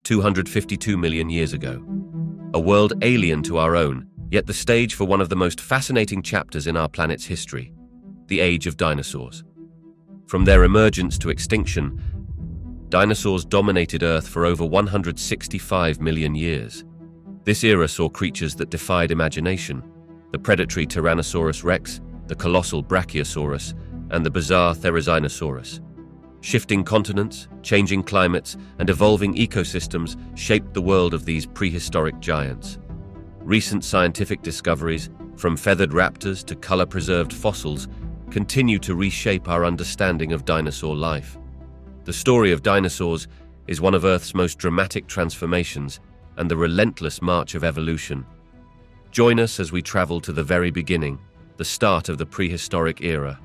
252 million years ago. A world alien to our own, yet the stage for one of the most fascinating chapters in our planet's history, the age of dinosaurs. From their emergence to extinction, dinosaurs dominated Earth for over 165 million years. This era saw creatures that defied imagination: the predatory Tyrannosaurus rex, the colossal Brachiosaurus, and the bizarre Therizinosaurus. Shifting continents, changing climates, and evolving ecosystems shaped the world of these prehistoric giants. Recent scientific discoveries, from feathered raptors to color-preserved fossils, continue to reshape our understanding of dinosaur life. The story of dinosaurs is one of Earth's most dramatic transformations and the relentless march of evolution. Join us as we travel to the very beginning, the start of the prehistoric era.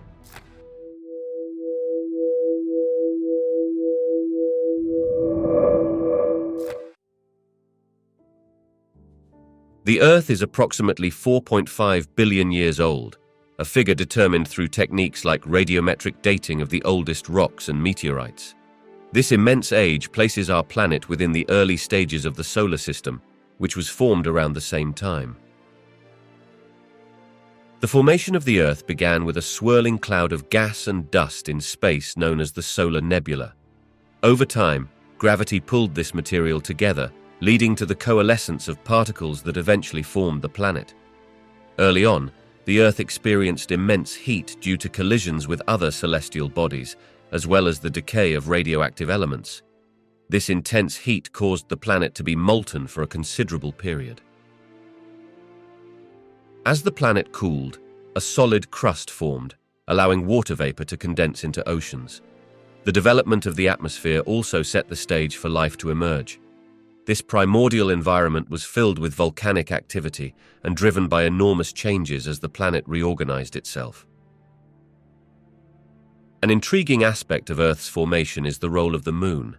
The Earth is approximately 4.5 billion years old, a figure determined through techniques like radiometric dating of the oldest rocks and meteorites. This immense age places our planet within the early stages of the solar system, which was formed around the same time. The formation of the Earth began with a swirling cloud of gas and dust in space known as the solar nebula. Over time, gravity pulled this material together, leading to the coalescence of particles that eventually formed the planet. Early on, the Earth experienced immense heat due to collisions with other celestial bodies, as well as the decay of radioactive elements. This intense heat caused the planet to be molten for a considerable period. As the planet cooled, a solid crust formed, allowing water vapor to condense into oceans. The development of the atmosphere also set the stage for life to emerge. This primordial environment was filled with volcanic activity and driven by enormous changes as the planet reorganized itself. An intriguing aspect of Earth's formation is the role of the Moon.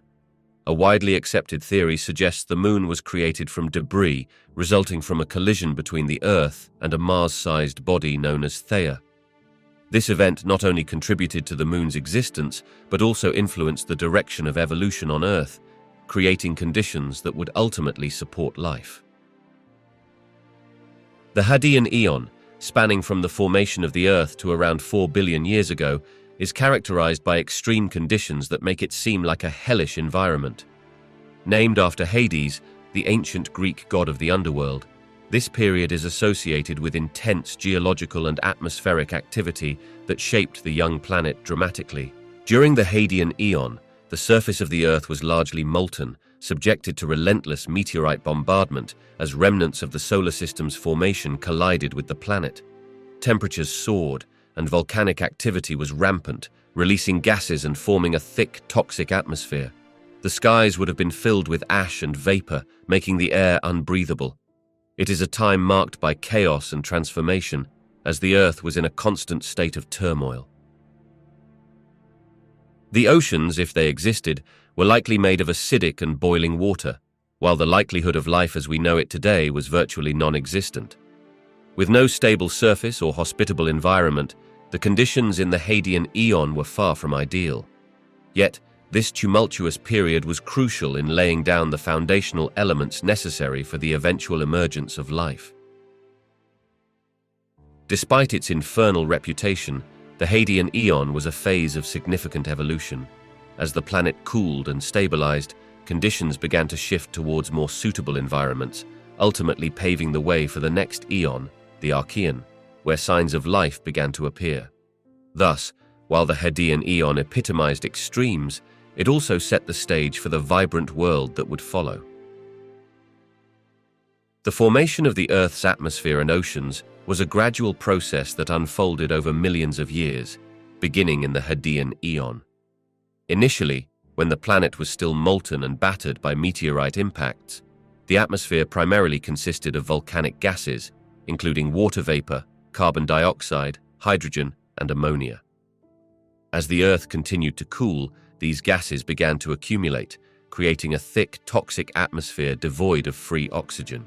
A widely accepted theory suggests the Moon was created from debris resulting from a collision between the Earth and a Mars-sized body known as Theia. This event not only contributed to the Moon's existence, but also influenced the direction of evolution on Earth, creating conditions that would ultimately support life. The Hadean Eon, spanning from the formation of the Earth to around 4 billion years ago, is characterized by extreme conditions that make it seem like a hellish environment. Named after Hades, the ancient Greek god of the underworld, this period is associated with intense geological and atmospheric activity that shaped the young planet dramatically. During the Hadean Eon, the surface of the Earth was largely molten, subjected to relentless meteorite bombardment as remnants of the solar system's formation collided with the planet. Temperatures soared, and volcanic activity was rampant, releasing gases and forming a thick, toxic atmosphere. The skies would have been filled with ash and vapor, making the air unbreathable. It is a time marked by chaos and transformation, as the Earth was in a constant state of turmoil. The oceans, if they existed, were likely made of acidic and boiling water, while the likelihood of life as we know it today was virtually non-existent. With no stable surface or hospitable environment, the conditions in the Hadean Eon were far from ideal. Yet, this tumultuous period was crucial in laying down the foundational elements necessary for the eventual emergence of life. Despite its infernal reputation, the Hadean Eon was a phase of significant evolution. As the planet cooled and stabilized, conditions began to shift towards more suitable environments, ultimately paving the way for the next eon, the Archean, where signs of life began to appear. Thus, while the Hadean Eon epitomized extremes, it also set the stage for the vibrant world that would follow. The formation of the Earth's atmosphere and oceans was a gradual process that unfolded over millions of years, beginning in the Hadean Eon. Initially, when the planet was still molten and battered by meteorite impacts, the atmosphere primarily consisted of volcanic gases, including water vapor, carbon dioxide, hydrogen, and ammonia. As the Earth continued to cool, these gases began to accumulate, creating a thick, toxic atmosphere devoid of free oxygen.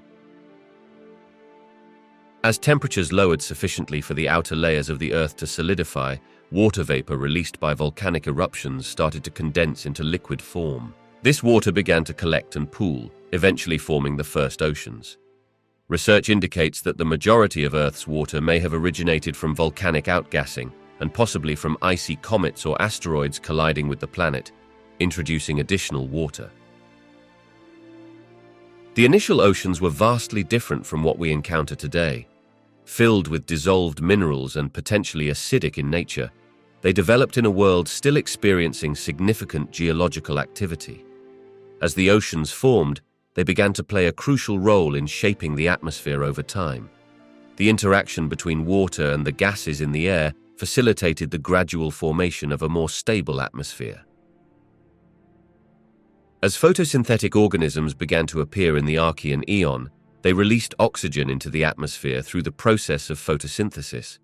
As temperatures lowered sufficiently for the outer layers of the Earth to solidify, water vapor released by volcanic eruptions started to condense into liquid form. This water began to collect and pool, eventually forming the first oceans. Research indicates that the majority of Earth's water may have originated from volcanic outgassing and possibly from icy comets or asteroids colliding with the planet, introducing additional water. The initial oceans were vastly different from what we encounter today. Filled with dissolved minerals and potentially acidic in nature, they developed in a world still experiencing significant geological activity. As the oceans formed, they began to play a crucial role in shaping the atmosphere over time. The interaction between water and the gases in the air facilitated the gradual formation of a more stable atmosphere. As photosynthetic organisms began to appear in the Archean eon, they released oxygen into the atmosphere through the process of photosynthesis.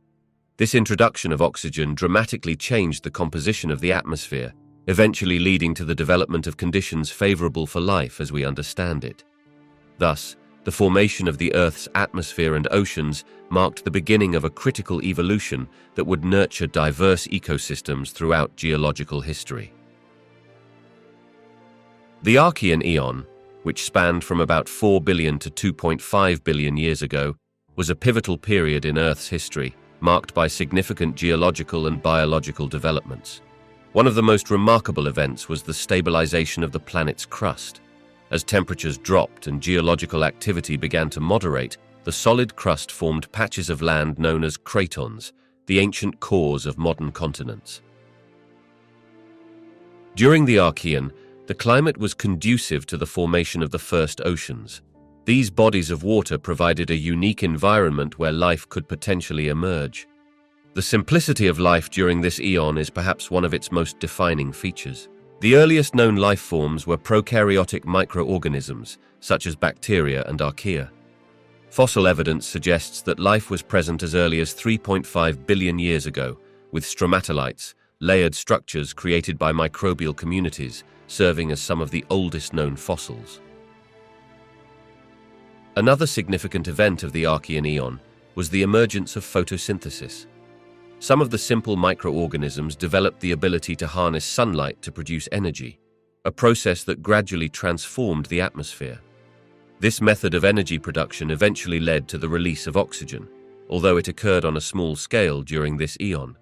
This introduction of oxygen dramatically changed the composition of the atmosphere, eventually leading to the development of conditions favorable for life as we understand it. Thus, the formation of the Earth's atmosphere and oceans marked the beginning of a critical evolution that would nurture diverse ecosystems throughout geological history. The Archean eon, which spanned from about 4 billion to 2.5 billion years ago, was a pivotal period in Earth's history, marked by significant geological and biological developments. One of the most remarkable events was the stabilization of the planet's crust. As temperatures dropped and geological activity began to moderate, the solid crust formed patches of land known as cratons, the ancient cores of modern continents. During the Archean, the climate was conducive to the formation of the first oceans. These bodies of water provided a unique environment where life could potentially emerge. The simplicity of life during this eon is perhaps one of its most defining features. The earliest known life forms were prokaryotic microorganisms, such as bacteria and archaea. Fossil evidence suggests that life was present as early as 3.5 billion years ago, with stromatolites, layered structures created by microbial communities, serving as some of the oldest known fossils. Another significant event of the Archean eon was the emergence of photosynthesis. Some of the simple microorganisms developed the ability to harness sunlight to produce energy, a process that gradually transformed the atmosphere. This method of energy production eventually led to the release of oxygen, although it occurred on a small scale during this eon.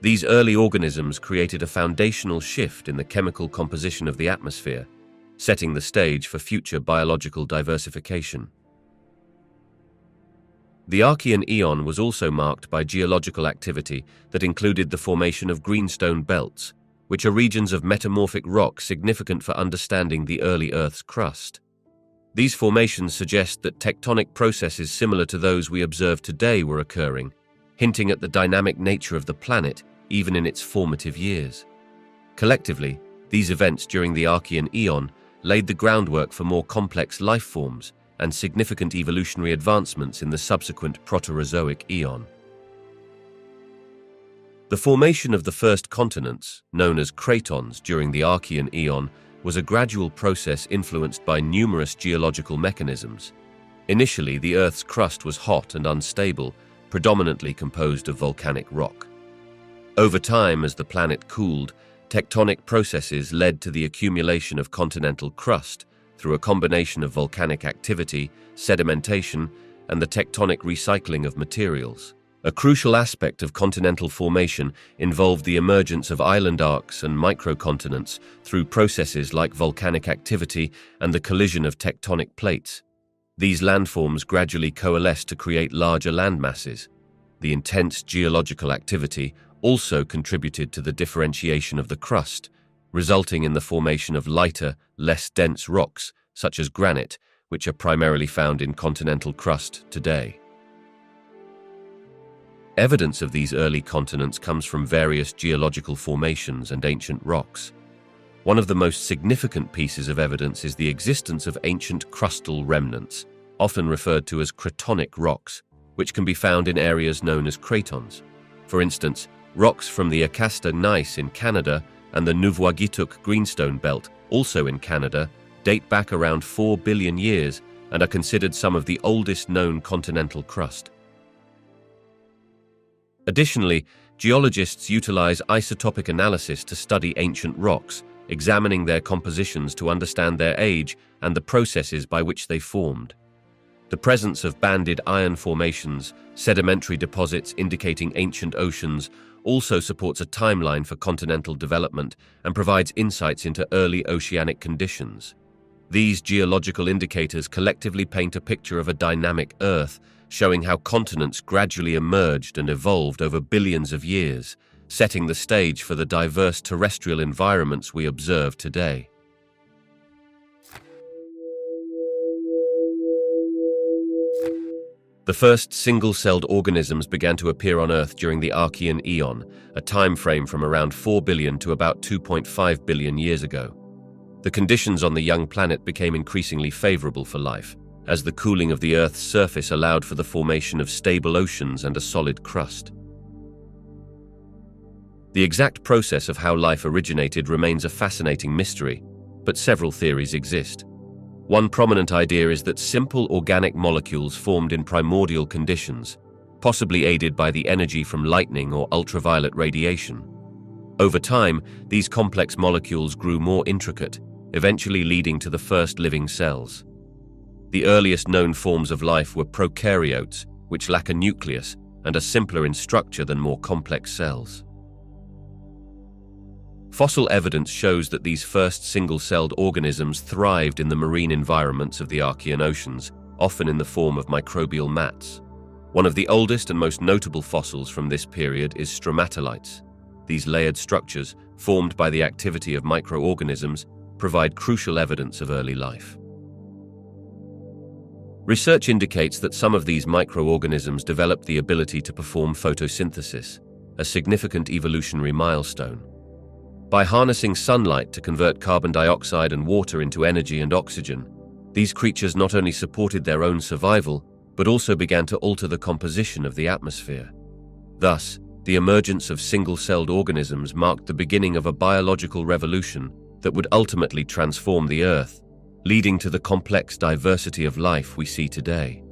These early organisms created a foundational shift in the chemical composition of the atmosphere, setting the stage for future biological diversification. The Archean eon was also marked by geological activity that included the formation of greenstone belts, which are regions of metamorphic rock significant for understanding the early Earth's crust. These formations suggest that tectonic processes similar to those we observe today were occurring, hinting at the dynamic nature of the planet even in its formative years. Collectively, these events during the Archean eon laid the groundwork for more complex life forms and significant evolutionary advancements in the subsequent Proterozoic eon. The formation of the first continents, known as cratons during the Archean eon, was a gradual process influenced by numerous geological mechanisms. Initially, the Earth's crust was hot and unstable, predominantly composed of volcanic rock. Over time, as the planet cooled, tectonic processes led to the accumulation of continental crust through a combination of volcanic activity, sedimentation, and the tectonic recycling of materials. A crucial aspect of continental formation involved the emergence of island arcs and microcontinents through processes like volcanic activity and the collision of tectonic plates. These landforms gradually coalesced to create larger landmasses. The intense geological activity also contributed to the differentiation of the crust, resulting in the formation of lighter, less dense rocks, such as granite, which are primarily found in continental crust today. Evidence of these early continents comes from various geological formations and ancient rocks. One of the most significant pieces of evidence is the existence of ancient crustal remnants, often referred to as cratonic rocks, which can be found in areas known as cratons. For instance, rocks from the Acasta gneiss in Canada and the Nuvvuagittuq greenstone belt, also in Canada, date back around 4 billion years and are considered some of the oldest known continental crust. Additionally, geologists utilize isotopic analysis to study ancient rocks, examining their compositions to understand their age and the processes by which they formed. The presence of banded iron formations, sedimentary deposits indicating ancient oceans, also supports a timeline for continental development and provides insights into early oceanic conditions. These geological indicators collectively paint a picture of a dynamic Earth, showing how continents gradually emerged and evolved over billions of years, setting the stage for the diverse terrestrial environments we observe today. The first single-celled organisms began to appear on Earth during the Archean Eon, a time frame from around 4 billion to about 2.5 billion years ago. The conditions on the young planet became increasingly favorable for life, as the cooling of the Earth's surface allowed for the formation of stable oceans and a solid crust. The exact process of how life originated remains a fascinating mystery, but several theories exist. One prominent idea is that simple organic molecules formed in primordial conditions, possibly aided by the energy from lightning or ultraviolet radiation. Over time, these complex molecules grew more intricate, eventually leading to the first living cells. The earliest known forms of life were prokaryotes, which lack a nucleus and are simpler in structure than more complex cells. Fossil evidence shows that these first single-celled organisms thrived in the marine environments of the Archean oceans, often in the form of microbial mats. One of the oldest and most notable fossils from this period is stromatolites. These layered structures, formed by the activity of microorganisms, provide crucial evidence of early life. Research indicates that some of these microorganisms developed the ability to perform photosynthesis, a significant evolutionary milestone. By harnessing sunlight to convert carbon dioxide and water into energy and oxygen, these creatures not only supported their own survival, but also began to alter the composition of the atmosphere. Thus, the emergence of single-celled organisms marked the beginning of a biological revolution that would ultimately transform the Earth, leading to the complex diversity of life we see today.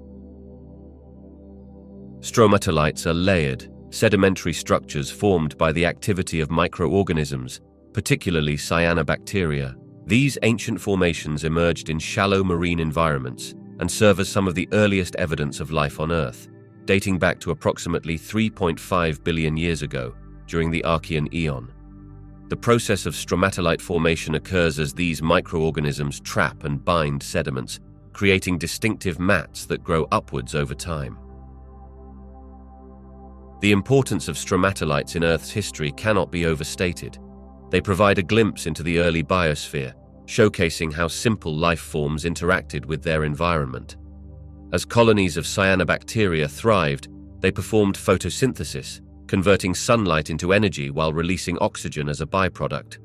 Stromatolites are layered, sedimentary structures formed by the activity of microorganisms, particularly cyanobacteria. These ancient formations emerged in shallow marine environments and serve as some of the earliest evidence of life on Earth, dating back to approximately 3.5 billion years ago, during the Archean Eon. The process of stromatolite formation occurs as these microorganisms trap and bind sediments, creating distinctive mats that grow upwards over time. The importance of stromatolites in Earth's history cannot be overstated. They provide a glimpse into the early biosphere, showcasing how simple life forms interacted with their environment. As colonies of cyanobacteria thrived, they performed photosynthesis, converting sunlight into energy while releasing oxygen as a byproduct.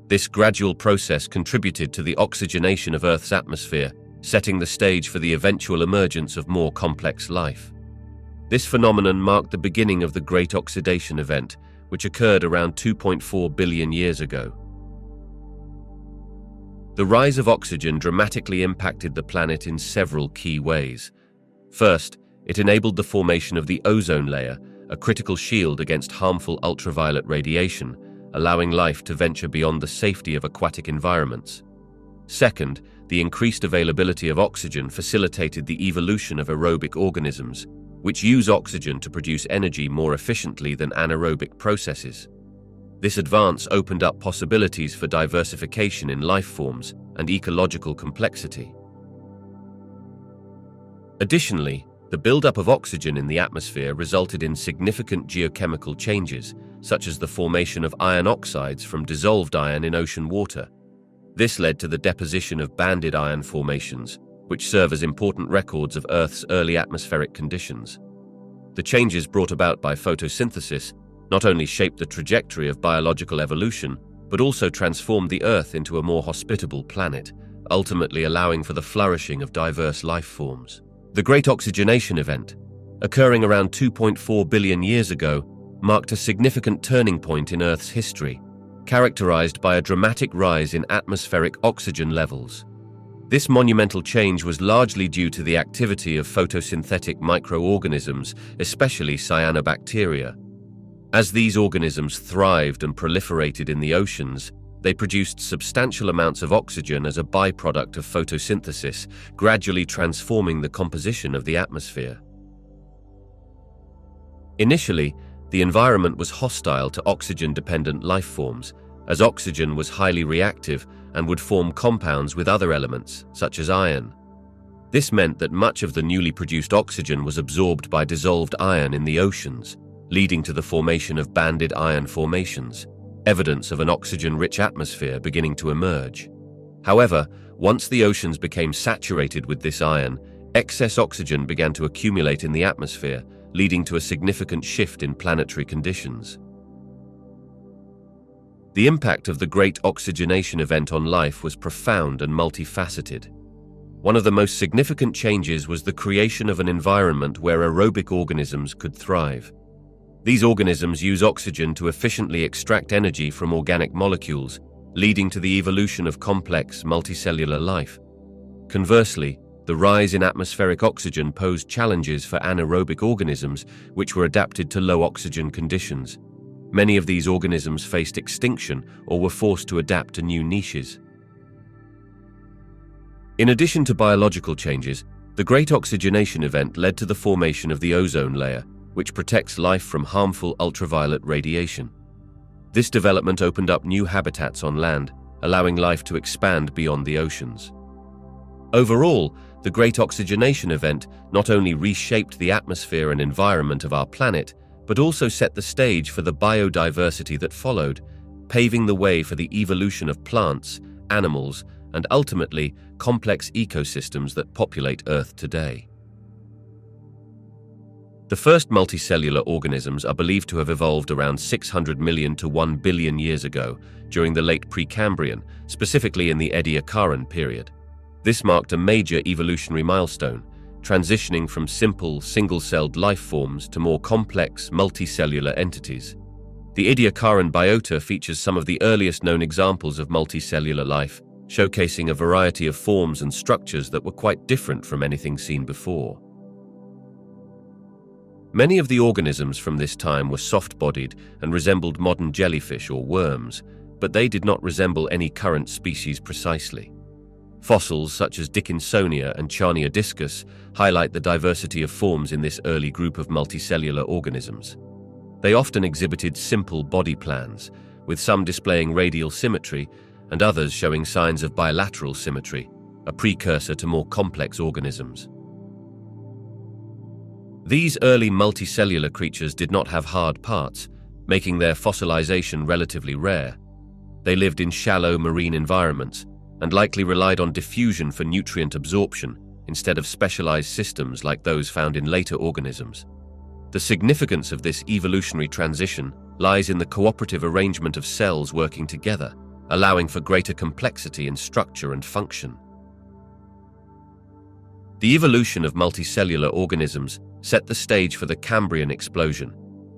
This gradual process contributed to the oxygenation of Earth's atmosphere, setting the stage for the eventual emergence of more complex life. This phenomenon marked the beginning of the Great Oxidation Event, which occurred around 2.4 billion years ago. The rise of oxygen dramatically impacted the planet in several key ways. First, it enabled the formation of the ozone layer, a critical shield against harmful ultraviolet radiation, allowing life to venture beyond the safety of aquatic environments. Second, the increased availability of oxygen facilitated the evolution of aerobic organisms, which use oxygen to produce energy more efficiently than anaerobic processes. This advance opened up possibilities for diversification in life forms and ecological complexity. Additionally, the buildup of oxygen in the atmosphere resulted in significant geochemical changes, such as the formation of iron oxides from dissolved iron in ocean water. This led to the deposition of banded iron formations, which serve as important records of Earth's early atmospheric conditions. The changes brought about by photosynthesis not only shaped the trajectory of biological evolution, but also transformed the Earth into a more hospitable planet, ultimately allowing for the flourishing of diverse life forms. The Great Oxygenation Event, occurring around 2.4 billion years ago, marked a significant turning point in Earth's history, characterized by a dramatic rise in atmospheric oxygen levels. This monumental change was largely due to the activity of photosynthetic microorganisms, especially cyanobacteria. As these organisms thrived and proliferated in the oceans, They produced substantial amounts of oxygen as a byproduct of photosynthesis, gradually transforming the composition of the atmosphere. Initially, the environment was hostile to oxygen-dependent life forms, as oxygen was highly reactive and would form compounds with other elements, such as iron. This meant that much of the newly produced oxygen was absorbed by dissolved iron in the oceans, leading to the formation of banded iron formations, evidence of an oxygen-rich atmosphere beginning to emerge. However, once the oceans became saturated with this iron, excess oxygen began to accumulate in the atmosphere, leading to a significant shift in planetary conditions. The impact of the Great Oxygenation Event on life was profound and multifaceted. One of the most significant changes was the creation of an environment where aerobic organisms could thrive. These organisms use oxygen to efficiently extract energy from organic molecules, leading to the evolution of complex, multicellular life. Conversely, the rise in atmospheric oxygen posed challenges for anaerobic organisms which were adapted to low oxygen conditions. Many of these organisms faced extinction or were forced to adapt to new niches. In addition to biological changes, the Great Oxygenation Event led to the formation of the ozone layer, which protects life from harmful ultraviolet radiation. This development opened up new habitats on land, allowing life to expand beyond the oceans. Overall, the Great Oxygenation Event not only reshaped the atmosphere and environment of our planet, but also set the stage for the biodiversity that followed, paving the way for the evolution of plants, animals, and ultimately, complex ecosystems that populate Earth today. The first multicellular organisms are believed to have evolved around 600 million to 1 billion years ago, during the late Precambrian, specifically in the Ediacaran period. This marked a major evolutionary milestone, transitioning from simple, single-celled life forms to more complex, multicellular entities. The Ediacaran biota features some of the earliest known examples of multicellular life, showcasing a variety of forms and structures that were quite different from anything seen before. Many of the organisms from this time were soft-bodied and resembled modern jellyfish or worms, but they did not resemble any current species precisely. Fossils such as Dickinsonia and Charnia discus highlight the diversity of forms in this early group of multicellular organisms. They often exhibited simple body plans, with some displaying radial symmetry and others showing signs of bilateral symmetry, a precursor to more complex organisms. These early multicellular creatures did not have hard parts, making their fossilization relatively rare. They lived in shallow marine environments and likely relied on diffusion for nutrient absorption instead of specialized systems like those found in later organisms. The significance of this evolutionary transition lies in the cooperative arrangement of cells working together, allowing for greater complexity in structure and function. The evolution of multicellular organisms set the stage for the Cambrian explosion,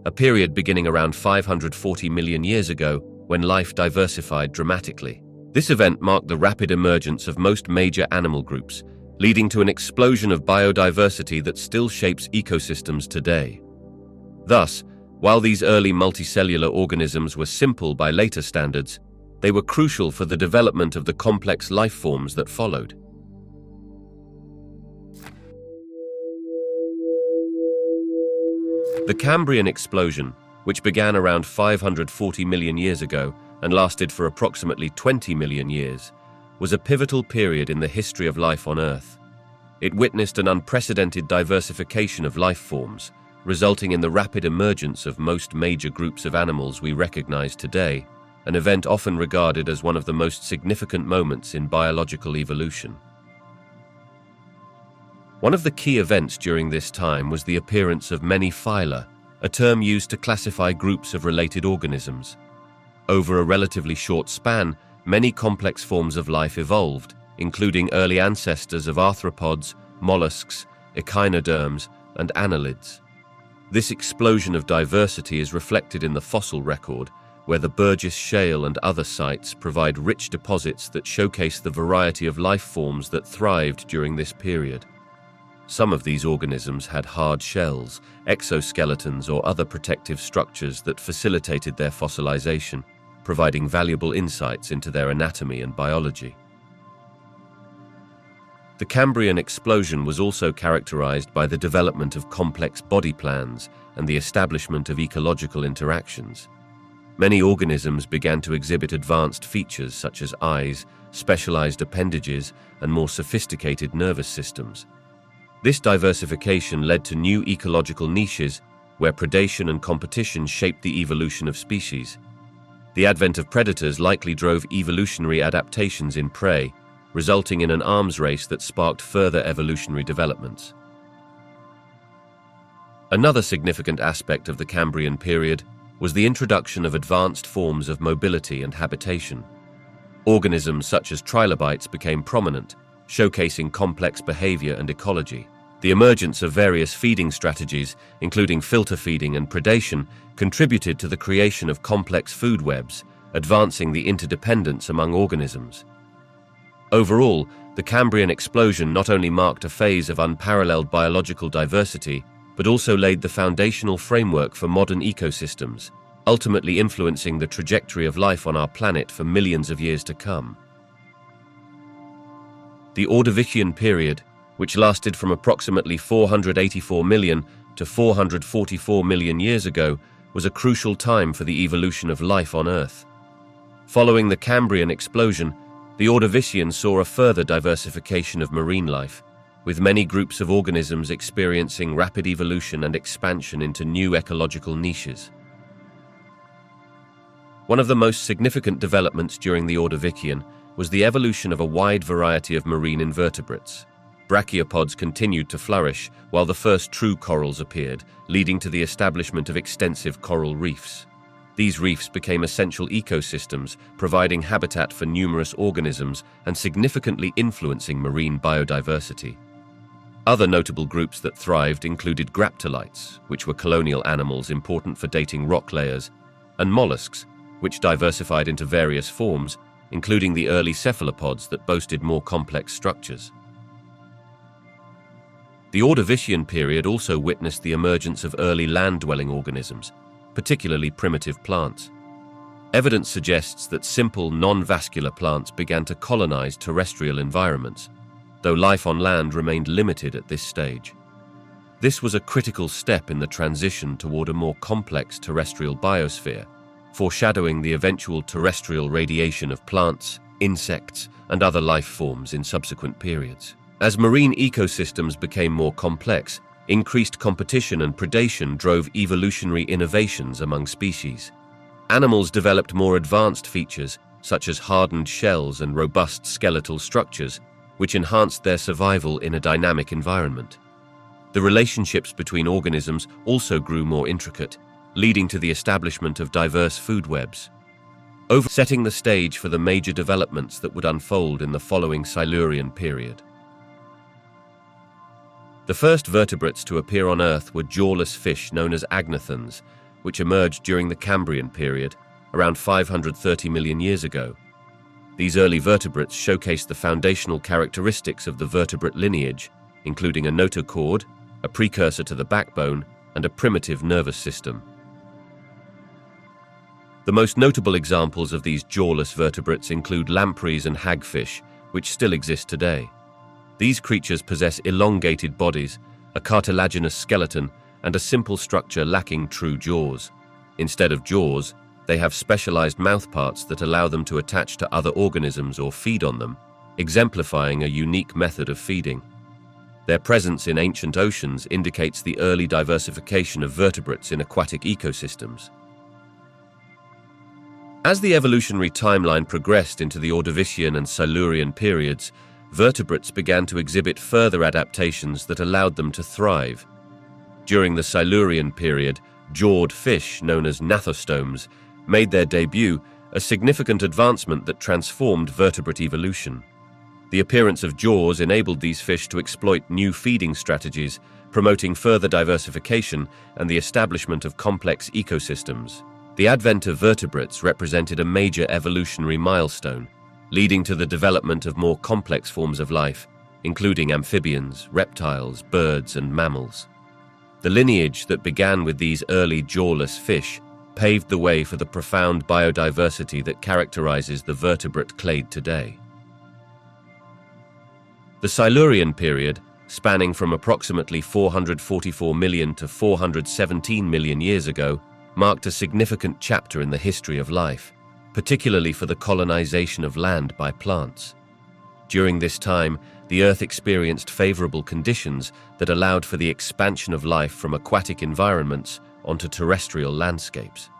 a period beginning around 540 million years ago when life diversified dramatically. This event marked the rapid emergence of most major animal groups, leading to an explosion of biodiversity that still shapes ecosystems today. Thus, while these early multicellular organisms were simple by later standards, they were crucial for the development of the complex life forms that followed. The Cambrian explosion, which began around 540 million years ago and lasted for approximately 20 million years, was a pivotal period in the history of life on Earth. It witnessed an unprecedented diversification of life forms, resulting in the rapid emergence of most major groups of animals we recognize today, an event often regarded as one of the most significant moments in biological evolution. One of the key events during this time was the appearance of many phyla, a term used to classify groups of related organisms. Over a relatively short span, many complex forms of life evolved, including early ancestors of arthropods, mollusks, echinoderms, and annelids. This explosion of diversity is reflected in the fossil record, where the Burgess Shale and other sites provide rich deposits that showcase the variety of life forms that thrived during this period. Some of these organisms had hard shells, exoskeletons, or other protective structures that facilitated their fossilization. providing valuable insights into their anatomy and biology. The Cambrian explosion was also characterized by the development of complex body plans and the establishment of ecological interactions. Many organisms began to exhibit advanced features such as eyes, specialized appendages, and more sophisticated nervous systems. This diversification led to new ecological niches where predation and competition shaped the evolution of species. The advent of predators likely drove evolutionary adaptations in prey, resulting in an arms race that sparked further evolutionary developments. Another significant aspect of the Cambrian period was the introduction of advanced forms of mobility and habitation. Organisms such as trilobites became prominent, showcasing complex behavior and ecology. The emergence of various feeding strategies, including filter feeding and predation, contributed to the creation of complex food webs, advancing the interdependence among organisms. Overall, the Cambrian explosion not only marked a phase of unparalleled biological diversity, but also laid the foundational framework for modern ecosystems, ultimately influencing the trajectory of life on our planet for millions of years to come. The Ordovician period, which lasted from approximately 484 million to 444 million years ago, was a crucial time for the evolution of life on Earth. Following the Cambrian explosion, the Ordovician saw a further diversification of marine life, with many groups of organisms experiencing rapid evolution and expansion into new ecological niches. One of the most significant developments during the Ordovician was the evolution of a wide variety of marine invertebrates. Brachiopods continued to flourish, while the first true corals appeared, leading to the establishment of extensive coral reefs. These reefs became essential ecosystems, providing habitat for numerous organisms and significantly influencing marine biodiversity. Other notable groups that thrived included graptolites, which were colonial animals important for dating rock layers, and mollusks, which diversified into various forms, including the early cephalopods that boasted more complex structures. The Ordovician period also witnessed the emergence of early land-dwelling organisms, particularly primitive plants. Evidence suggests that simple, non-vascular plants began to colonize terrestrial environments, though life on land remained limited at this stage. This was a critical step in the transition toward a more complex terrestrial biosphere, foreshadowing the eventual terrestrial radiation of plants, insects, and other life forms in subsequent periods. As marine ecosystems became more complex, increased competition and predation drove evolutionary innovations among species. Animals developed more advanced features, such as hardened shells and robust skeletal structures, which enhanced their survival in a dynamic environment. The relationships between organisms also grew more intricate, leading to the establishment of diverse food webs, setting the stage for the major developments that would unfold in the following Silurian period. The first vertebrates to appear on Earth were jawless fish known as agnathons, which emerged during the Cambrian period, around 530 million years ago. These early vertebrates showcased the foundational characteristics of the vertebrate lineage, including a notochord, a precursor to the backbone, and a primitive nervous system. The most notable examples of these jawless vertebrates include lampreys and hagfish, which still exist today. These creatures possess elongated bodies, a cartilaginous skeleton, and a simple structure lacking true jaws. Instead of jaws, they have specialized mouthparts that allow them to attach to other organisms or feed on them, exemplifying a unique method of feeding. Their presence in ancient oceans indicates the early diversification of vertebrates in aquatic ecosystems. As the evolutionary timeline progressed into the Ordovician and Silurian periods, vertebrates began to exhibit further adaptations that allowed them to thrive. During the Silurian period, jawed fish, known as gnathostomes, made their debut, a significant advancement that transformed vertebrate evolution. The appearance of jaws enabled these fish to exploit new feeding strategies, promoting further diversification and the establishment of complex ecosystems. The advent of vertebrates represented a major evolutionary milestone, leading to the development of more complex forms of life, including amphibians, reptiles, birds, and mammals. The lineage that began with these early jawless fish paved the way for the profound biodiversity that characterizes the vertebrate clade today. The Silurian period, spanning from approximately 444 million to 417 million years ago, marked a significant chapter in the history of life, particularly for the colonization of land by plants. During this time, the Earth experienced favorable conditions that allowed for the expansion of life from aquatic environments onto terrestrial landscapes.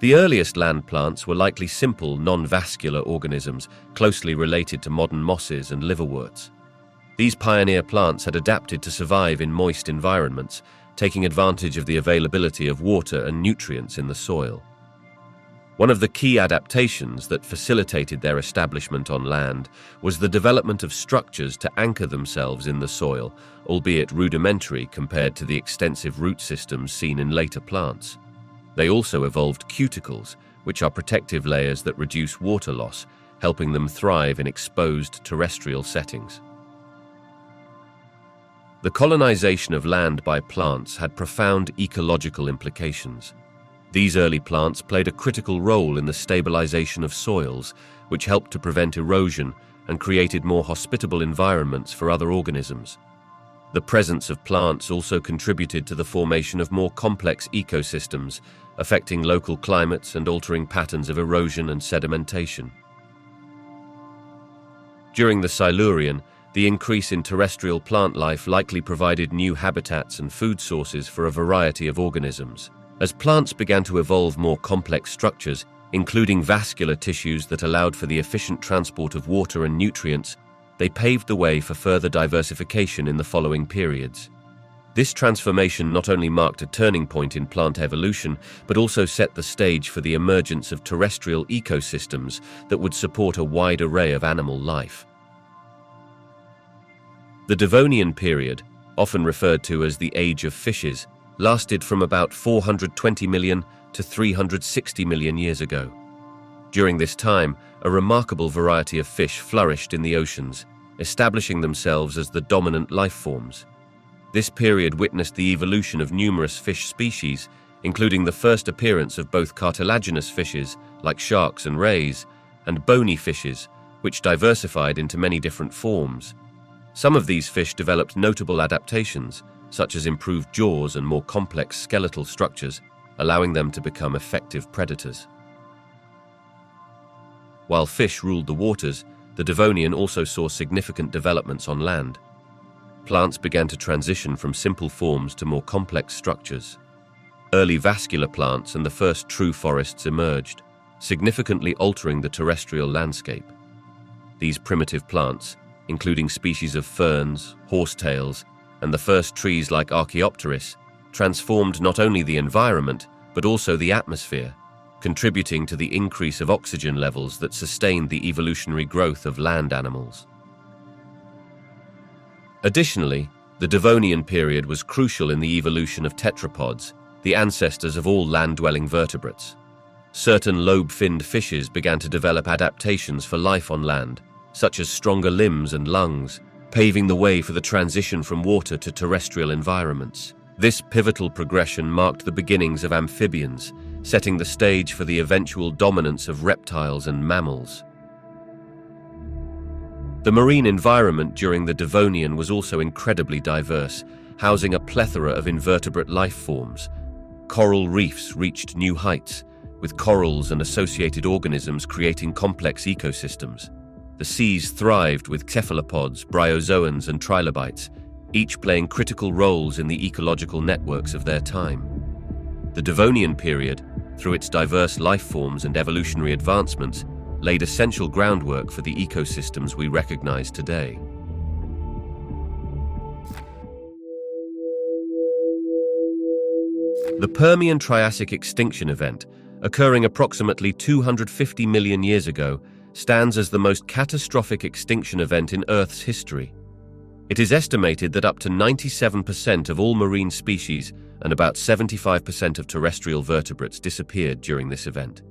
The earliest land plants were likely simple, non-vascular organisms closely related to modern mosses and liverworts. These pioneer plants had adapted to survive in moist environments, taking advantage of the availability of water and nutrients in the soil. One of the key adaptations that facilitated their establishment on land was the development of structures to anchor themselves in the soil, albeit rudimentary compared to the extensive root systems seen in later plants. They also evolved cuticles, which are protective layers that reduce water loss, helping them thrive in exposed terrestrial settings. The colonization of land by plants had profound ecological implications. These early plants played a critical role in the stabilization of soils, which helped to prevent erosion and created more hospitable environments for other organisms. The presence of plants also contributed to the formation of more complex ecosystems, affecting local climates and altering patterns of erosion and sedimentation. During the Silurian, the increase in terrestrial plant life likely provided new habitats and food sources for a variety of organisms. As plants began to evolve more complex structures, including vascular tissues that allowed for the efficient transport of water and nutrients, they paved the way for further diversification in the following periods. This transformation not only marked a turning point in plant evolution, but also set the stage for the emergence of terrestrial ecosystems that would support a wide array of animal life. The Devonian period, often referred to as the Age of Fishes, lasted from about 420 million to 360 million years ago. During this time, a remarkable variety of fish flourished in the oceans, establishing themselves as the dominant life forms. This period witnessed the evolution of numerous fish species, including the first appearance of both cartilaginous fishes, like sharks and rays, and bony fishes, which diversified into many different forms. Some of these fish developed notable adaptations, such as improved jaws and more complex skeletal structures, allowing them to become effective predators. While fish ruled the waters, the Devonian also saw significant developments on land. Plants began to transition from simple forms to more complex structures. Early vascular plants and the first true forests emerged, significantly altering the terrestrial landscape. These primitive plants, including species of ferns, horsetails, and the first trees like Archaeopteris, transformed not only the environment, but also the atmosphere, contributing to the increase of oxygen levels that sustained the evolutionary growth of land animals. Additionally, the Devonian period was crucial in the evolution of tetrapods, the ancestors of all land-dwelling vertebrates. Certain lobe-finned fishes began to develop adaptations for life on land, such as stronger limbs and lungs, paving the way for the transition from water to terrestrial environments. This pivotal progression marked the beginnings of amphibians, setting the stage for the eventual dominance of reptiles and mammals. The marine environment during the Devonian was also incredibly diverse, housing a plethora of invertebrate life forms. Coral reefs reached new heights, with corals and associated organisms creating complex ecosystems. The seas thrived with cephalopods, bryozoans, and trilobites, each playing critical roles in the ecological networks of their time. The Devonian period, through its diverse life forms and evolutionary advancements, laid essential groundwork for the ecosystems we recognize today. The Permian-Triassic extinction event, occurring approximately 250 million years ago, stands as the most catastrophic extinction event in Earth's history. It is estimated that up to 97% of all marine species and about 75% of terrestrial vertebrates disappeared during this event.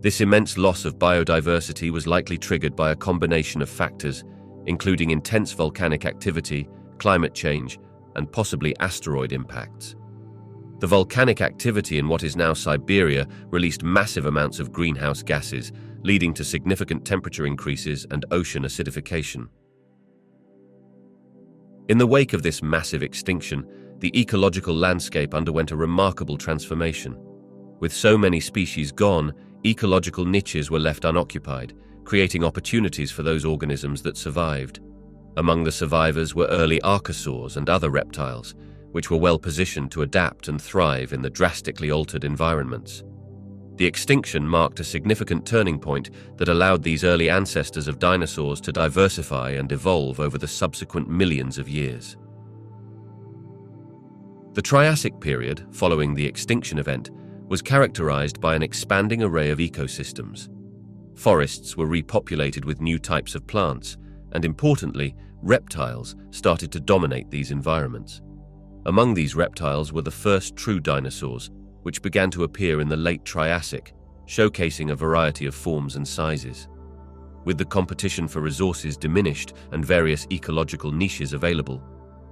This immense loss of biodiversity was likely triggered by a combination of factors, including intense volcanic activity, climate change, and possibly asteroid impacts. The volcanic activity in what is now Siberia released massive amounts of greenhouse gases, leading to significant temperature increases and ocean acidification. In the wake of this massive extinction, the ecological landscape underwent a remarkable transformation. With so many species gone, ecological niches were left unoccupied, creating opportunities for those organisms that survived. Among the survivors were early archosaurs and other reptiles, which were well positioned to adapt and thrive in the drastically altered environments. The extinction marked a significant turning point that allowed these early ancestors of dinosaurs to diversify and evolve over the subsequent millions of years. The Triassic period, following the extinction event, was characterized by an expanding array of ecosystems. Forests were repopulated with new types of plants, and importantly, reptiles started to dominate these environments. Among these reptiles were the first true dinosaurs, which began to appear in the late Triassic, showcasing a variety of forms and sizes. With the competition for resources diminished and various ecological niches available,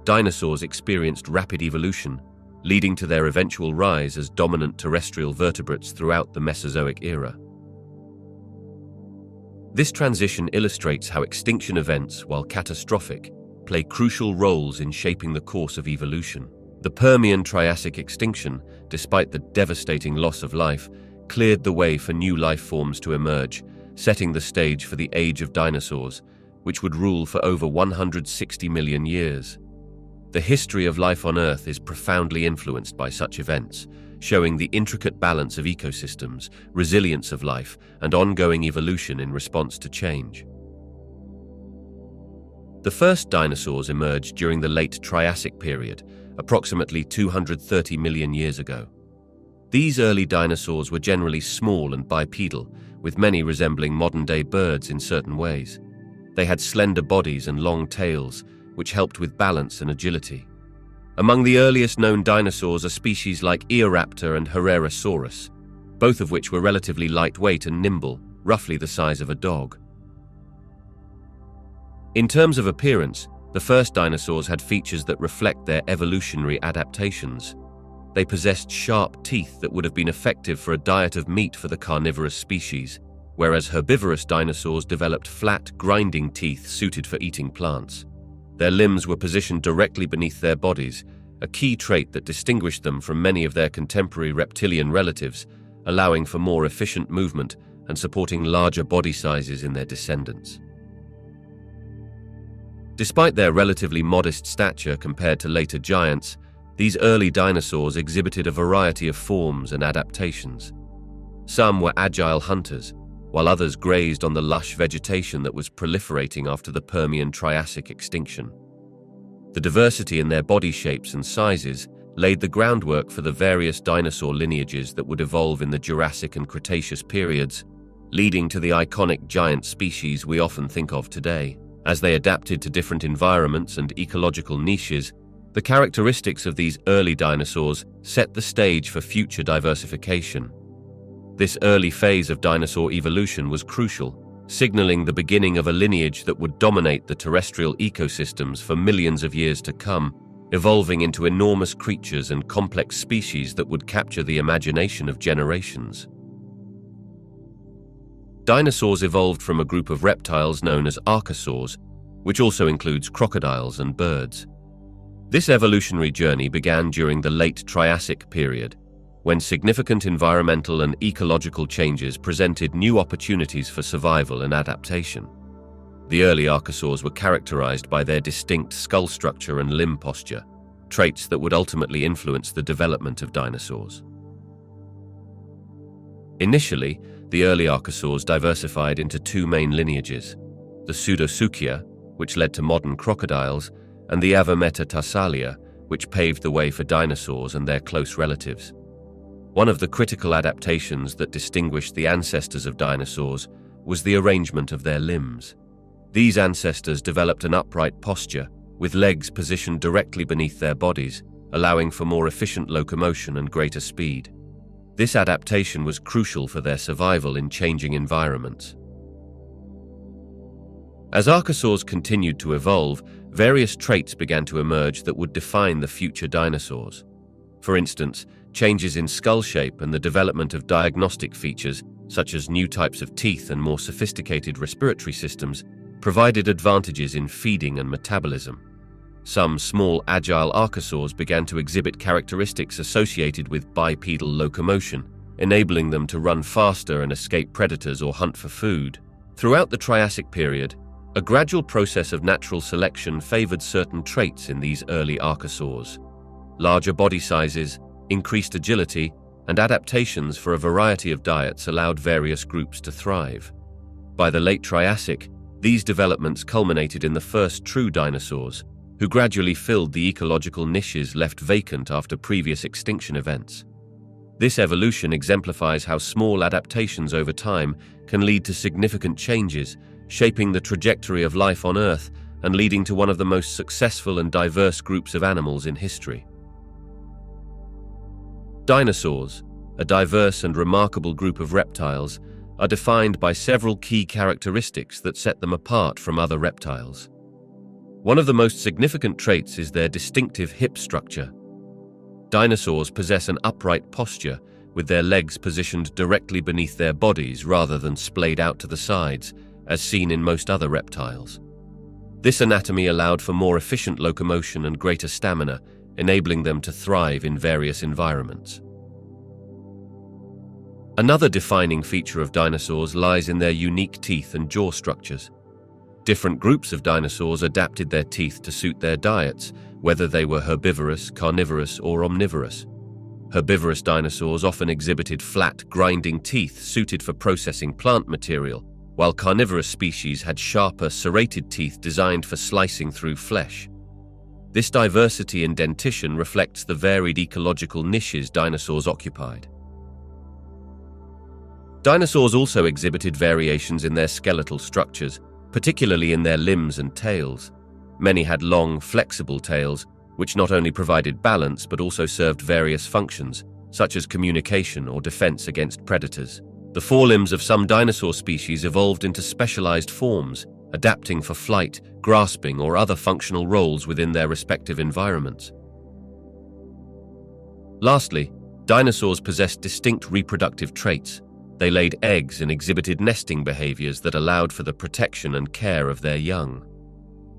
dinosaurs experienced rapid evolution, leading to their eventual rise as dominant terrestrial vertebrates throughout the Mesozoic era. This transition illustrates how extinction events, while catastrophic, play crucial roles in shaping the course of evolution. The Permian-Triassic extinction, despite the devastating loss of life, cleared the way for new life forms to emerge, setting the stage for the Age of Dinosaurs, which would rule for over 160 million years. The history of life on Earth is profoundly influenced by such events, showing the intricate balance of ecosystems, resilience of life, and ongoing evolution in response to change. The first dinosaurs emerged during the late Triassic period, approximately 230 million years ago. These early dinosaurs were generally small and bipedal, with many resembling modern-day birds in certain ways. They had slender bodies and long tails, which helped with balance and agility. Among the earliest known dinosaurs are species like Eoraptor and Herrerasaurus, both of which were relatively lightweight and nimble, roughly the size of a dog. In terms of appearance, the first dinosaurs had features that reflect their evolutionary adaptations. They possessed sharp teeth that would have been effective for a diet of meat for the carnivorous species, whereas herbivorous dinosaurs developed flat, grinding teeth suited for eating plants. Their limbs were positioned directly beneath their bodies, a key trait that distinguished them from many of their contemporary reptilian relatives, allowing for more efficient movement and supporting larger body sizes in their descendants. Despite their relatively modest stature compared to later giants, these early dinosaurs exhibited a variety of forms and adaptations. Some were agile hunters, while others grazed on the lush vegetation that was proliferating after the Permian-Triassic extinction. The diversity in their body shapes and sizes laid the groundwork for the various dinosaur lineages that would evolve in the Jurassic and Cretaceous periods, leading to the iconic giant species we often think of today. As they adapted to different environments and ecological niches, the characteristics of these early dinosaurs set the stage for future diversification. This early phase of dinosaur evolution was crucial, signaling the beginning of a lineage that would dominate the terrestrial ecosystems for millions of years to come, evolving into enormous creatures and complex species that would capture the imagination of generations. Dinosaurs evolved from a group of reptiles known as archosaurs, which also includes crocodiles and birds. This evolutionary journey began during the late Triassic period, when significant environmental and ecological changes presented new opportunities for survival and adaptation. The early archosaurs were characterized by their distinct skull structure and limb posture, traits that would ultimately influence the development of dinosaurs. Initially, the early archosaurs diversified into two main lineages, the Pseudosuchia, which led to modern crocodiles, and the Avometatarsalia, which paved the way for dinosaurs and their close relatives. One of the critical adaptations that distinguished the ancestors of dinosaurs was the arrangement of their limbs. These ancestors developed an upright posture, with legs positioned directly beneath their bodies, allowing for more efficient locomotion and greater speed. This adaptation was crucial for their survival in changing environments. As archosaurs continued to evolve, various traits began to emerge that would define the future dinosaurs. For instance, changes in skull shape and the development of diagnostic features, such as new types of teeth and more sophisticated respiratory systems, provided advantages in feeding and metabolism. Some small, agile archosaurs began to exhibit characteristics associated with bipedal locomotion, enabling them to run faster and escape predators or hunt for food. Throughout the Triassic period, a gradual process of natural selection favored certain traits in these early archosaurs. Larger body sizes, increased agility, and adaptations for a variety of diets allowed various groups to thrive. By the late Triassic, these developments culminated in the first true dinosaurs, who gradually filled the ecological niches left vacant after previous extinction events. This evolution exemplifies how small adaptations over time can lead to significant changes, shaping the trajectory of life on Earth and leading to one of the most successful and diverse groups of animals in history. Dinosaurs, a diverse and remarkable group of reptiles, are defined by several key characteristics that set them apart from other reptiles. One of the most significant traits is their distinctive hip structure. Dinosaurs possess an upright posture, with their legs positioned directly beneath their bodies rather than splayed out to the sides, as seen in most other reptiles. This anatomy allowed for more efficient locomotion and greater stamina, enabling them to thrive in various environments. Another defining feature of dinosaurs lies in their unique teeth and jaw structures. Different groups of dinosaurs adapted their teeth to suit their diets, whether they were herbivorous, carnivorous, or omnivorous. Herbivorous dinosaurs often exhibited flat, grinding teeth suited for processing plant material, while carnivorous species had sharper, serrated teeth designed for slicing through flesh. This diversity in dentition reflects the varied ecological niches dinosaurs occupied. Dinosaurs also exhibited variations in their skeletal structures, particularly in their limbs and tails. Many had long, flexible tails, which not only provided balance but also served various functions, such as communication or defense against predators. The forelimbs of some dinosaur species evolved into specialized forms, adapting for flight, grasping, or other functional roles within their respective environments. Lastly, dinosaurs possessed distinct reproductive traits. They laid eggs and exhibited nesting behaviors that allowed for the protection and care of their young.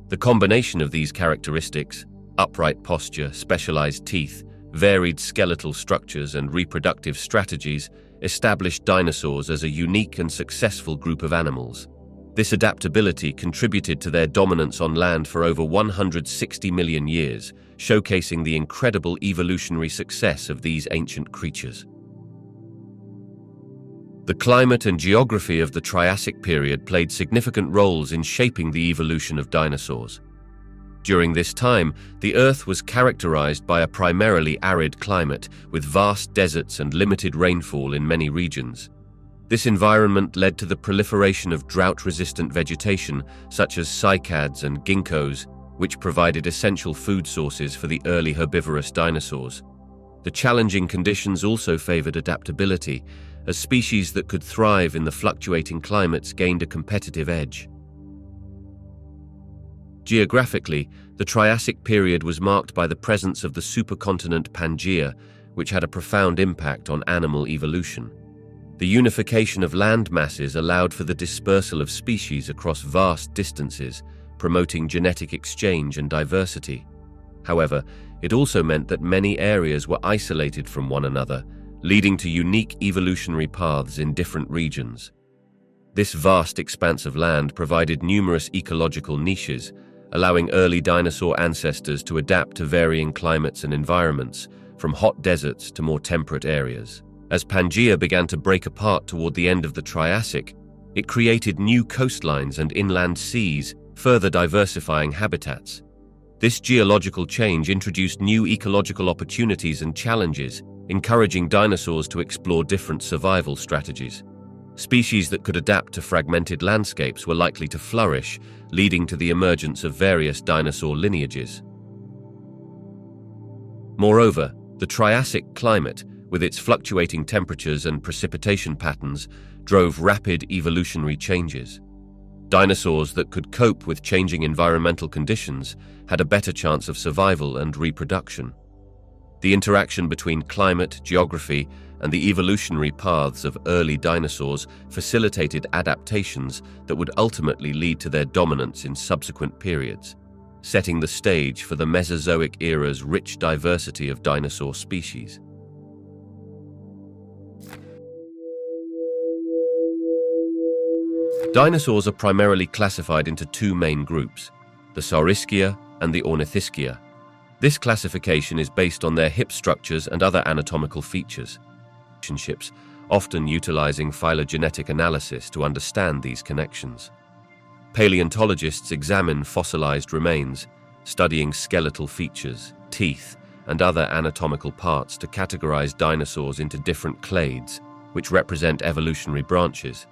The combination of these characteristics, upright posture, specialized teeth, varied skeletal structures, and reproductive strategies, established dinosaurs as a unique and successful group of animals. This adaptability contributed to their dominance on land for over 160 million years, showcasing the incredible evolutionary success of these ancient creatures. The climate and geography of the Triassic period played significant roles in shaping the evolution of dinosaurs. During this time, the Earth was characterized by a primarily arid climate, with vast deserts and limited rainfall in many regions. This environment led to the proliferation of drought-resistant vegetation, such as cycads and ginkgos, which provided essential food sources for the early herbivorous dinosaurs. The challenging conditions also favored adaptability, as species that could thrive in the fluctuating climates gained a competitive edge. Geographically, the Triassic period was marked by the presence of the supercontinent Pangaea, which had a profound impact on animal evolution. The unification of land masses allowed for the dispersal of species across vast distances, promoting genetic exchange and diversity. However, it also meant that many areas were isolated from one another, leading to unique evolutionary paths in different regions. This vast expanse of land provided numerous ecological niches, allowing early dinosaur ancestors to adapt to varying climates and environments, from hot deserts to more temperate areas. As Pangaea began to break apart toward the end of the Triassic, it created new coastlines and inland seas, further diversifying habitats. This geological change introduced new ecological opportunities and challenges, encouraging dinosaurs to explore different survival strategies. Species that could adapt to fragmented landscapes were likely to flourish, leading to the emergence of various dinosaur lineages. Moreover, the Triassic climate, with its fluctuating temperatures and precipitation patterns, drove rapid evolutionary changes. Dinosaurs that could cope with changing environmental conditions had a better chance of survival and reproduction. The interaction between climate, geography, and the evolutionary paths of early dinosaurs facilitated adaptations that would ultimately lead to their dominance in subsequent periods, setting the stage for the Mesozoic era's rich diversity of dinosaur species. Dinosaurs are primarily classified into two main groups, the Saurischia and the Ornithischia. This classification is based on their hip structures and other anatomical features, relationships, often utilizing phylogenetic analysis to understand these connections. Paleontologists examine fossilized remains, studying skeletal features, teeth, and other anatomical parts to categorize dinosaurs into different clades, which represent evolutionary branches.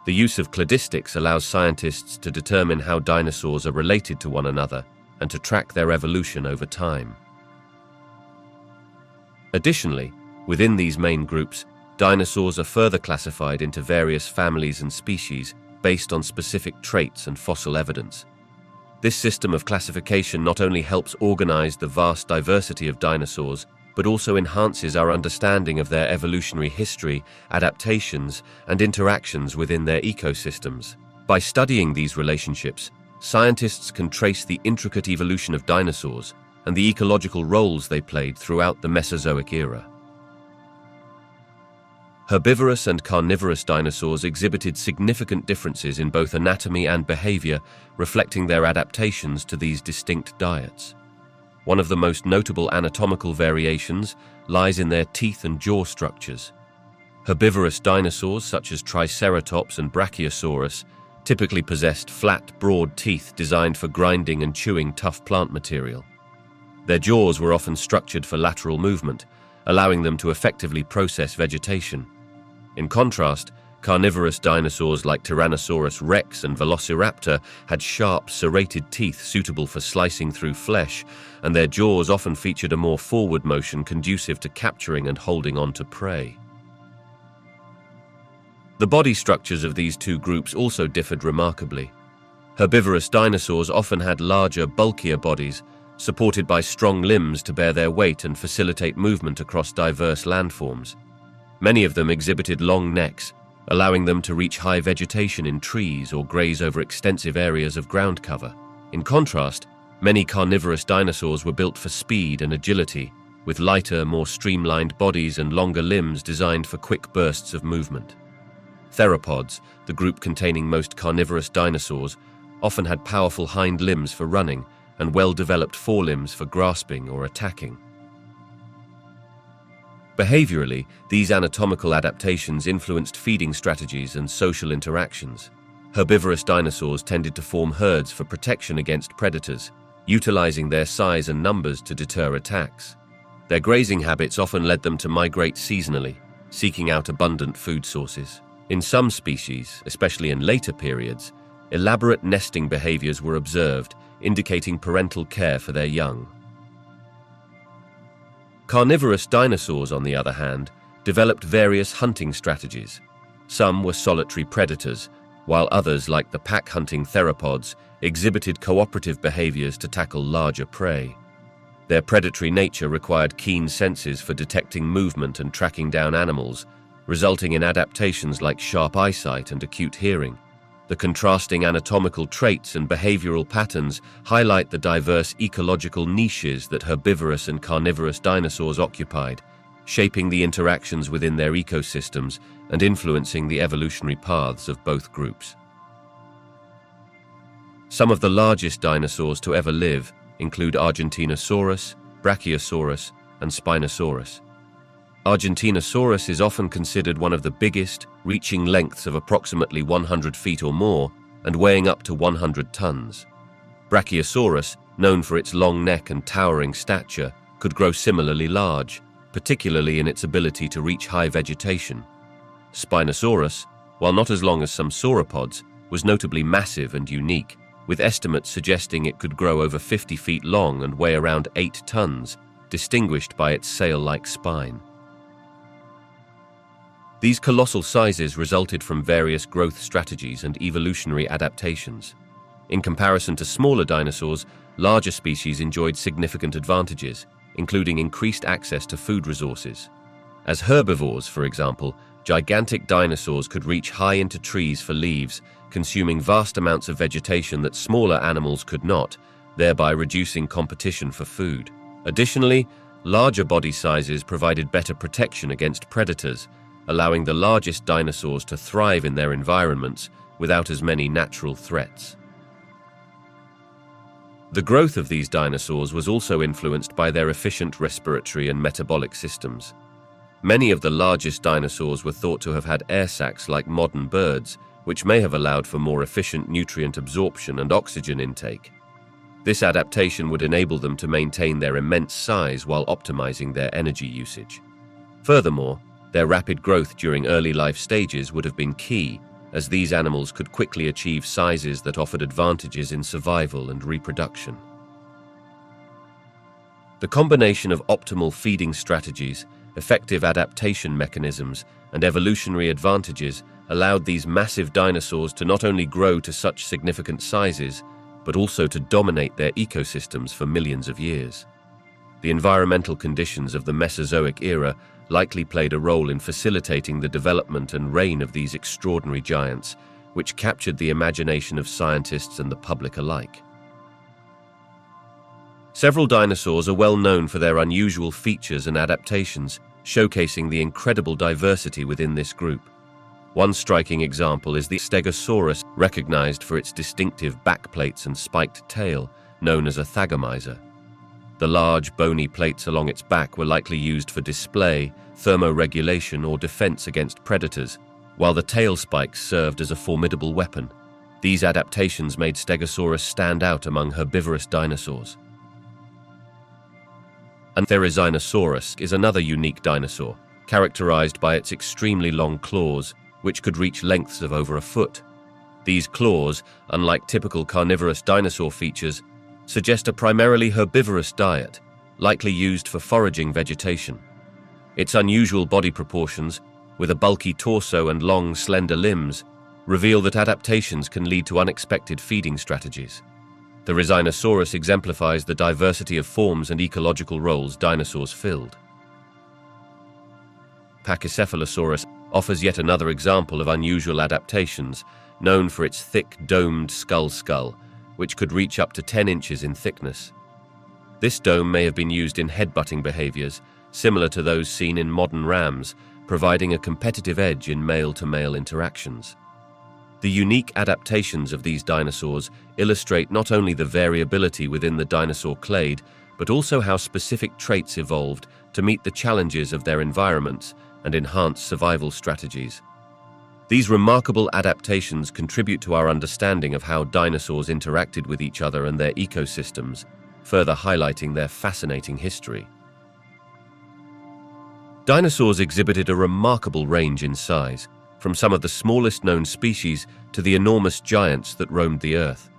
The use of cladistics allows scientists to determine how dinosaurs are related to one another and to track their evolution over time. Additionally, within these main groups, dinosaurs are further classified into various families and species based on specific traits and fossil evidence. This system of classification not only helps organize the vast diversity of dinosaurs, but also enhances our understanding of their evolutionary history, adaptations, and interactions within their ecosystems. By studying these relationships, scientists can trace the intricate evolution of dinosaurs and the ecological roles they played throughout the Mesozoic era. Herbivorous and carnivorous dinosaurs exhibited significant differences in both anatomy and behavior, reflecting their adaptations to these distinct diets. One of the most notable anatomical variations lies in their teeth and jaw structures. Herbivorous dinosaurs such as Triceratops and Brachiosaurus typically possessed flat, broad teeth designed for grinding and chewing tough plant material. Their jaws were often structured for lateral movement, allowing them to effectively process vegetation. In contrast, carnivorous dinosaurs like Tyrannosaurus rex and Velociraptor had sharp, serrated teeth suitable for slicing through flesh, and their jaws often featured a more forward motion conducive to capturing and holding on to prey. The body structures of these two groups also differed remarkably. Herbivorous dinosaurs often had larger, bulkier bodies, supported by strong limbs to bear their weight and facilitate movement across diverse landforms. Many of them exhibited long necks, allowing them to reach high vegetation in trees or graze over extensive areas of ground cover. In contrast, many carnivorous dinosaurs were built for speed and agility, with lighter, more streamlined bodies and longer limbs designed for quick bursts of movement. Theropods, the group containing most carnivorous dinosaurs, often had powerful hind limbs for running and well-developed forelimbs for grasping or attacking. Behaviorally, these anatomical adaptations influenced feeding strategies and social interactions. Herbivorous dinosaurs tended to form herds for protection against predators, utilizing their size and numbers to deter attacks. Their grazing habits often led them to migrate seasonally, seeking out abundant food sources. In some species, especially in later periods, elaborate nesting behaviors were observed, indicating parental care for their young. Carnivorous dinosaurs, on the other hand, developed various hunting strategies. Some were solitary predators, while others, like the pack-hunting theropods, exhibited cooperative behaviors to tackle larger prey. Their predatory nature required keen senses for detecting movement and tracking down animals, resulting in adaptations like sharp eyesight and acute hearing. The contrasting anatomical traits and behavioral patterns highlight the diverse ecological niches that herbivorous and carnivorous dinosaurs occupied, shaping the interactions within their ecosystems and influencing the evolutionary paths of both groups. Some of the largest dinosaurs to ever live include Argentinosaurus, Brachiosaurus, and Spinosaurus. Argentinosaurus is often considered one of the biggest, reaching lengths of approximately 100 feet or more and weighing up to 100 tons. Brachiosaurus, known for its long neck and towering stature, could grow similarly large, particularly in its ability to reach high vegetation. Spinosaurus, while not as long as some sauropods, was notably massive and unique, with estimates suggesting it could grow over 50 feet long and weigh around 8 tons, distinguished by its sail-like spine. These colossal sizes resulted from various growth strategies and evolutionary adaptations. In comparison to smaller dinosaurs, larger species enjoyed significant advantages, including increased access to food resources. As herbivores, for example, gigantic dinosaurs could reach high into trees for leaves, consuming vast amounts of vegetation that smaller animals could not, thereby reducing competition for food. Additionally, larger body sizes provided better protection against predators, allowing the largest dinosaurs to thrive in their environments without as many natural threats. The growth of these dinosaurs was also influenced by their efficient respiratory and metabolic systems. Many of the largest dinosaurs were thought to have had air sacs like modern birds, which may have allowed for more efficient nutrient absorption and oxygen intake. This adaptation would enable them to maintain their immense size while optimizing their energy usage. Furthermore, their rapid growth during early life stages would have been key, as these animals could quickly achieve sizes that offered advantages in survival and reproduction. The combination of optimal feeding strategies, effective adaptation mechanisms, and evolutionary advantages allowed these massive dinosaurs to not only grow to such significant sizes, but also to dominate their ecosystems for millions of years. The environmental conditions of the Mesozoic era likely played a role in facilitating the development and reign of these extraordinary giants, which captured the imagination of scientists and the public alike. Several dinosaurs are well known for their unusual features and adaptations, showcasing the incredible diversity within this group. One striking example is the Stegosaurus, recognized for its distinctive backplates and spiked tail, known as a thagomizer. The large, bony plates along its back were likely used for display, thermoregulation, or defense against predators, while the tail spikes served as a formidable weapon. These adaptations made Stegosaurus stand out among herbivorous dinosaurs. And Therizinosaurus is another unique dinosaur, characterized by its extremely long claws, which could reach lengths of over a foot. These claws, unlike typical carnivorous dinosaur features, suggest a primarily herbivorous diet, likely used for foraging vegetation. Its unusual body proportions, with a bulky torso and long, slender limbs, reveal that adaptations can lead to unexpected feeding strategies. The Therizinosaurus exemplifies the diversity of forms and ecological roles dinosaurs filled. Pachycephalosaurus offers yet another example of unusual adaptations, known for its thick, domed skull, which could reach up to 10 inches in thickness. This dome may have been used in headbutting behaviors, similar to those seen in modern rams, providing a competitive edge in male-to-male interactions. The unique adaptations of these dinosaurs illustrate not only the variability within the dinosaur clade, but also how specific traits evolved to meet the challenges of their environments and enhance survival strategies. These remarkable adaptations contribute to our understanding of how dinosaurs interacted with each other and their ecosystems, further highlighting their fascinating history. Dinosaurs exhibited a remarkable range in size, from some of the smallest known species to the enormous giants that roamed the Earth.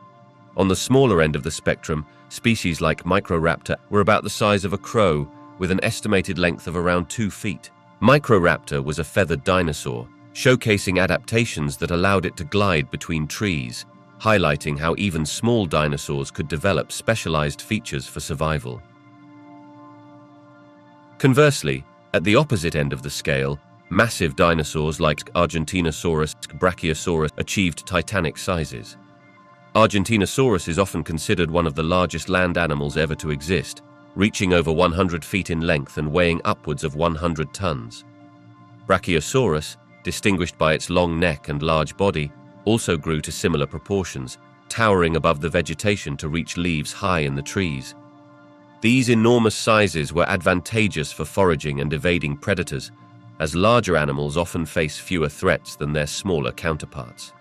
On the smaller end of the spectrum, species like Microraptor were about the size of a crow, with an estimated length of around 2 feet. Microraptor was a feathered dinosaur, showcasing adaptations that allowed it to glide between trees, highlighting how even small dinosaurs could develop specialized features for survival. Conversely, at the opposite end of the scale, massive dinosaurs like Argentinosaurus, Brachiosaurus achieved titanic sizes. Argentinosaurus is often considered one of the largest land animals ever to exist, reaching over 100 feet in length and weighing upwards of 100 tons. Brachiosaurus, distinguished by its long neck and large body, also grew to similar proportions, towering above the vegetation to reach leaves high in the trees. These enormous sizes were advantageous for foraging and evading predators, as larger animals often face fewer threats than their smaller counterparts.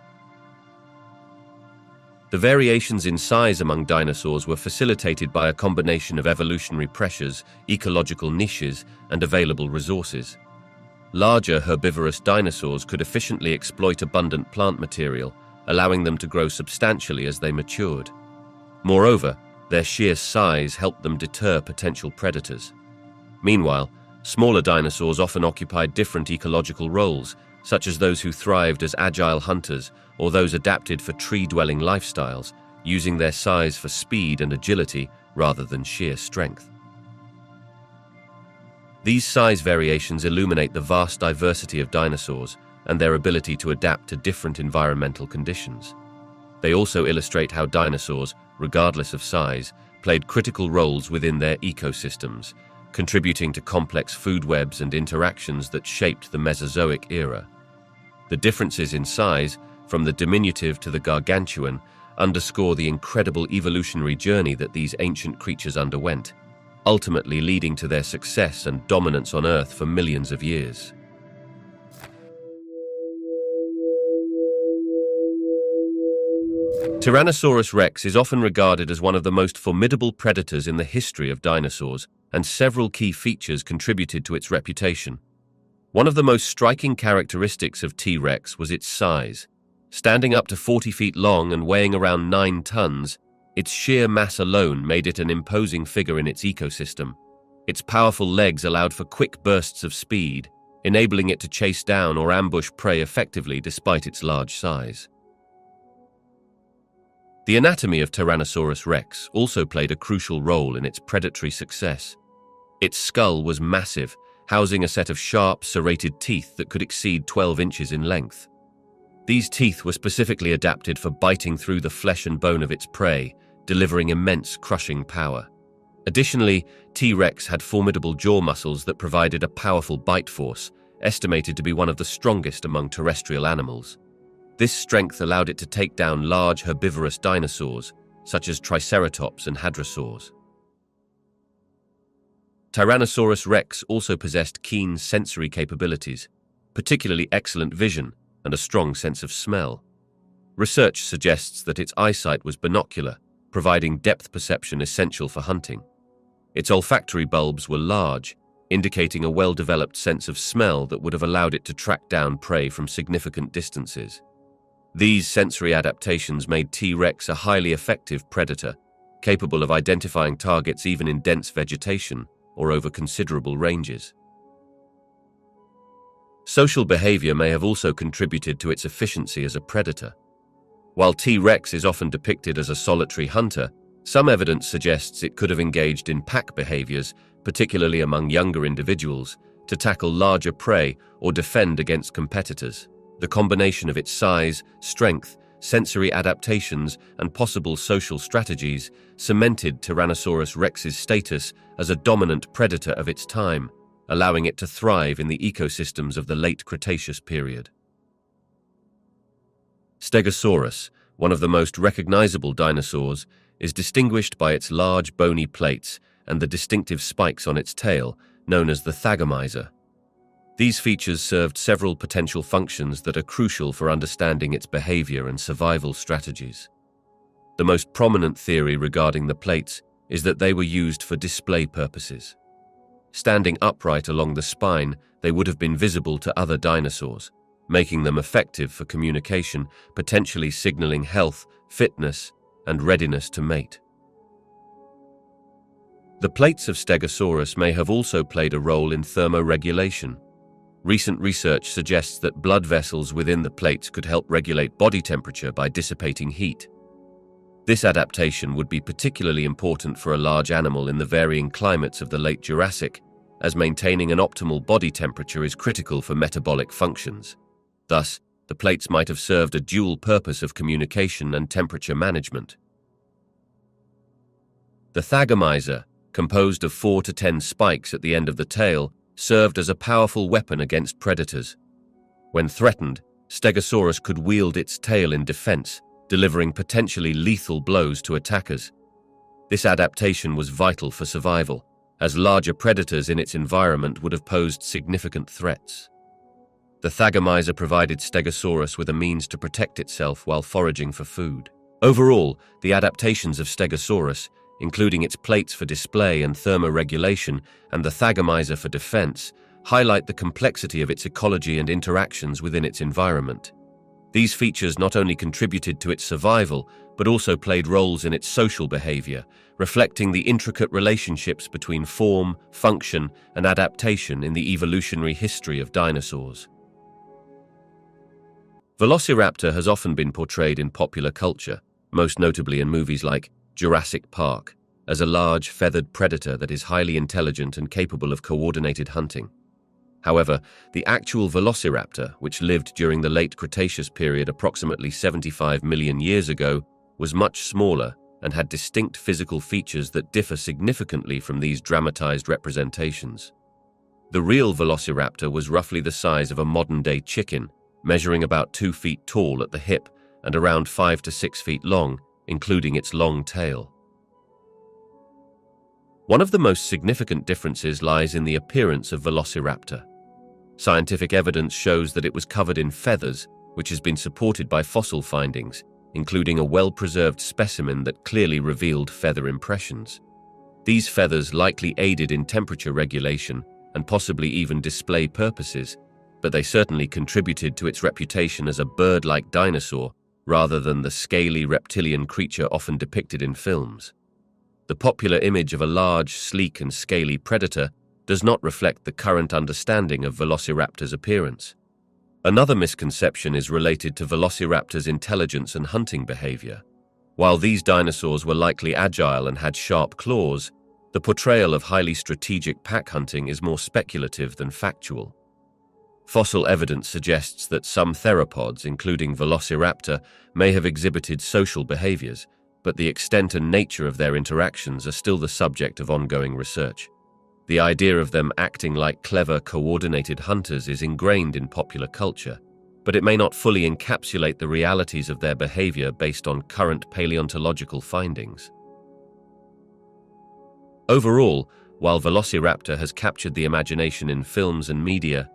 The variations in size among dinosaurs were facilitated by a combination of evolutionary pressures, ecological niches, and available resources. Larger herbivorous dinosaurs could efficiently exploit abundant plant material, allowing them to grow substantially as they matured. Moreover, their sheer size helped them deter potential predators. Meanwhile, smaller dinosaurs often occupied different ecological roles, such as those who thrived as agile hunters or those adapted for tree-dwelling lifestyles, using their size for speed and agility rather than sheer strength. These size variations illuminate the vast diversity of dinosaurs and their ability to adapt to different environmental conditions. They also illustrate how dinosaurs, regardless of size, played critical roles within their ecosystems, contributing to complex food webs and interactions that shaped the Mesozoic era. The differences in size, from the diminutive to the gargantuan, underscore the incredible evolutionary journey that these ancient creatures underwent, ultimately leading to their success and dominance on Earth for millions of years. Tyrannosaurus rex is often regarded as one of the most formidable predators in the history of dinosaurs, and several key features contributed to its reputation. One of the most striking characteristics of T. rex was its size. Standing up to 40 feet long and weighing around 9 tons, its sheer mass alone made it an imposing figure in its ecosystem. Its powerful legs allowed for quick bursts of speed, enabling it to chase down or ambush prey effectively despite its large size. The anatomy of Tyrannosaurus rex also played a crucial role in its predatory success. Its skull was massive, housing a set of sharp, serrated teeth that could exceed 12 inches in length. These teeth were specifically adapted for biting through the flesh and bone of its prey, delivering immense crushing power. Additionally, T. rex had formidable jaw muscles that provided a powerful bite force, estimated to be one of the strongest among terrestrial animals. This strength allowed it to take down large herbivorous dinosaurs, such as Triceratops and Hadrosaurs. Tyrannosaurus rex also possessed keen sensory capabilities, particularly excellent vision and a strong sense of smell. Research suggests that its eyesight was binocular, providing depth perception essential for hunting. Its olfactory bulbs were large, indicating a well-developed sense of smell that would have allowed it to track down prey from significant distances. These sensory adaptations made T. rex a highly effective predator, capable of identifying targets even in dense vegetation or over considerable ranges. Social behavior may have also contributed to its efficiency as a predator. While T. rex is often depicted as a solitary hunter, some evidence suggests it could have engaged in pack behaviors, particularly among younger individuals, to tackle larger prey or defend against competitors. The combination of its size, strength, sensory adaptations, and possible social strategies cemented Tyrannosaurus rex's status as a dominant predator of its time, allowing it to thrive in the ecosystems of the late Cretaceous period. Stegosaurus, one of the most recognizable dinosaurs, is distinguished by its large bony plates and the distinctive spikes on its tail, known as the thagomizer. These features served several potential functions that are crucial for understanding its behavior and survival strategies. The most prominent theory regarding the plates is that they were used for display purposes. Standing upright along the spine, they would have been visible to other dinosaurs, making them effective for communication, potentially signaling health, fitness, and readiness to mate. The plates of Stegosaurus may have also played a role in thermoregulation. Recent research suggests that blood vessels within the plates could help regulate body temperature by dissipating heat. This adaptation would be particularly important for a large animal in the varying climates of the late Jurassic, as maintaining an optimal body temperature is critical for metabolic functions. Thus, the plates might have served a dual purpose of communication and temperature management. The thagomizer, composed of 4 to 10 spikes at the end of the tail, served as a powerful weapon against predators. When threatened, Stegosaurus could wield its tail in defense, delivering potentially lethal blows to attackers. This adaptation was vital for survival, as larger predators in its environment would have posed significant threats. The thagomizer provided Stegosaurus with a means to protect itself while foraging for food. Overall, the adaptations of Stegosaurus, including its plates for display and thermoregulation and the thagomizer for defense, highlight the complexity of its ecology and interactions within its environment. These features not only contributed to its survival, but also played roles in its social behavior, reflecting the intricate relationships between form, function, and adaptation in the evolutionary history of dinosaurs. Velociraptor has often been portrayed in popular culture, most notably in movies like Jurassic Park, as a large, feathered predator that is highly intelligent and capable of coordinated hunting. However, the actual velociraptor, which lived during the late Cretaceous period approximately 75 million years ago, was much smaller and had distinct physical features that differ significantly from these dramatized representations. The real velociraptor was roughly the size of a modern-day chicken, measuring about 2 feet tall at the hip and around 5 to 6 feet long, including its long tail. One of the most significant differences lies in the appearance of Velociraptor. Scientific evidence shows that it was covered in feathers, which has been supported by fossil findings, including a well-preserved specimen that clearly revealed feather impressions. These feathers likely aided in temperature regulation and possibly even display purposes, but they certainly contributed to its reputation as a bird-like dinosaur rather than the scaly reptilian creature often depicted in films. The popular image of a large, sleek and scaly predator does not reflect the current understanding of Velociraptor's appearance. Another misconception is related to Velociraptor's intelligence and hunting behavior. While these dinosaurs were likely agile and had sharp claws, the portrayal of highly strategic pack hunting is more speculative than factual. Fossil evidence suggests that some theropods, including Velociraptor, may have exhibited social behaviors, but the extent and nature of their interactions are still the subject of ongoing research. The idea of them acting like clever, coordinated hunters is ingrained in popular culture, but it may not fully encapsulate the realities of their behavior based on current paleontological findings. Overall, while Velociraptor has captured the imagination in films and media,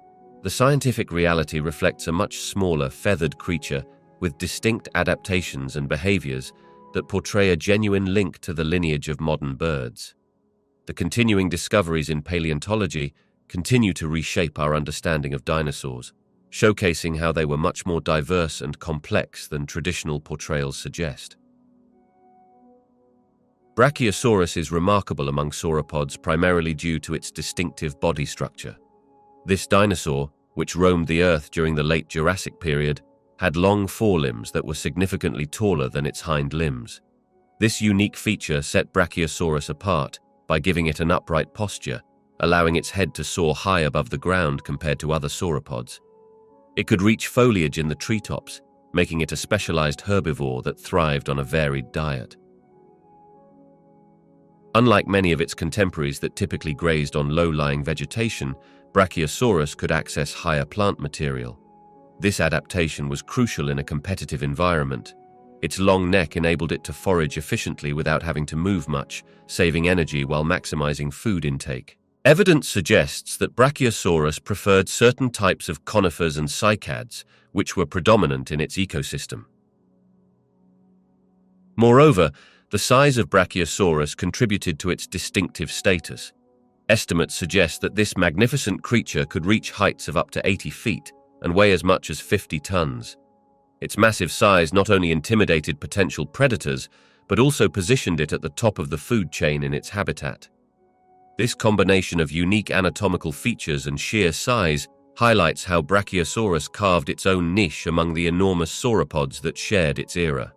the scientific reality reflects a much smaller, feathered creature with distinct adaptations and behaviors that portray a genuine link to the lineage of modern birds. The continuing discoveries in paleontology continue to reshape our understanding of dinosaurs, showcasing how they were much more diverse and complex than traditional portrayals suggest. Brachiosaurus is remarkable among sauropods primarily due to its distinctive body structure. This dinosaur, which roamed the Earth during the late Jurassic period, had long forelimbs that were significantly taller than its hind limbs. This unique feature set Brachiosaurus apart by giving it an upright posture, allowing its head to soar high above the ground compared to other sauropods. It could reach foliage in the treetops, making it a specialized herbivore that thrived on a varied diet. Unlike many of its contemporaries that typically grazed on low-lying vegetation, Brachiosaurus could access higher plant material. This adaptation was crucial in a competitive environment. Its long neck enabled it to forage efficiently without having to move much, saving energy while maximizing food intake. Evidence suggests that Brachiosaurus preferred certain types of conifers and cycads, which were predominant in its ecosystem. Moreover, the size of Brachiosaurus contributed to its distinctive status. Estimates suggest that this magnificent creature could reach heights of up to 80 feet and weigh as much as 50 tons. Its massive size not only intimidated potential predators, but also positioned it at the top of the food chain in its habitat. This combination of unique anatomical features and sheer size highlights how Brachiosaurus carved its own niche among the enormous sauropods that shared its era.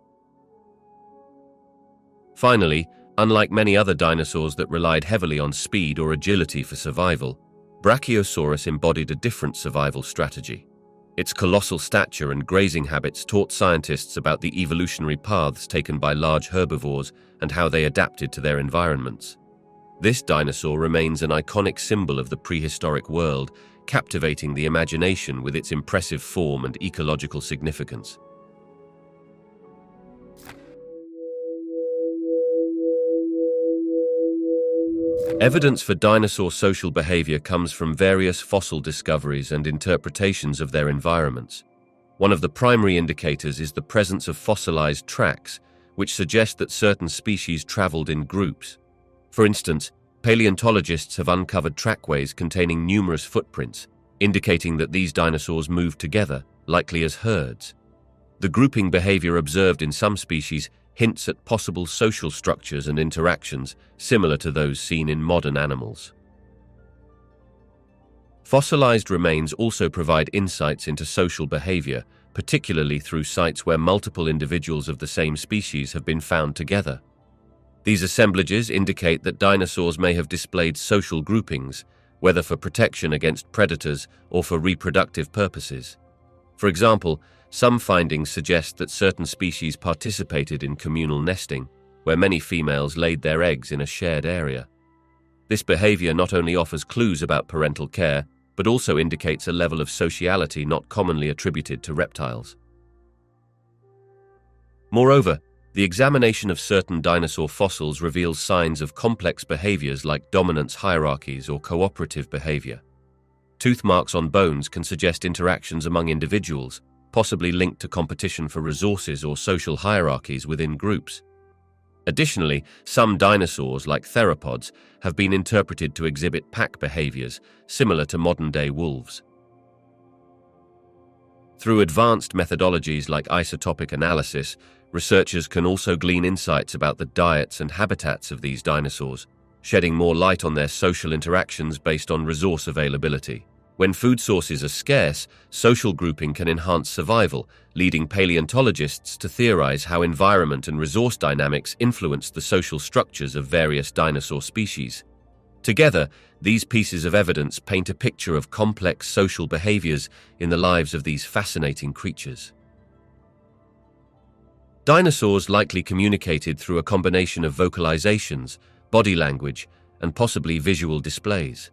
Finally, unlike many other dinosaurs that relied heavily on speed or agility for survival, Brachiosaurus embodied a different survival strategy. Its colossal stature and grazing habits taught scientists about the evolutionary paths taken by large herbivores and how they adapted to their environments. This dinosaur remains an iconic symbol of the prehistoric world, captivating the imagination with its impressive form and ecological significance. Evidence for dinosaur social behavior comes from various fossil discoveries and interpretations of their environments. One of the primary indicators is the presence of fossilized tracks, which suggest that certain species traveled in groups. For instance, paleontologists have uncovered trackways containing numerous footprints, indicating that these dinosaurs moved together, likely as herds. The grouping behavior observed in some species hints at possible social structures and interactions similar to those seen in modern animals. Fossilized remains also provide insights into social behavior, particularly through sites where multiple individuals of the same species have been found together. These assemblages indicate that dinosaurs may have displayed social groupings, whether for protection against predators or for reproductive purposes. For example, some findings suggest that certain species participated in communal nesting, where many females laid their eggs in a shared area. This behavior not only offers clues about parental care, but also indicates a level of sociality not commonly attributed to reptiles. Moreover, the examination of certain dinosaur fossils reveals signs of complex behaviors like dominance hierarchies or cooperative behavior. Tooth marks on bones can suggest interactions among individuals, possibly linked to competition for resources or social hierarchies within groups. Additionally, some dinosaurs, like theropods, have been interpreted to exhibit pack behaviors similar to modern-day wolves. Through advanced methodologies like isotopic analysis, researchers can also glean insights about the diets and habitats of these dinosaurs, shedding more light on their social interactions based on resource availability. When food sources are scarce, social grouping can enhance survival, leading paleontologists to theorize how environment and resource dynamics influence the social structures of various dinosaur species. Together, these pieces of evidence paint a picture of complex social behaviors in the lives of these fascinating creatures. Dinosaurs likely communicated through a combination of vocalizations, body language, and possibly visual displays.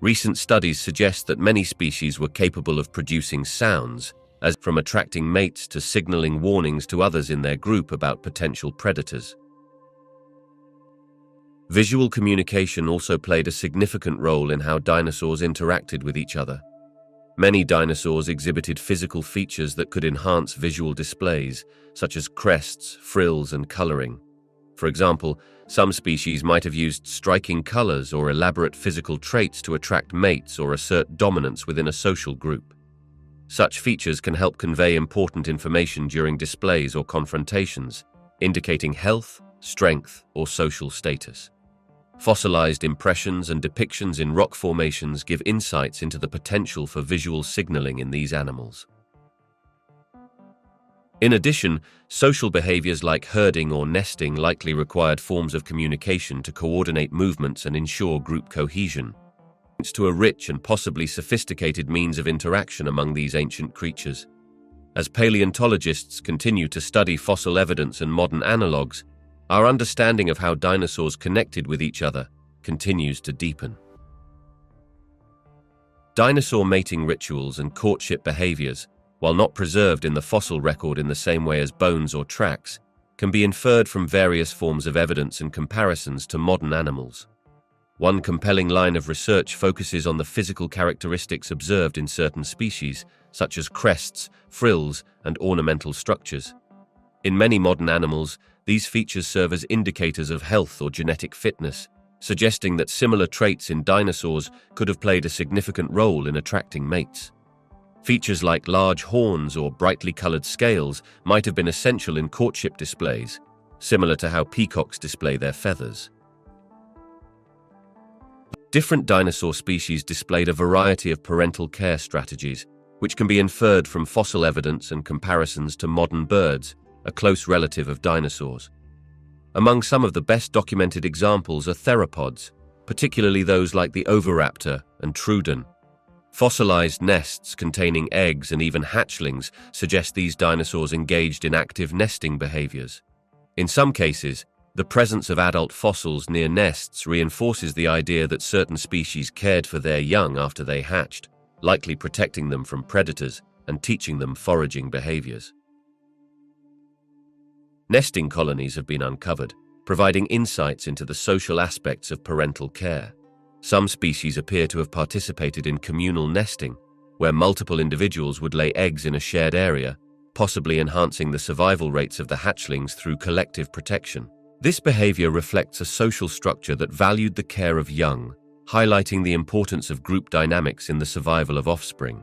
Recent studies suggest that many species were capable of producing sounds, as from attracting mates to signaling warnings to others in their group about potential predators. Visual communication also played a significant role in how dinosaurs interacted with each other. Many dinosaurs exhibited physical features that could enhance visual displays, such as crests, frills, and coloring. For example, some species might have used striking colors or elaborate physical traits to attract mates or assert dominance within a social group. Such features can help convey important information during displays or confrontations, indicating health, strength, or social status. Fossilized impressions and depictions in rock formations give insights into the potential for visual signaling in these animals. In addition, social behaviors like herding or nesting likely required forms of communication to coordinate movements and ensure group cohesion. It's to a rich and possibly sophisticated means of interaction among these ancient creatures. As paleontologists continue to study fossil evidence and modern analogues, our understanding of how dinosaurs connected with each other continues to deepen. Dinosaur mating rituals and courtship behaviors, while not preserved in the fossil record in the same way as bones or tracks, can be inferred from various forms of evidence and comparisons to modern animals. One compelling line of research focuses on the physical characteristics observed in certain species, such as crests, frills, and ornamental structures. In many modern animals, these features serve as indicators of health or genetic fitness, suggesting that similar traits in dinosaurs could have played a significant role in attracting mates. Features like large horns or brightly colored scales might have been essential in courtship displays, similar to how peacocks display their feathers. Different dinosaur species displayed a variety of parental care strategies, which can be inferred from fossil evidence and comparisons to modern birds, a close relative of dinosaurs. Among some of the best documented examples are theropods, particularly those like the oviraptor and trudon. Fossilized nests containing eggs and even hatchlings suggest these dinosaurs engaged in active nesting behaviors. In some cases, the presence of adult fossils near nests reinforces the idea that certain species cared for their young after they hatched, likely protecting them from predators and teaching them foraging behaviors. Nesting colonies have been uncovered, providing insights into the social aspects of parental care. Some species appear to have participated in communal nesting, where multiple individuals would lay eggs in a shared area, possibly enhancing the survival rates of the hatchlings through collective protection. This behavior reflects a social structure that valued the care of young, highlighting the importance of group dynamics in the survival of offspring.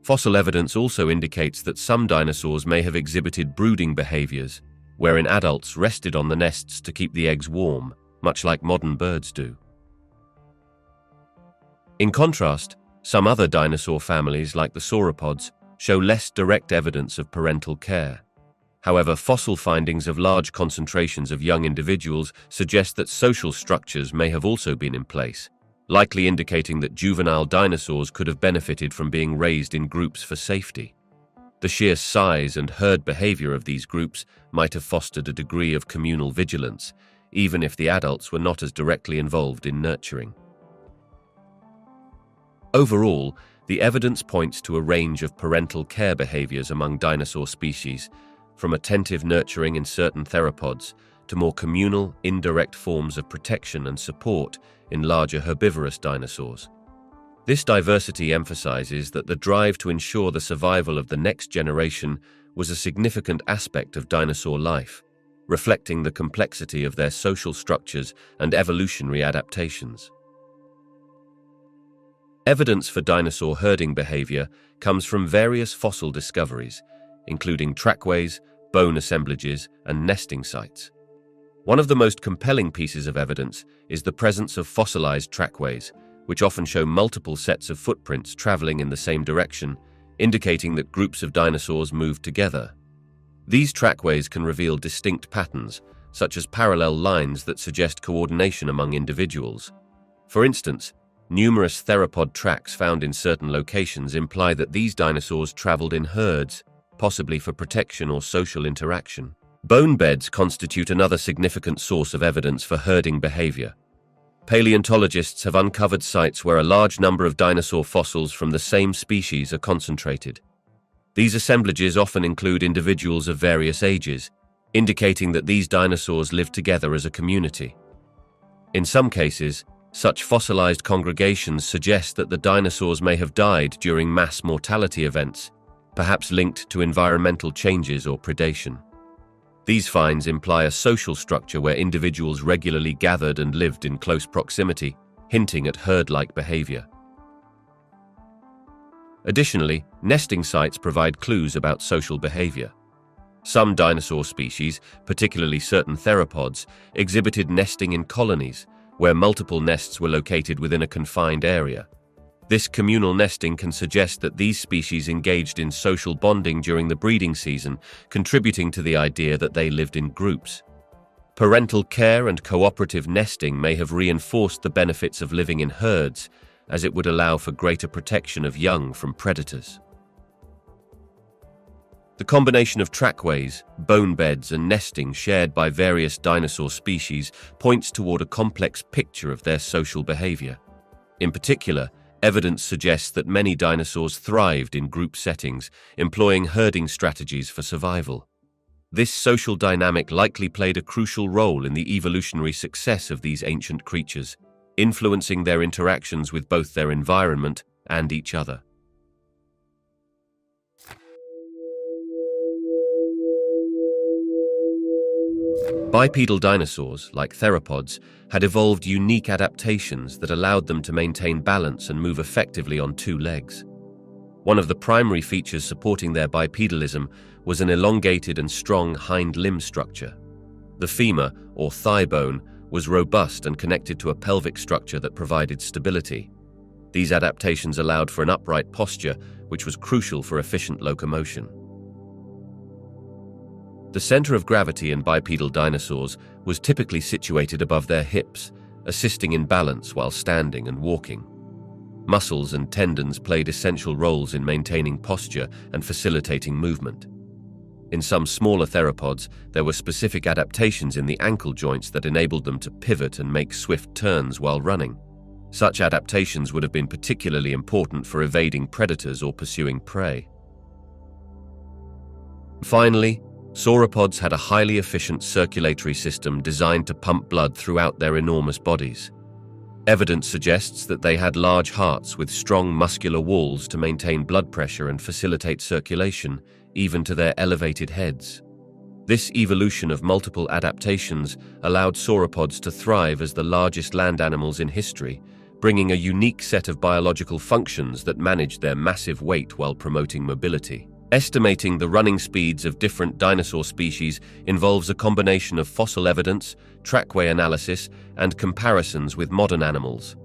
Fossil evidence also indicates that some dinosaurs may have exhibited brooding behaviors, wherein adults rested on the nests to keep the eggs warm, much like modern birds do. In contrast, some other dinosaur families, like the sauropods, show less direct evidence of parental care. However, fossil findings of large concentrations of young individuals suggest that social structures may have also been in place, likely indicating that juvenile dinosaurs could have benefited from being raised in groups for safety. The sheer size and herd behavior of these groups might have fostered a degree of communal vigilance, even if the adults were not as directly involved in nurturing. Overall, the evidence points to a range of parental care behaviors among dinosaur species, from attentive nurturing in certain theropods to more communal, indirect forms of protection and support in larger herbivorous dinosaurs. This diversity emphasizes that the drive to ensure the survival of the next generation was a significant aspect of dinosaur life, reflecting the complexity of their social structures and evolutionary adaptations. Evidence for dinosaur herding behavior comes from various fossil discoveries, including trackways, bone assemblages, and nesting sites. One of the most compelling pieces of evidence is the presence of fossilized trackways, which often show multiple sets of footprints traveling in the same direction, indicating that groups of dinosaurs moved together. These trackways can reveal distinct patterns, such as parallel lines that suggest coordination among individuals. For instance, numerous theropod tracks found in certain locations imply that these dinosaurs traveled in herds, possibly for protection or social interaction. Bone beds constitute another significant source of evidence for herding behavior. Paleontologists have uncovered sites where a large number of dinosaur fossils from the same species are concentrated. These assemblages often include individuals of various ages, indicating that these dinosaurs lived together as a community. In some cases, such fossilized congregations suggest that the dinosaurs may have died during mass mortality events, perhaps linked to environmental changes or predation. These finds imply a social structure where individuals regularly gathered and lived in close proximity, hinting at herd-like behavior. Additionally, nesting sites provide clues about social behavior. Some dinosaur species, particularly certain theropods, exhibited nesting in colonies, where multiple nests were located within a confined area. This communal nesting can suggest that these species engaged in social bonding during the breeding season, contributing to the idea that they lived in groups. Parental care and cooperative nesting may have reinforced the benefits of living in herds, as it would allow for greater protection of young from predators. The combination of trackways, bone beds, and nesting shared by various dinosaur species points toward a complex picture of their social behavior. In particular, evidence suggests that many dinosaurs thrived in group settings, employing herding strategies for survival. This social dynamic likely played a crucial role in the evolutionary success of these ancient creatures, influencing their interactions with both their environment and each other. Bipedal dinosaurs, like theropods, had evolved unique adaptations that allowed them to maintain balance and move effectively on two legs. One of the primary features supporting their bipedalism was an elongated and strong hind limb structure. The femur, or thigh bone, was robust and connected to a pelvic structure that provided stability. These adaptations allowed for an upright posture, which was crucial for efficient locomotion. The center of gravity in bipedal dinosaurs was typically situated above their hips, assisting in balance while standing and walking. Muscles and tendons played essential roles in maintaining posture and facilitating movement. In some smaller theropods, there were specific adaptations in the ankle joints that enabled them to pivot and make swift turns while running. Such adaptations would have been particularly important for evading predators or pursuing prey. Finally, sauropods had a highly efficient circulatory system designed to pump blood throughout their enormous bodies. Evidence suggests that they had large hearts with strong muscular walls to maintain blood pressure and facilitate circulation, even to their elevated heads. This evolution of multiple adaptations allowed sauropods to thrive as the largest land animals in history, bringing a unique set of biological functions that managed their massive weight while promoting mobility. Estimating the running speeds of different dinosaur species involves a combination of fossil evidence, trackway analysis, and comparisons with modern animals.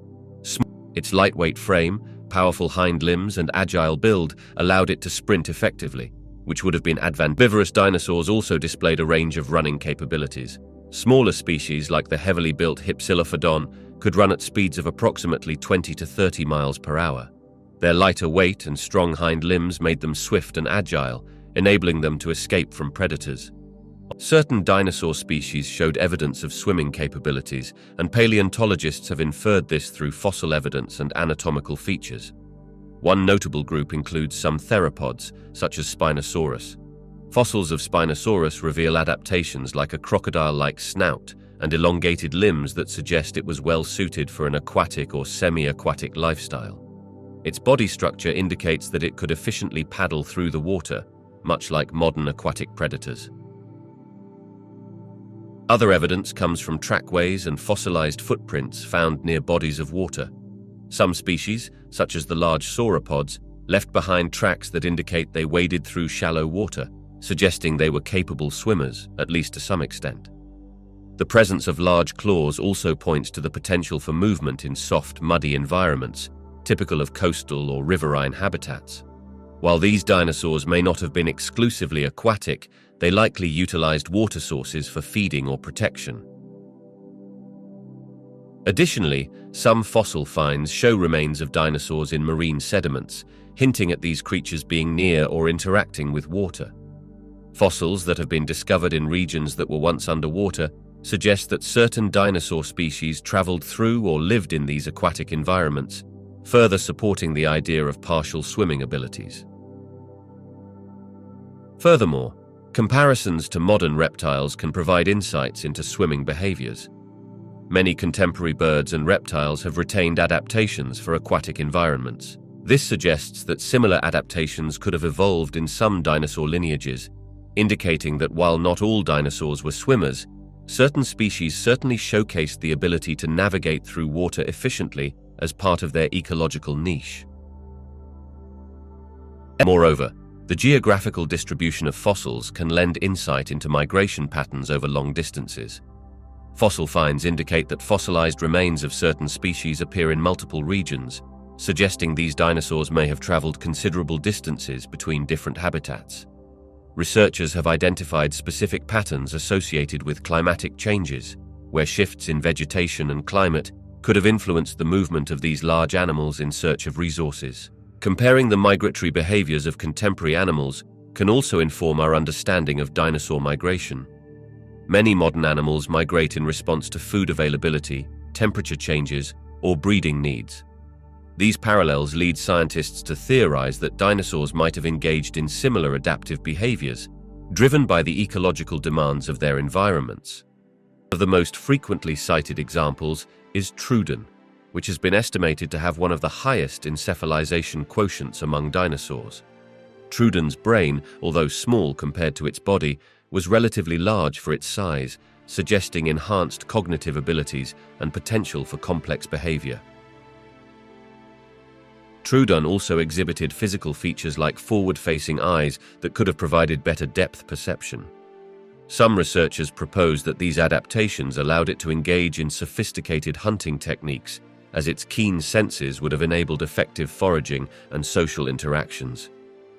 Its lightweight frame, powerful hind limbs, and agile build allowed it to sprint effectively. which would have been herbivorous dinosaurs also displayed a range of running capabilities. Smaller species like the heavily built Hypsilophodon could run at speeds of approximately 20 to 30 miles per hour. Their lighter weight and strong hind limbs made them swift and agile, enabling them to escape from predators. Certain dinosaur species showed evidence of swimming capabilities, and paleontologists have inferred this through fossil evidence and anatomical features. One notable group includes some theropods, such as Spinosaurus. Fossils of Spinosaurus reveal adaptations like a crocodile-like snout and elongated limbs that suggest it was well suited for an aquatic or semi-aquatic lifestyle. Its body structure indicates that it could efficiently paddle through the water, much like modern aquatic predators. Other evidence comes from trackways and fossilized footprints found near bodies of water. Some species, such as the large sauropods, left behind tracks that indicate they waded through shallow water, suggesting they were capable swimmers, at least to some extent. The presence of large claws also points to the potential for movement in soft, muddy environments, typical of coastal or riverine habitats. While these dinosaurs may not have been exclusively aquatic, they likely utilized water sources for feeding or protection. Additionally, some fossil finds show remains of dinosaurs in marine sediments, hinting at these creatures being near or interacting with water. Fossils that have been discovered in regions that were once underwater suggest that certain dinosaur species traveled through or lived in these aquatic environments, further supporting the idea of partial swimming abilities. Furthermore, comparisons to modern reptiles can provide insights into swimming behaviors. Many contemporary birds and reptiles have retained adaptations for aquatic environments. This suggests that similar adaptations could have evolved in some dinosaur lineages, indicating that while not all dinosaurs were swimmers, certain species certainly showcased the ability to navigate through water efficiently as part of their ecological niche. Moreover, the geographical distribution of fossils can lend insight into migration patterns over long distances. Fossil finds indicate that fossilized remains of certain species appear in multiple regions, suggesting these dinosaurs may have traveled considerable distances between different habitats. Researchers have identified specific patterns associated with climatic changes, where shifts in vegetation and climate could have influenced the movement of these large animals in search of resources. Comparing the migratory behaviors of contemporary animals can also inform our understanding of dinosaur migration. Many modern animals migrate in response to food availability, temperature changes, or breeding needs. These parallels lead scientists to theorize that dinosaurs might have engaged in similar adaptive behaviors, driven by the ecological demands of their environments. One of the most frequently cited examples is Troodon, which has been estimated to have one of the highest encephalization quotients among dinosaurs. Troodon's brain, although small compared to its body, was relatively large for its size, suggesting enhanced cognitive abilities and potential for complex behavior. Troodon also exhibited physical features like forward-facing eyes that could have provided better depth perception. Some researchers propose that these adaptations allowed it to engage in sophisticated hunting techniques, as its keen senses would have enabled effective foraging and social interactions.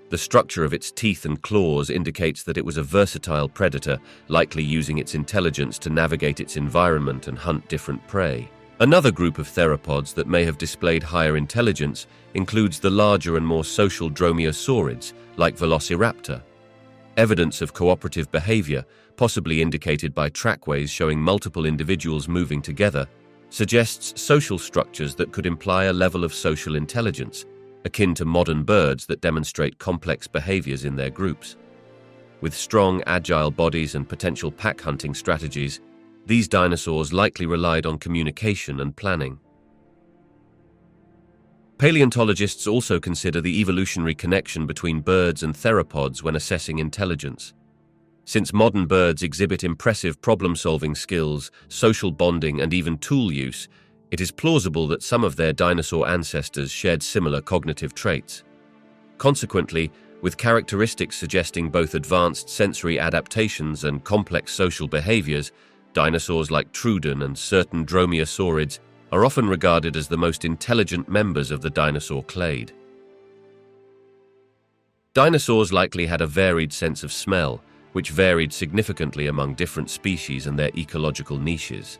The structure of its teeth and claws indicates that it was a versatile predator, likely using its intelligence to navigate its environment and hunt different prey. Another group of theropods that may have displayed higher intelligence includes the larger and more social dromaeosaurids, like Velociraptor. Evidence of cooperative behavior, possibly indicated by trackways showing multiple individuals moving together, suggests social structures that could imply a level of social intelligence, akin to modern birds that demonstrate complex behaviors in their groups. With strong, agile bodies and potential pack hunting strategies, these dinosaurs likely relied on communication and planning. Paleontologists also consider the evolutionary connection between birds and theropods when assessing intelligence. Since modern birds exhibit impressive problem-solving skills, social bonding, and even tool use, it is plausible that some of their dinosaur ancestors shared similar cognitive traits. Consequently, with characteristics suggesting both advanced sensory adaptations and complex social behaviors, dinosaurs like Troodon and certain dromaeosaurids are often regarded as the most intelligent members of the dinosaur clade. Dinosaurs likely had a varied sense of smell, which varied significantly among different species and their ecological niches.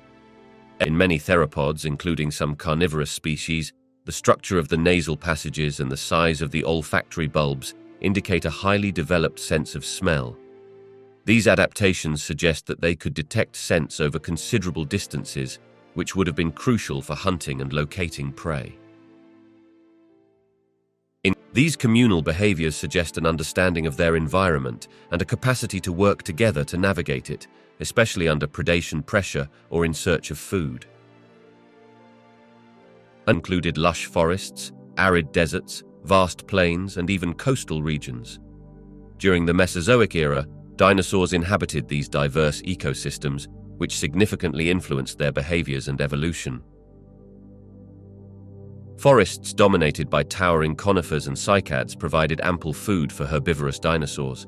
In many theropods, including some carnivorous species, the structure of the nasal passages and the size of the olfactory bulbs indicate a highly developed sense of smell. These adaptations suggest that they could detect scents over considerable distances, which would have been crucial for hunting and locating prey. These communal behaviors suggest an understanding of their environment and a capacity to work together to navigate it, especially under predation pressure or in search of food. Included lush forests, arid deserts, vast plains, and even coastal regions. During the Mesozoic era, dinosaurs inhabited these diverse ecosystems, which significantly influenced their behaviors and evolution. Forests dominated by towering conifers and cycads provided ample food for herbivorous dinosaurs.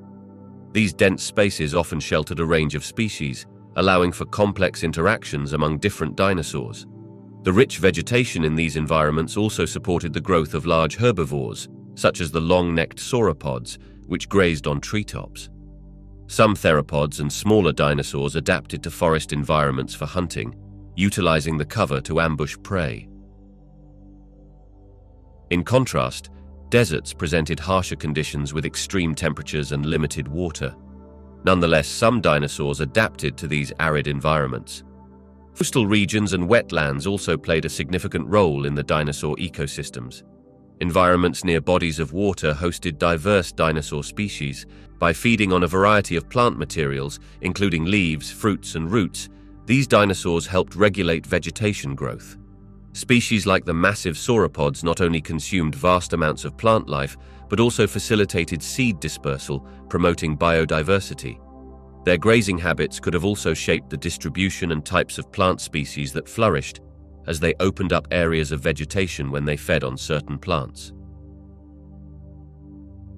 These dense spaces often sheltered a range of species, allowing for complex interactions among different dinosaurs. The rich vegetation in these environments also supported the growth of large herbivores, such as the long-necked sauropods, which grazed on treetops. Some theropods and smaller dinosaurs adapted to forest environments for hunting, utilizing the cover to ambush prey. In contrast, deserts presented harsher conditions with extreme temperatures and limited water. Nonetheless, some dinosaurs adapted to these arid environments. Coastal regions and wetlands also played a significant role in the dinosaur ecosystems. Environments near bodies of water hosted diverse dinosaur species. By feeding on a variety of plant materials, including leaves, fruits, and roots, these dinosaurs helped regulate vegetation growth. Species like the massive sauropods not only consumed vast amounts of plant life, but also facilitated seed dispersal, promoting biodiversity. Their grazing habits could have also shaped the distribution and types of plant species that flourished, as they opened up areas of vegetation when they fed on certain plants.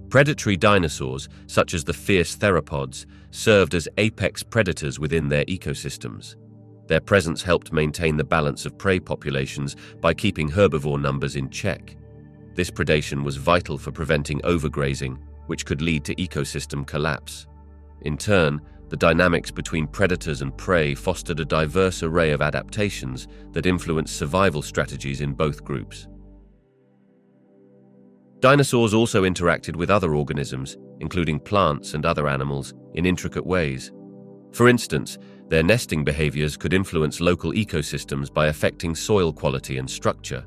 Predatory dinosaurs, such as the fierce theropods, served as apex predators within their ecosystems. Their presence helped maintain the balance of prey populations by keeping herbivore numbers in check. This predation was vital for preventing overgrazing, which could lead to ecosystem collapse. In turn, the dynamics between predators and prey fostered a diverse array of adaptations that influenced survival strategies in both groups. Dinosaurs also interacted with other organisms, including plants and other animals, in intricate ways. For instance, their nesting behaviors could influence local ecosystems by affecting soil quality and structure.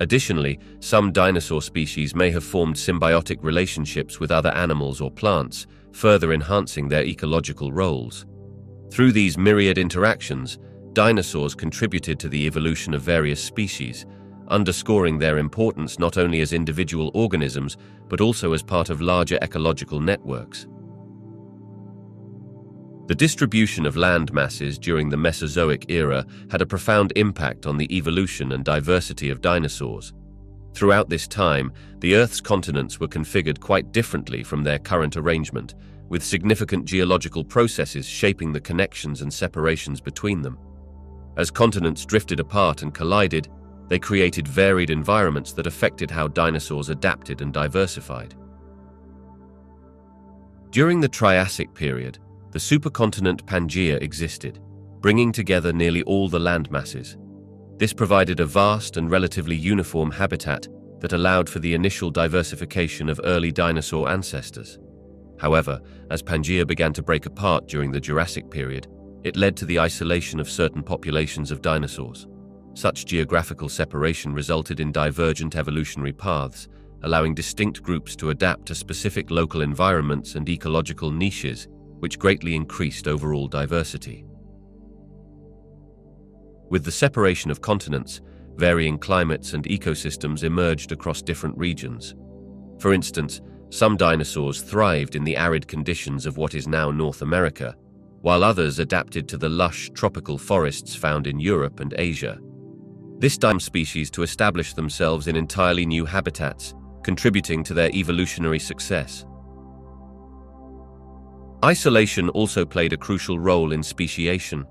Additionally, some dinosaur species may have formed symbiotic relationships with other animals or plants, further enhancing their ecological roles. Through these myriad interactions, dinosaurs contributed to the evolution of various species, underscoring their importance not only as individual organisms, but also as part of larger ecological networks. The distribution of land masses during the Mesozoic era had a profound impact on the evolution and diversity of dinosaurs. Throughout this time, the Earth's continents were configured quite differently from their current arrangement, with significant geological processes shaping the connections and separations between them. As continents drifted apart and collided, they created varied environments that affected how dinosaurs adapted and diversified. During the Triassic period, the supercontinent Pangaea existed, bringing together nearly all the land masses. This provided a vast and relatively uniform habitat that allowed for the initial diversification of early dinosaur ancestors. However, as Pangaea began to break apart during the Jurassic period, it led to the isolation of certain populations of dinosaurs. Such geographical separation resulted in divergent evolutionary paths, allowing distinct groups to adapt to specific local environments and ecological niches, which greatly increased overall diversity. With the separation of continents, varying climates and ecosystems emerged across different regions. For instance, some dinosaurs thrived in the arid conditions of what is now North America, while others adapted to the lush tropical forests found in Europe and Asia. This allowed species to establish themselves in entirely new habitats, contributing to their evolutionary success. Isolation also played a crucial role in speciation.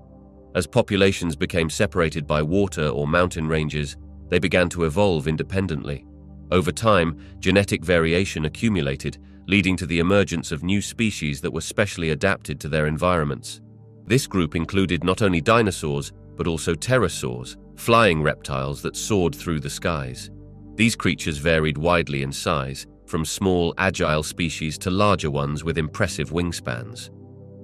As populations became separated by water or mountain ranges, they began to evolve independently. Over time, genetic variation accumulated, leading to the emergence of new species that were specially adapted to their environments. This group included not only dinosaurs, but also pterosaurs, flying reptiles that soared through the skies. These creatures varied widely in size, from small, agile species to larger ones with impressive wingspans.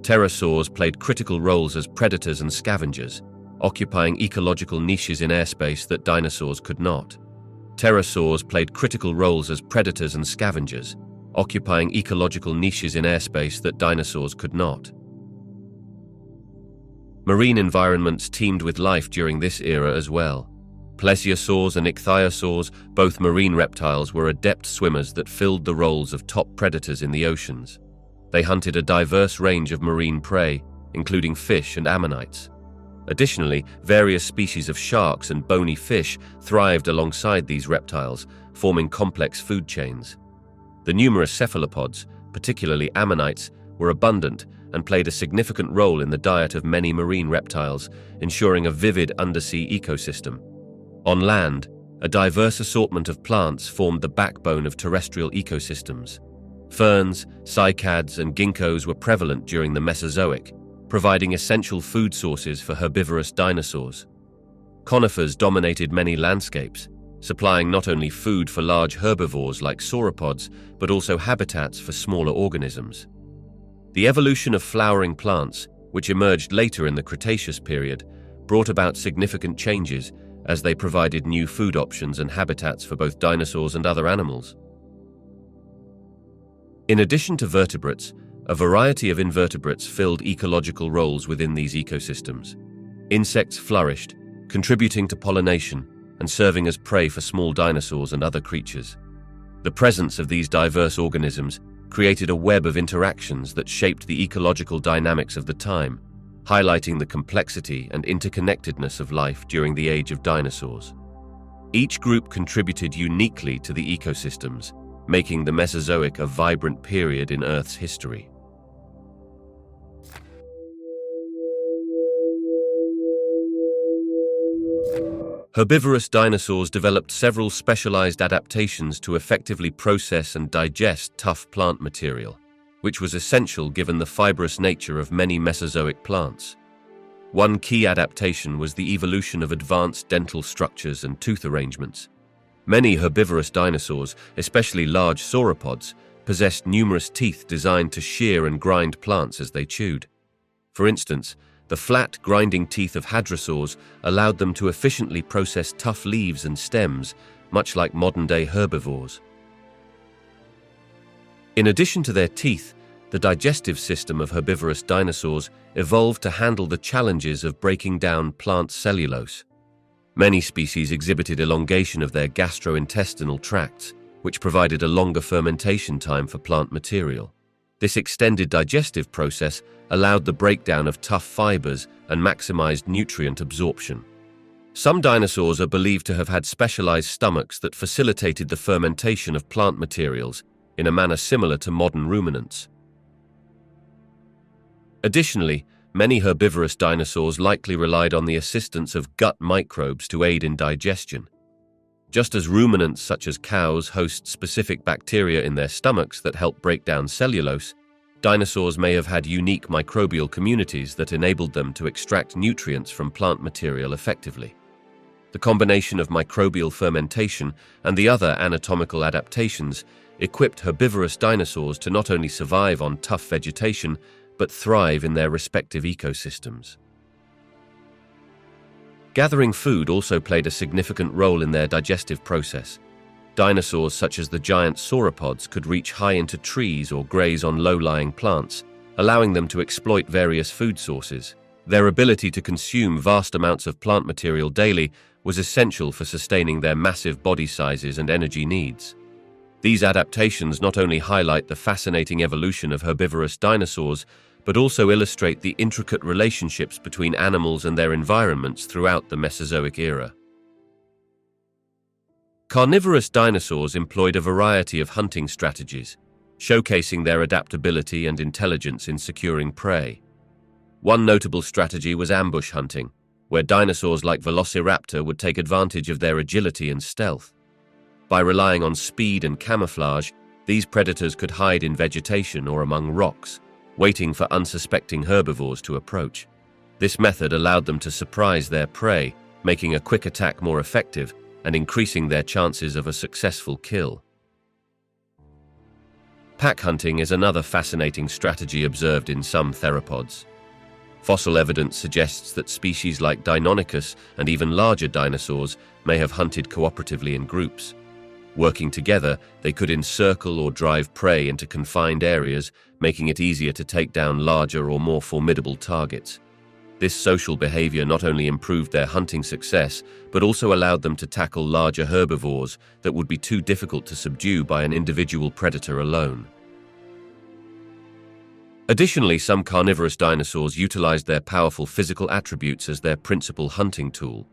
Pterosaurs played critical roles as predators and scavengers, occupying ecological niches in airspace that dinosaurs could not. Pterosaurs played critical roles as predators and scavengers, occupying ecological niches in airspace that dinosaurs could not. Marine environments teemed with life during this era as well. Plesiosaurs and ichthyosaurs, both marine reptiles, were adept swimmers that filled the roles of top predators in the oceans. They hunted a diverse range of marine prey, including fish and ammonites. Additionally, various species of sharks and bony fish thrived alongside these reptiles, forming complex food chains. The numerous cephalopods, particularly ammonites, were abundant and played a significant role in the diet of many marine reptiles, ensuring a vivid undersea ecosystem. On land, a diverse assortment of plants formed the backbone of terrestrial ecosystems. Ferns, cycads, and ginkgos were prevalent during the Mesozoic, providing essential food sources for herbivorous dinosaurs. Conifers dominated many landscapes, supplying not only food for large herbivores like sauropods, but also habitats for smaller organisms. The evolution of flowering plants, which emerged later in the Cretaceous period, brought about significant changes as they provided new food options and habitats for both dinosaurs and other animals. In addition to vertebrates, a variety of invertebrates filled ecological roles within these ecosystems. Insects flourished, contributing to pollination and serving as prey for small dinosaurs and other creatures. The presence of these diverse organisms created a web of interactions that shaped the ecological dynamics of the time, highlighting the complexity and interconnectedness of life during the age of dinosaurs. Each group contributed uniquely to the ecosystems, making the Mesozoic a vibrant period in Earth's history. Herbivorous dinosaurs developed several specialized adaptations to effectively process and digest tough plant material, which was essential given the fibrous nature of many Mesozoic plants. One key adaptation was the evolution of advanced dental structures and tooth arrangements. Many herbivorous dinosaurs, especially large sauropods, possessed numerous teeth designed to shear and grind plants as they chewed. For instance, the flat, grinding teeth of hadrosaurs allowed them to efficiently process tough leaves and stems, much like modern-day herbivores. In addition to their teeth, the digestive system of herbivorous dinosaurs evolved to handle the challenges of breaking down plant cellulose. Many species exhibited elongation of their gastrointestinal tracts, which provided a longer fermentation time for plant material. This extended digestive process allowed the breakdown of tough fibers and maximized nutrient absorption. Some dinosaurs are believed to have had specialized stomachs that facilitated the fermentation of plant materials in a manner similar to modern ruminants. Additionally, many herbivorous dinosaurs likely relied on the assistance of gut microbes to aid in digestion. Just as ruminants such as cows host specific bacteria in their stomachs that help break down cellulose, dinosaurs may have had unique microbial communities that enabled them to extract nutrients from plant material effectively. The combination of microbial fermentation and the other anatomical adaptations equipped herbivorous dinosaurs to not only survive on tough vegetation, but thrive in their respective ecosystems. Gathering food also played a significant role in their digestive process. Dinosaurs such as the giant sauropods could reach high into trees or graze on low-lying plants, allowing them to exploit various food sources. Their ability to consume vast amounts of plant material daily was essential for sustaining their massive body sizes and energy needs. These adaptations not only highlight the fascinating evolution of herbivorous dinosaurs, but also illustrate the intricate relationships between animals and their environments throughout the Mesozoic era. Carnivorous dinosaurs employed a variety of hunting strategies, showcasing their adaptability and intelligence in securing prey. One notable strategy was ambush hunting, where dinosaurs like Velociraptor would take advantage of their agility and stealth. By relying on speed and camouflage, These predators could hide in vegetation or among rocks, waiting for unsuspecting herbivores to approach. This method allowed them to surprise their prey, making a quick attack more effective and increasing their chances of a successful kill. Pack hunting is another fascinating strategy observed in some theropods. Fossil evidence suggests that species like Deinonychus and even larger dinosaurs may have hunted cooperatively in groups. Working together, they could encircle or drive prey into confined areas, making it easier to take down larger or more formidable targets. This social behavior not only improved their hunting success, but also allowed them to tackle larger herbivores that would be too difficult to subdue by an individual predator alone. Additionally, some carnivorous dinosaurs utilized their powerful physical attributes as their principal hunting tool.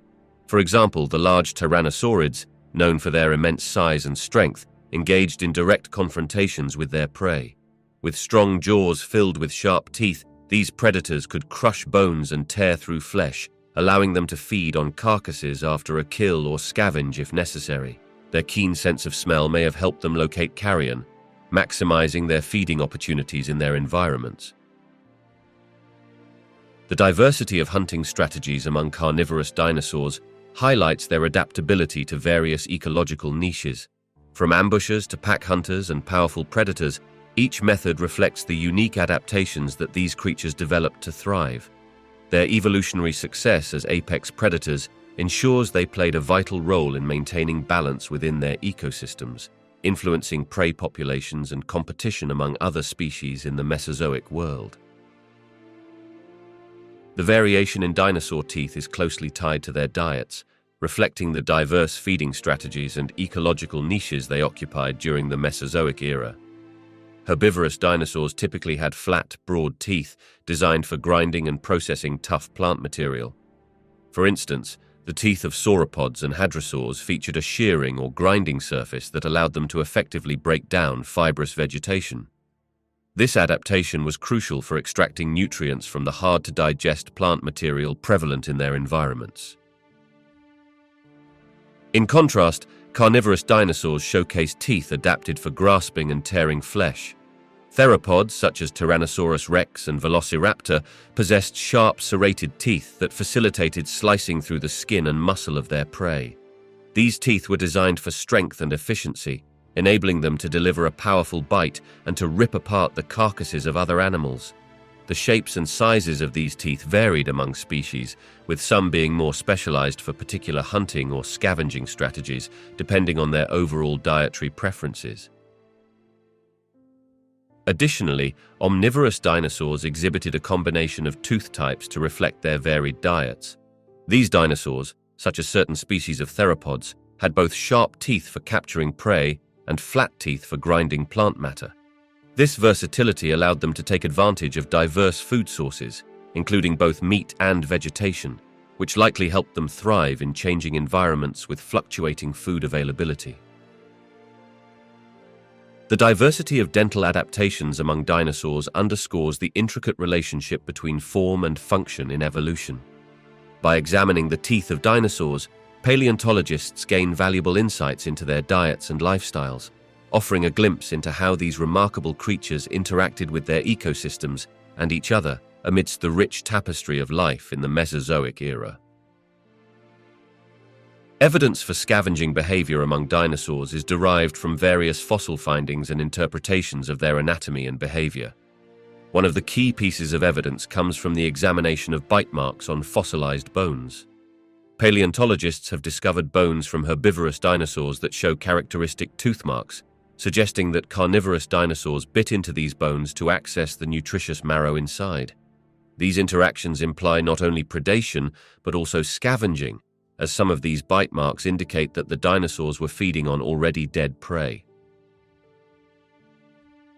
For example, the large tyrannosaurids, known for their immense size and strength, engaged in direct confrontations with their prey. With strong jaws filled with sharp teeth, these predators could crush bones and tear through flesh, allowing them to feed on carcasses after a kill or scavenge if necessary. Their keen sense of smell may have helped them locate carrion, maximizing their feeding opportunities in their environments. The diversity of hunting strategies among carnivorous dinosaurs highlights their adaptability to various ecological niches. From ambushers to pack hunters and powerful predators, each method reflects the unique adaptations that these creatures developed to thrive. Their evolutionary success as apex predators ensures they played a vital role in maintaining balance within their ecosystems, influencing prey populations and competition among other species in the Mesozoic world. The variation in dinosaur teeth is closely tied to their diets, reflecting the diverse feeding strategies and ecological niches they occupied during the Mesozoic era. Herbivorous dinosaurs typically had flat, broad teeth designed for grinding and processing tough plant material. For instance, the teeth of sauropods and hadrosaurs featured a shearing or grinding surface that allowed them to effectively break down fibrous vegetation. This adaptation was crucial for extracting nutrients from the hard-to-digest plant material prevalent in their environments. In contrast, carnivorous dinosaurs showcase teeth adapted for grasping and tearing flesh. Theropods, such as Tyrannosaurus rex and Velociraptor, possessed sharp, serrated teeth that facilitated slicing through the skin and muscle of their prey. These teeth were designed for strength and efficiency, enabling them to deliver a powerful bite and to rip apart the carcasses of other animals. The shapes and sizes of these teeth varied among species, with some being more specialized for particular hunting or scavenging strategies, depending on their overall dietary preferences. Additionally, omnivorous dinosaurs exhibited a combination of tooth types to reflect their varied diets. These dinosaurs, such as certain species of theropods, had both sharp teeth for capturing prey and flat teeth for grinding plant matter. This versatility allowed them to take advantage of diverse food sources, including both meat and vegetation, which likely helped them thrive in changing environments with fluctuating food availability. The diversity of dental adaptations among dinosaurs underscores the intricate relationship between form and function in evolution. By examining the teeth of dinosaurs, paleontologists gain valuable insights into their diets and lifestyles, offering a glimpse into how these remarkable creatures interacted with their ecosystems and each other amidst the rich tapestry of life in the Mesozoic era. Evidence for scavenging behavior among dinosaurs is derived from various fossil findings and interpretations of their anatomy and behavior. One of the key pieces of evidence comes from the examination of bite marks on fossilized bones. Paleontologists have discovered bones from herbivorous dinosaurs that show characteristic tooth marks, suggesting that carnivorous dinosaurs bit into these bones to access the nutritious marrow inside. These interactions imply not only predation, but also scavenging, as some of these bite marks indicate that the dinosaurs were feeding on already dead prey.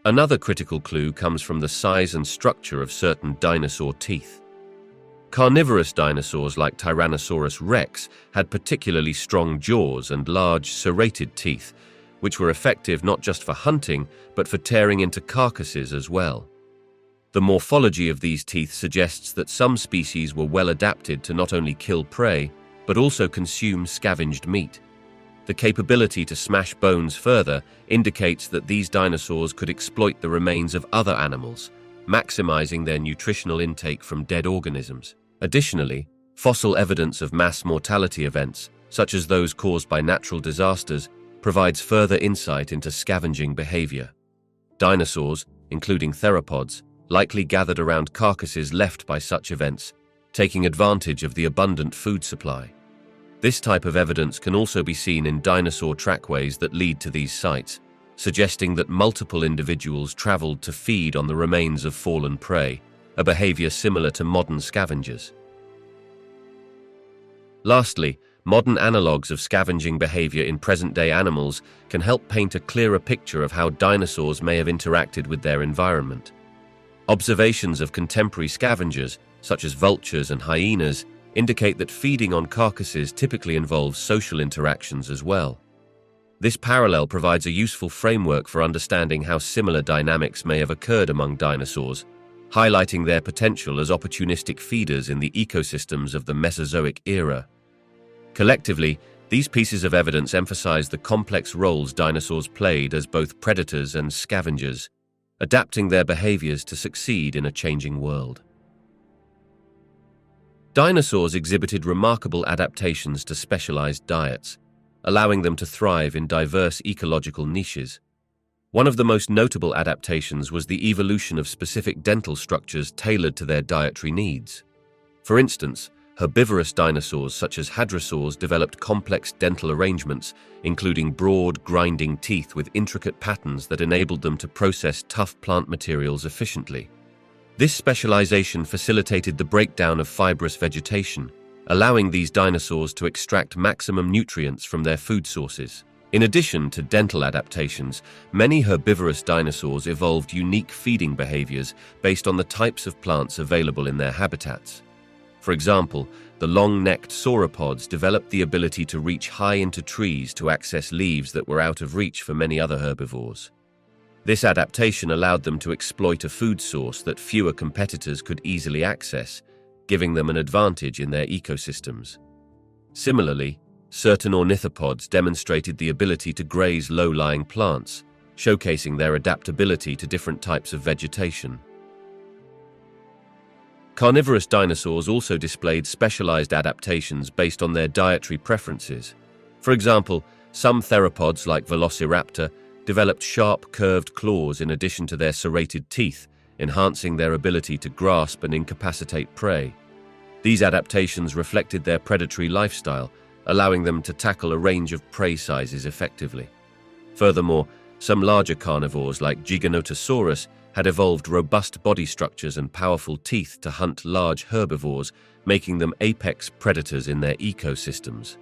Another critical clue comes from the size and structure of certain dinosaur teeth. Carnivorous dinosaurs like Tyrannosaurus rex had particularly strong jaws and large, serrated teeth, which were effective not just for hunting, but for tearing into carcasses as well. The morphology of these teeth suggests that some species were well adapted to not only kill prey, but also consume scavenged meat. The capability to smash bones further indicates that these dinosaurs could exploit the remains of other animals, maximizing their nutritional intake from dead organisms. Additionally, fossil evidence of mass mortality events, such as those caused by natural disasters, provides further insight into scavenging behavior. Dinosaurs, including theropods, likely gathered around carcasses left by such events, taking advantage of the abundant food supply. This type of evidence can also be seen in dinosaur trackways that lead to these sites, suggesting that multiple individuals traveled to feed on the remains of fallen prey, a behavior similar to modern scavengers. Lastly, modern analogues of scavenging behavior in present-day animals can help paint a clearer picture of how dinosaurs may have interacted with their environment. Observations of contemporary scavengers, such as vultures and hyenas, indicate that feeding on carcasses typically involves social interactions as well. This parallel provides a useful framework for understanding how similar dynamics may have occurred among dinosaurs, highlighting their potential as opportunistic feeders in the ecosystems of the Mesozoic era. Collectively, these pieces of evidence emphasize the complex roles dinosaurs played as both predators and scavengers, adapting their behaviors to succeed in a changing world. Dinosaurs exhibited remarkable adaptations to specialized diets, allowing them to thrive in diverse ecological niches. One of the most notable adaptations was the evolution of specific dental structures tailored to their dietary needs. For instance, herbivorous dinosaurs such as hadrosaurs developed complex dental arrangements, including broad, grinding teeth with intricate patterns that enabled them to process tough plant materials efficiently. This specialization facilitated the breakdown of fibrous vegetation, allowing these dinosaurs to extract maximum nutrients from their food sources. In addition to dental adaptations, many herbivorous dinosaurs evolved unique feeding behaviors based on the types of plants available in their habitats. For example, the long-necked sauropods developed the ability to reach high into trees to access leaves that were out of reach for many other herbivores. This adaptation allowed them to exploit a food source that fewer competitors could easily access, giving them an advantage in their ecosystems. Similarly, certain ornithopods demonstrated the ability to graze low-lying plants, showcasing their adaptability to different types of vegetation. Carnivorous dinosaurs also displayed specialized adaptations based on their dietary preferences. For example, some theropods like Velociraptor developed sharp, curved claws in addition to their serrated teeth, enhancing their ability to grasp and incapacitate prey. These adaptations reflected their predatory lifestyle, allowing them to tackle a range of prey sizes effectively. Furthermore, some larger carnivores like Giganotosaurus had evolved robust body structures and powerful teeth to hunt large herbivores, making them apex predators in their ecosystems.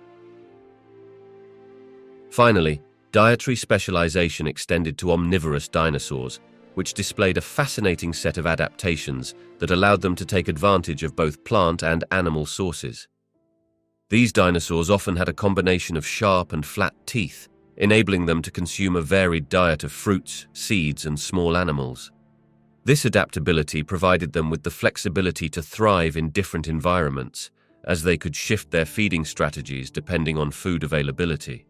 Finally, dietary specialization extended to omnivorous dinosaurs, which displayed a fascinating set of adaptations that allowed them to take advantage of both plant and animal sources. These dinosaurs often had a combination of sharp and flat teeth, enabling them to consume a varied diet of fruits, seeds, and small animals. This adaptability provided them with the flexibility to thrive in different environments, as they could shift their feeding strategies depending on food availability.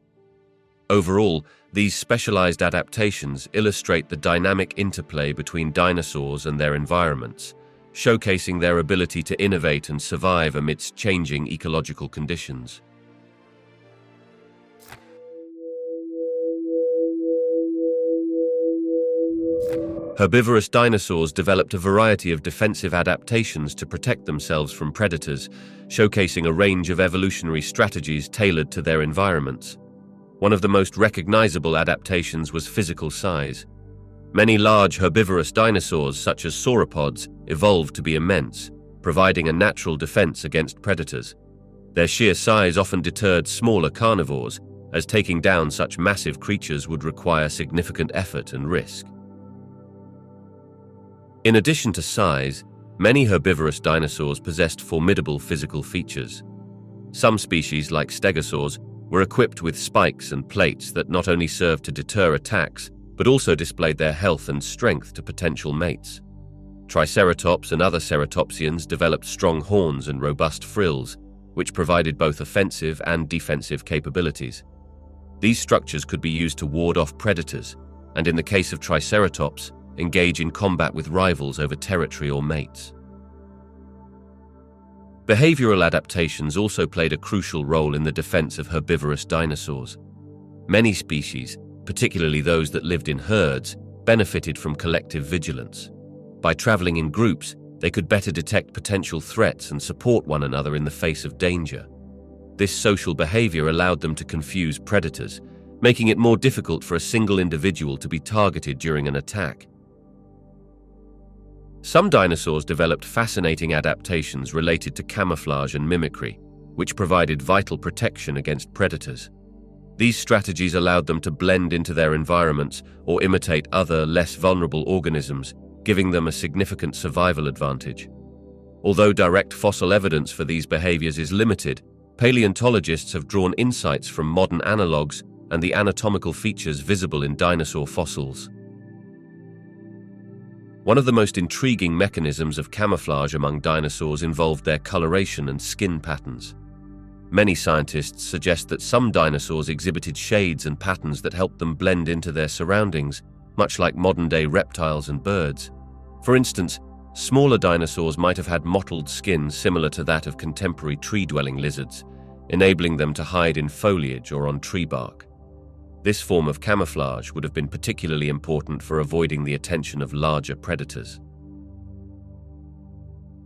Overall, these specialized adaptations illustrate the dynamic interplay between dinosaurs and their environments, showcasing their ability to innovate and survive amidst changing ecological conditions. Herbivorous dinosaurs developed a variety of defensive adaptations to protect themselves from predators, showcasing a range of evolutionary strategies tailored to their environments. One of the most recognizable adaptations was physical size. Many large herbivorous dinosaurs, such as sauropods, evolved to be immense, providing a natural defense against predators. Their sheer size often deterred smaller carnivores, as taking down such massive creatures would require significant effort and risk. In addition to size, many herbivorous dinosaurs possessed formidable physical features. Some species, like stegosaurs, were equipped with spikes and plates that not only served to deter attacks, but also displayed their health and strength to potential mates. Triceratops and other ceratopsians developed strong horns and robust frills, which provided both offensive and defensive capabilities. These structures could be used to ward off predators, and in the case of Triceratops, engage in combat with rivals over territory or mates. Behavioral adaptations also played a crucial role in the defense of herbivorous dinosaurs. Many species, particularly those that lived in herds, benefited from collective vigilance. By traveling in groups, they could better detect potential threats and support one another in the face of danger. This social behavior allowed them to confuse predators, making it more difficult for a single individual to be targeted during an attack. Some dinosaurs developed fascinating adaptations related to camouflage and mimicry, which provided vital protection against predators. These strategies allowed them to blend into their environments or imitate other, less vulnerable organisms, giving them a significant survival advantage. Although direct fossil evidence for these behaviors is limited, paleontologists have drawn insights from modern analogues and the anatomical features visible in dinosaur fossils. One of the most intriguing mechanisms of camouflage among dinosaurs involved their coloration and skin patterns. Many scientists suggest that some dinosaurs exhibited shades and patterns that helped them blend into their surroundings, much like modern-day reptiles and birds. For instance, smaller dinosaurs might have had mottled skin similar to that of contemporary tree-dwelling lizards, enabling them to hide in foliage or on tree bark. This form of camouflage would have been particularly important for avoiding the attention of larger predators.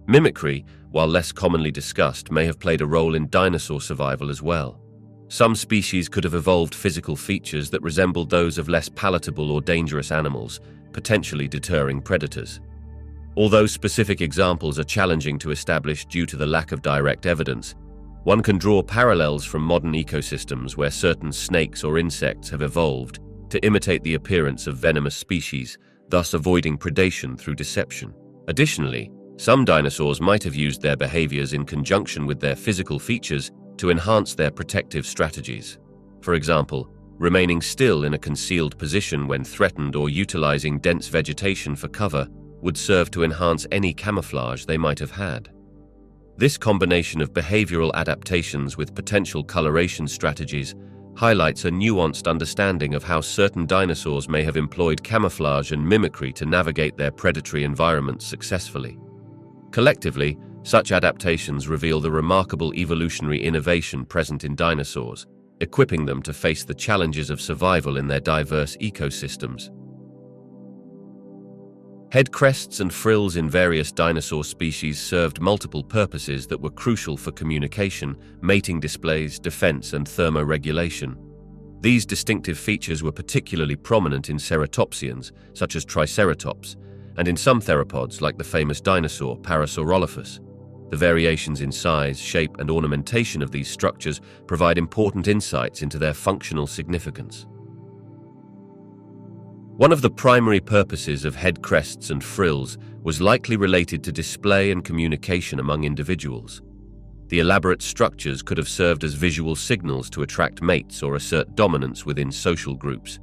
Mimicry, while less commonly discussed, may have played a role in dinosaur survival as well. Some species could have evolved physical features that resembled those of less palatable or dangerous animals, potentially deterring predators. Although specific examples are challenging to establish due to the lack of direct evidence, one can draw parallels from modern ecosystems where certain snakes or insects have evolved to imitate the appearance of venomous species, thus avoiding predation through deception. Additionally, some dinosaurs might have used their behaviors in conjunction with their physical features to enhance their protective strategies. For example, remaining still in a concealed position when threatened or utilizing dense vegetation for cover would serve to enhance any camouflage they might have had. This combination of behavioral adaptations with potential coloration strategies highlights a nuanced understanding of how certain dinosaurs may have employed camouflage and mimicry to navigate their predatory environments successfully. Collectively, such adaptations reveal the remarkable evolutionary innovation present in dinosaurs, equipping them to face the challenges of survival in their diverse ecosystems. Head crests and frills in various dinosaur species served multiple purposes that were crucial for communication, mating displays, defense, and thermoregulation. These distinctive features were particularly prominent in ceratopsians, such as Triceratops, and in some theropods like the famous dinosaur Parasaurolophus. The variations in size, shape, and ornamentation of these structures provide important insights into their functional significance. One of the primary purposes of head crests and frills was likely related to display and communication among individuals. The elaborate structures could have served as visual signals to attract mates or assert dominance within social groups.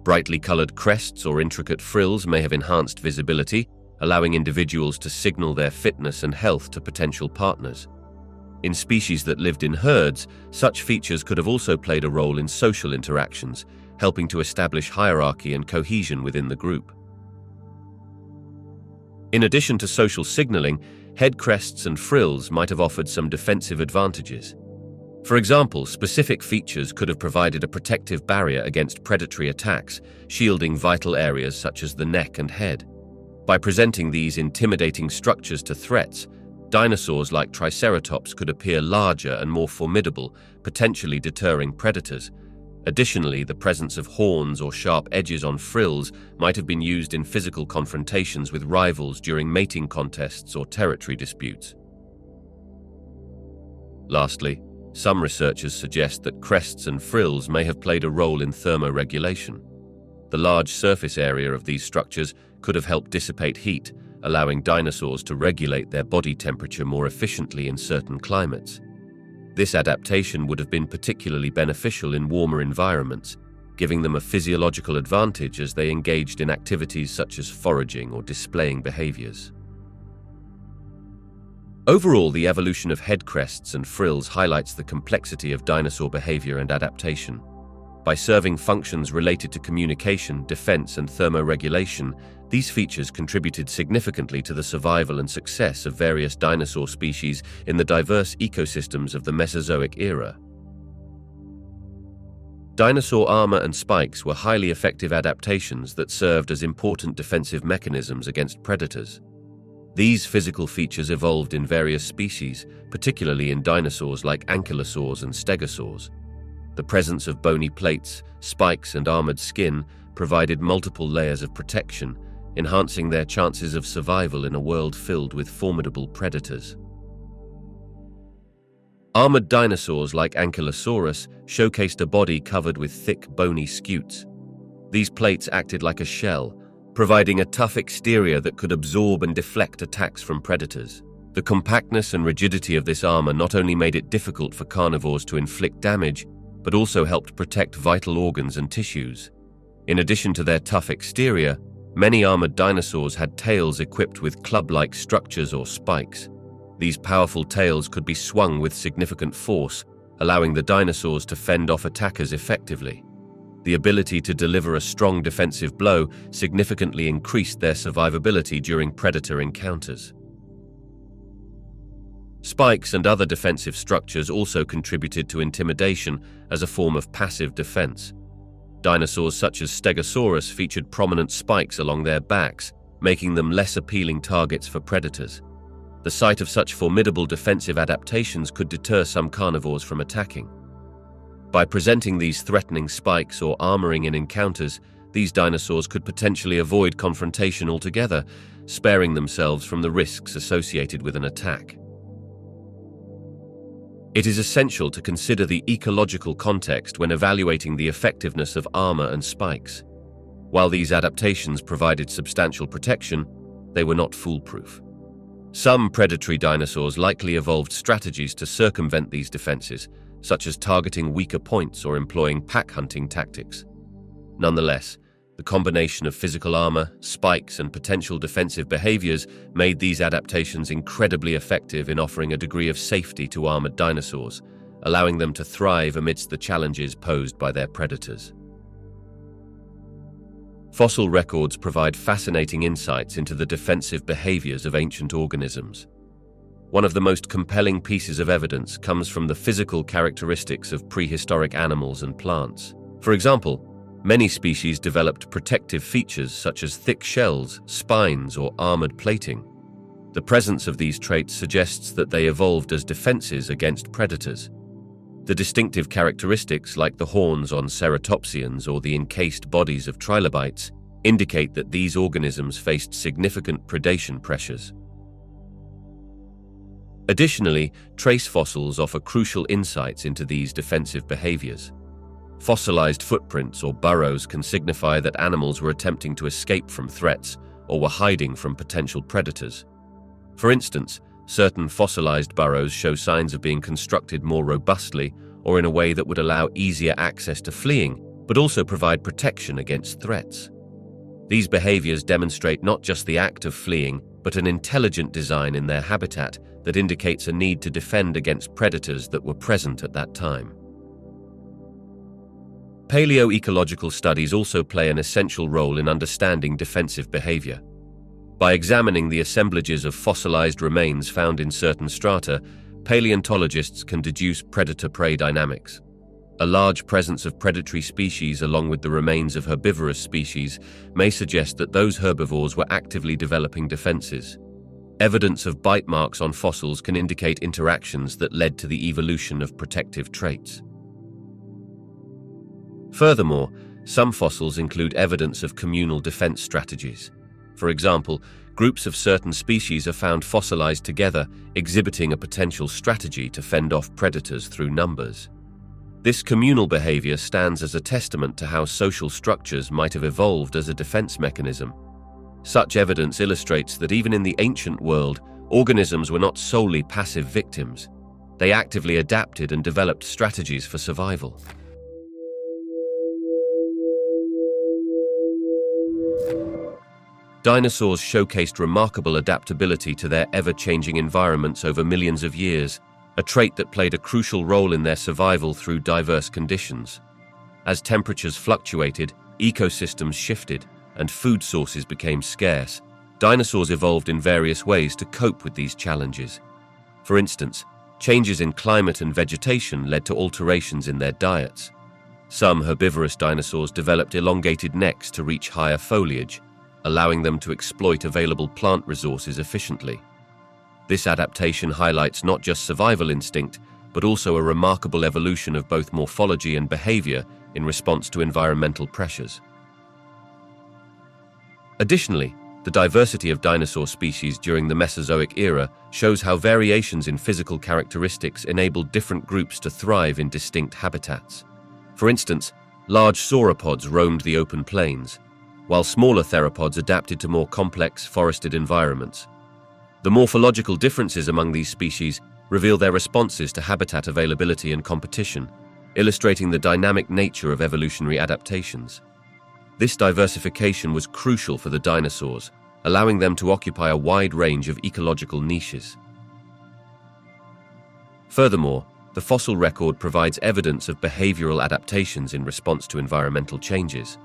Brightly colored crests or intricate frills may have enhanced visibility, allowing individuals to signal their fitness and health to potential partners. In species that lived in herds, such features could have also played a role in social interactions, helping to establish hierarchy and cohesion within the group. In addition to social signaling, head crests and frills might have offered some defensive advantages. For example, specific features could have provided a protective barrier against predatory attacks, shielding vital areas such as the neck and head. By presenting these intimidating structures to threats, dinosaurs like Triceratops could appear larger and more formidable, potentially deterring predators. Additionally, the presence of horns or sharp edges on frills might have been used in physical confrontations with rivals during mating contests or territory disputes. Lastly, some researchers suggest that crests and frills may have played a role in thermoregulation. The large surface area of these structures could have helped dissipate heat, allowing dinosaurs to regulate their body temperature more efficiently in certain climates. This adaptation would have been particularly beneficial in warmer environments, giving them a physiological advantage as they engaged in activities such as foraging or displaying behaviors. Overall, the evolution of head crests and frills highlights the complexity of dinosaur behavior and adaptation. By serving functions related to communication, defense, and thermoregulation, these features contributed significantly to the survival and success of various dinosaur species in the diverse ecosystems of the Mesozoic era. Dinosaur armor and spikes were highly effective adaptations that served as important defensive mechanisms against predators. These physical features evolved in various species, particularly in dinosaurs like ankylosaurs and stegosaurs. The presence of bony plates, spikes, and armored skin provided multiple layers of protection, enhancing their chances of survival in a world filled with formidable predators. Armored dinosaurs like Ankylosaurus showcased a body covered with thick, bony scutes. These plates acted like a shell, providing a tough exterior that could absorb and deflect attacks from predators. The compactness and rigidity of this armor not only made it difficult for carnivores to inflict damage, but also helped protect vital organs and tissues. In addition to their tough exterior, many armored dinosaurs had tails equipped with club-like structures or spikes. These powerful tails could be swung with significant force, allowing the dinosaurs to fend off attackers effectively. The ability to deliver a strong defensive blow significantly increased their survivability during predator encounters. Spikes and other defensive structures also contributed to intimidation as a form of passive defense. Dinosaurs such as Stegosaurus featured prominent spikes along their backs, making them less appealing targets for predators. The sight of such formidable defensive adaptations could deter some carnivores from attacking. By presenting these threatening spikes or armoring in encounters, these dinosaurs could potentially avoid confrontation altogether, sparing themselves from the risks associated with an attack. It is essential to consider the ecological context when evaluating the effectiveness of armor and spikes. While these adaptations provided substantial protection, they were not foolproof. Some predatory dinosaurs likely evolved strategies to circumvent these defenses, such as targeting weaker points or employing pack hunting tactics. Nonetheless, the combination of physical armor, spikes, and potential defensive behaviors made these adaptations incredibly effective in offering a degree of safety to armored dinosaurs, allowing them to thrive amidst the challenges posed by their predators. Fossil records provide fascinating insights into the defensive behaviors of ancient organisms. One of the most compelling pieces of evidence comes from the physical characteristics of prehistoric animals and plants. For example, many species developed protective features such as thick shells, spines, or armored plating. The presence of these traits suggests that they evolved as defenses against predators. The distinctive characteristics, like the horns on ceratopsians or the encased bodies of trilobites, indicate that these organisms faced significant predation pressures. Additionally, trace fossils offer crucial insights into these defensive behaviors. Fossilized footprints or burrows can signify that animals were attempting to escape from threats or were hiding from potential predators. For instance, certain fossilized burrows show signs of being constructed more robustly or in a way that would allow easier access to fleeing, but also provide protection against threats. These behaviors demonstrate not just the act of fleeing, but an intelligent design in their habitat that indicates a need to defend against predators that were present at that time. Paleoecological studies also play an essential role in understanding defensive behavior. By examining the assemblages of fossilized remains found in certain strata, paleontologists can deduce predator-prey dynamics. A large presence of predatory species along with the remains of herbivorous species may suggest that those herbivores were actively developing defenses. Evidence of bite marks on fossils can indicate interactions that led to the evolution of protective traits. Furthermore, some fossils include evidence of communal defense strategies. For example, groups of certain species are found fossilized together, exhibiting a potential strategy to fend off predators through numbers. This communal behavior stands as a testament to how social structures might have evolved as a defense mechanism. Such evidence illustrates that even in the ancient world, organisms were not solely passive victims. They actively adapted and developed strategies for survival. Dinosaurs showcased remarkable adaptability to their ever-changing environments over millions of years, a trait that played a crucial role in their survival through diverse conditions. As temperatures fluctuated, ecosystems shifted, and food sources became scarce, dinosaurs evolved in various ways to cope with these challenges. For instance, changes in climate and vegetation led to alterations in their diets. Some herbivorous dinosaurs developed elongated necks to reach higher foliage, allowing them to exploit available plant resources efficiently. This adaptation highlights not just survival instinct, but also a remarkable evolution of both morphology and behavior in response to environmental pressures. Additionally, the diversity of dinosaur species during the Mesozoic era shows how variations in physical characteristics enabled different groups to thrive in distinct habitats. For instance, large sauropods roamed the open plains, while smaller theropods adapted to more complex forested environments. The morphological differences among these species reveal their responses to habitat availability and competition, illustrating the dynamic nature of evolutionary adaptations. This diversification was crucial for the dinosaurs, allowing them to occupy a wide range of ecological niches. Furthermore, the fossil record provides evidence of behavioral adaptations in response to environmental changes.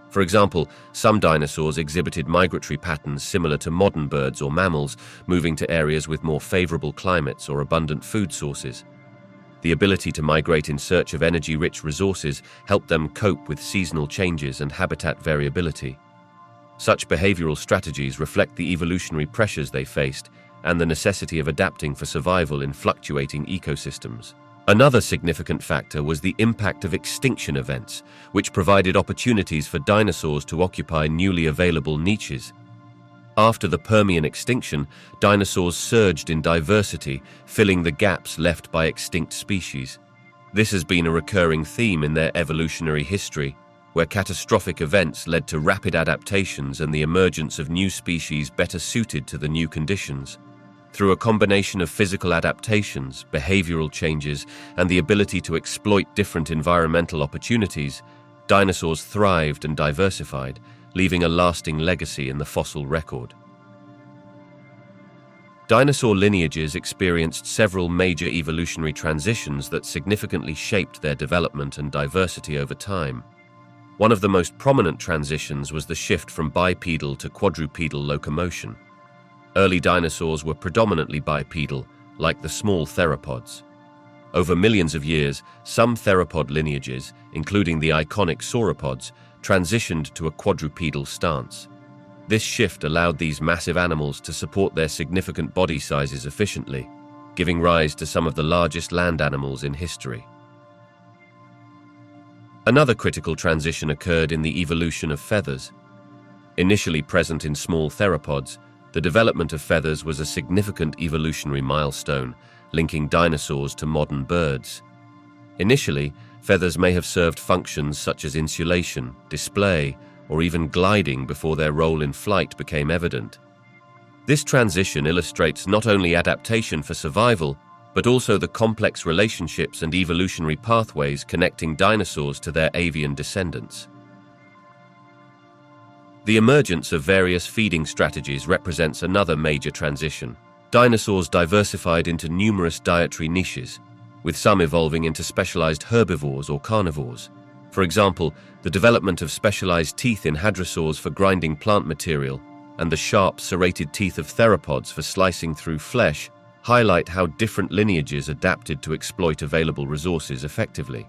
For example, some dinosaurs exhibited migratory patterns similar to modern birds or mammals, moving to areas with more favorable climates or abundant food sources. The ability to migrate in search of energy-rich resources helped them cope with seasonal changes and habitat variability. Such behavioral strategies reflect the evolutionary pressures they faced and the necessity of adapting for survival in fluctuating ecosystems. Another significant factor was the impact of extinction events, which provided opportunities for dinosaurs to occupy newly available niches. After the Permian extinction, dinosaurs surged in diversity, filling the gaps left by extinct species. This has been a recurring theme in their evolutionary history, where catastrophic events led to rapid adaptations and the emergence of new species better suited to the new conditions. Through a combination of physical adaptations, behavioral changes, and the ability to exploit different environmental opportunities, dinosaurs thrived and diversified, leaving a lasting legacy in the fossil record. Dinosaur lineages experienced several major evolutionary transitions that significantly shaped their development and diversity over time. One of the most prominent transitions was the shift from bipedal to quadrupedal locomotion. Early dinosaurs were predominantly bipedal, like the small theropods. Over millions of years, some theropod lineages, including the iconic sauropods, transitioned to a quadrupedal stance. This shift allowed these massive animals to support their significant body sizes efficiently, giving rise to some of the largest land animals in history. Another critical transition occurred in the evolution of feathers. Initially present in small theropods, the development of feathers was a significant evolutionary milestone, linking dinosaurs to modern birds. Initially, feathers may have served functions such as insulation, display, or even gliding before their role in flight became evident. This transition illustrates not only adaptation for survival, but also the complex relationships and evolutionary pathways connecting dinosaurs to their avian descendants. The emergence of various feeding strategies represents another major transition. Dinosaurs diversified into numerous dietary niches, with some evolving into specialized herbivores or carnivores. For example, the development of specialized teeth in hadrosaurs for grinding plant material and the sharp, serrated teeth of theropods for slicing through flesh highlight how different lineages adapted to exploit available resources effectively.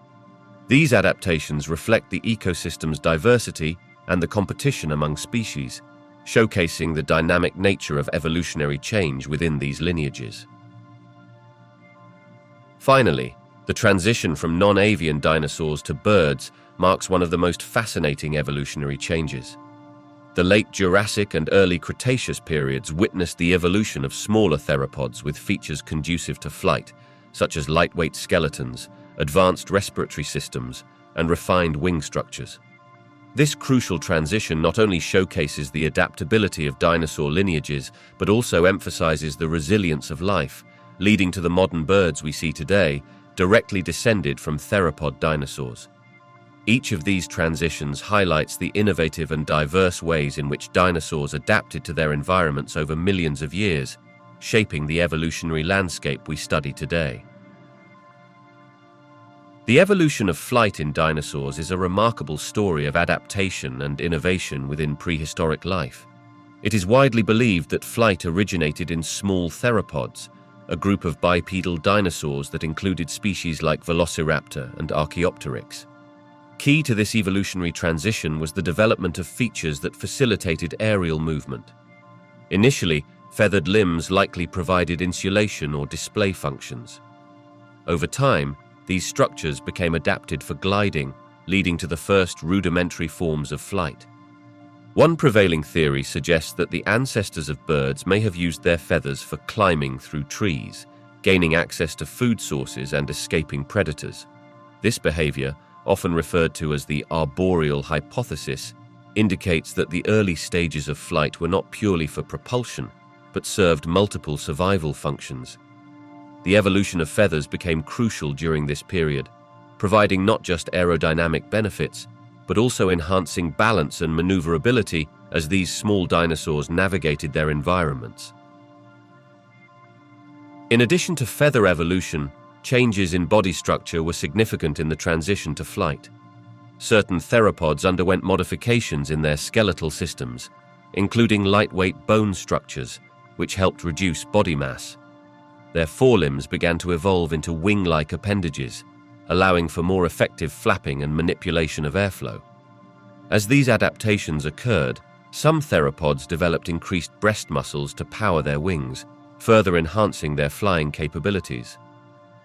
These adaptations reflect the ecosystem's diversity and the competition among species, showcasing the dynamic nature of evolutionary change within these lineages. Finally, the transition from non-avian dinosaurs to birds marks one of the most fascinating evolutionary changes. The late Jurassic and early Cretaceous periods witnessed the evolution of smaller theropods with features conducive to flight, such as lightweight skeletons, advanced respiratory systems, and refined wing structures. This crucial transition not only showcases the adaptability of dinosaur lineages, but also emphasizes the resilience of life, leading to the modern birds we see today, directly descended from theropod dinosaurs. Each of these transitions highlights the innovative and diverse ways in which dinosaurs adapted to their environments over millions of years, shaping the evolutionary landscape we study today. The evolution of flight in dinosaurs is a remarkable story of adaptation and innovation within prehistoric life. It is widely believed that flight originated in small theropods, a group of bipedal dinosaurs that included species like Velociraptor and Archaeopteryx. Key to this evolutionary transition was the development of features that facilitated aerial movement. Initially, feathered limbs likely provided insulation or display functions. Over time, these structures became adapted for gliding, leading to the first rudimentary forms of flight. One prevailing theory suggests that the ancestors of birds may have used their feathers for climbing through trees, gaining access to food sources and escaping predators. This behavior, often referred to as the arboreal hypothesis, indicates that the early stages of flight were not purely for propulsion, but served multiple survival functions. The evolution of feathers became crucial during this period, providing not just aerodynamic benefits, but also enhancing balance and maneuverability as these small dinosaurs navigated their environments. In addition to feather evolution, changes in body structure were significant in the transition to flight. Certain theropods underwent modifications in their skeletal systems, including lightweight bone structures, which helped reduce body mass. Their forelimbs began to evolve into wing-like appendages, allowing for more effective flapping and manipulation of airflow. As these adaptations occurred, some theropods developed increased breast muscles to power their wings, further enhancing their flying capabilities.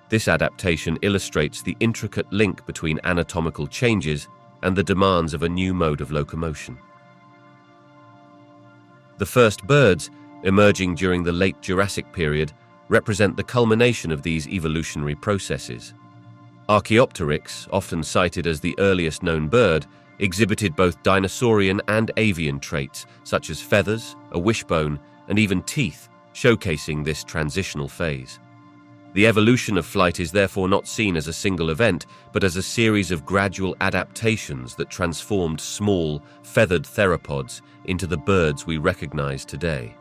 This adaptation illustrates the intricate link between anatomical changes and the demands of a new mode of locomotion. The first birds, emerging during the late Jurassic period, represent the culmination of these evolutionary processes. Archaeopteryx, often cited as the earliest known bird, exhibited both dinosaurian and avian traits, such as feathers, a wishbone, and even teeth, showcasing this transitional phase. The evolution of flight is therefore not seen as a single event, but as a series of gradual adaptations that transformed small, feathered theropods into the birds we recognize today.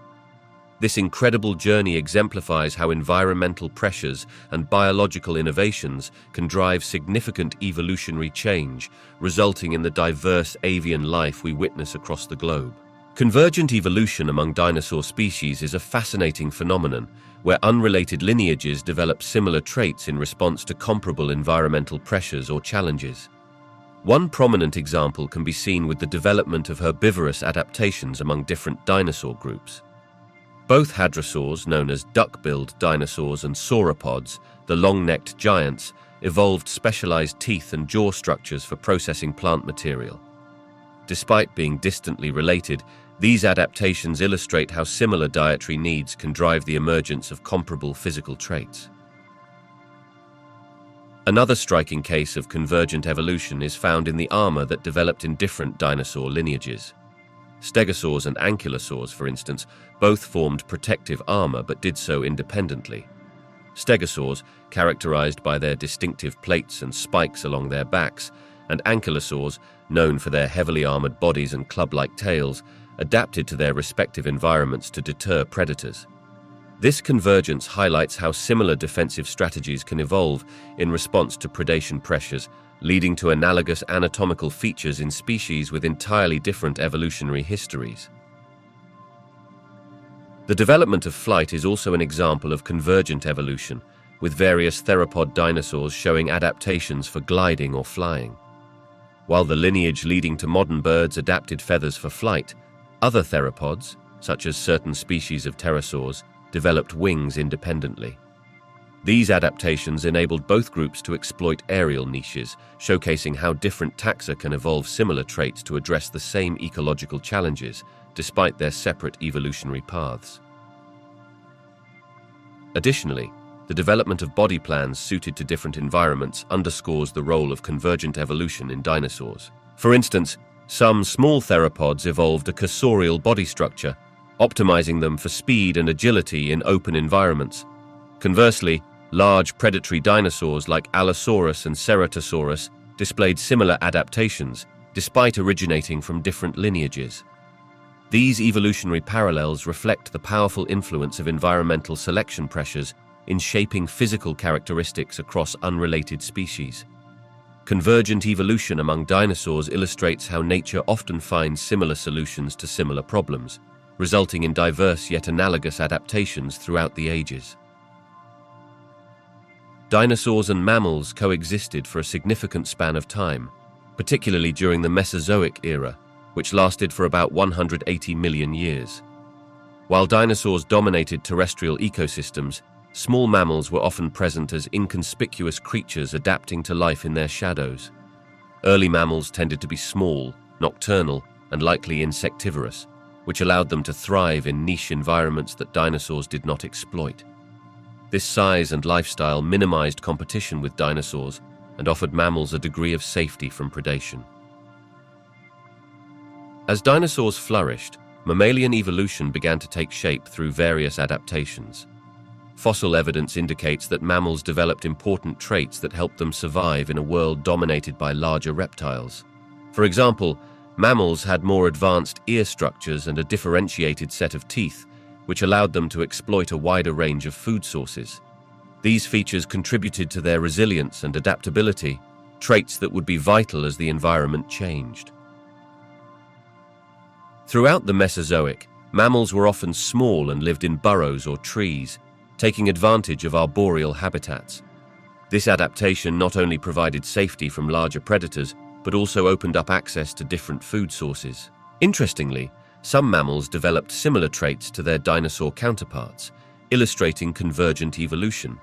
This incredible journey exemplifies how environmental pressures and biological innovations can drive significant evolutionary change, resulting in the diverse avian life we witness across the globe. Convergent evolution among dinosaur species is a fascinating phenomenon, where unrelated lineages develop similar traits in response to comparable environmental pressures or challenges. One prominent example can be seen with the development of herbivorous adaptations among different dinosaur groups. Both hadrosaurs, known as duck-billed dinosaurs, and sauropods, the long-necked giants, evolved specialized teeth and jaw structures for processing plant material. Despite being distantly related, these adaptations illustrate how similar dietary needs can drive the emergence of comparable physical traits. Another striking case of convergent evolution is found in the armor that developed in different dinosaur lineages. Stegosaurs and ankylosaurs, for instance, both formed protective armor but did so independently. Stegosaurs, characterized by their distinctive plates and spikes along their backs, and ankylosaurs, known for their heavily armored bodies and club-like tails, adapted to their respective environments to deter predators. This convergence highlights how similar defensive strategies can evolve in response to predation pressures, leading to analogous anatomical features in species with entirely different evolutionary histories. The development of flight is also an example of convergent evolution, with various theropod dinosaurs showing adaptations for gliding or flying. While the lineage leading to modern birds adapted feathers for flight, other theropods, such as certain species of pterosaurs, developed wings independently. These adaptations enabled both groups to exploit aerial niches, showcasing how different taxa can evolve similar traits to address the same ecological challenges, despite their separate evolutionary paths. Additionally, the development of body plans suited to different environments underscores the role of convergent evolution in dinosaurs. For instance, some small theropods evolved a cursorial body structure, optimizing them for speed and agility in open environments. Conversely, large predatory dinosaurs like Allosaurus and Ceratosaurus displayed similar adaptations, despite originating from different lineages. These evolutionary parallels reflect the powerful influence of environmental selection pressures in shaping physical characteristics across unrelated species. Convergent evolution among dinosaurs illustrates how nature often finds similar solutions to similar problems, resulting in diverse yet analogous adaptations throughout the ages. Dinosaurs and mammals coexisted for a significant span of time, particularly during the Mesozoic era, which lasted for about 180 million years. While dinosaurs dominated terrestrial ecosystems, small mammals were often present as inconspicuous creatures adapting to life in their shadows. Early mammals tended to be small, nocturnal, and likely insectivorous, which allowed them to thrive in niche environments that dinosaurs did not exploit. This size and lifestyle minimized competition with dinosaurs and offered mammals a degree of safety from predation. As dinosaurs flourished, mammalian evolution began to take shape through various adaptations. Fossil evidence indicates that mammals developed important traits that helped them survive in a world dominated by larger reptiles. For example, mammals had more advanced ear structures and a differentiated set of teeth, which allowed them to exploit a wider range of food sources. These features contributed to their resilience and adaptability, traits that would be vital as the environment changed. Throughout the Mesozoic, mammals were often small and lived in burrows or trees, taking advantage of arboreal habitats. This adaptation not only provided safety from larger predators, but also opened up access to different food sources. Interestingly, some mammals developed similar traits to their dinosaur counterparts, illustrating convergent evolution.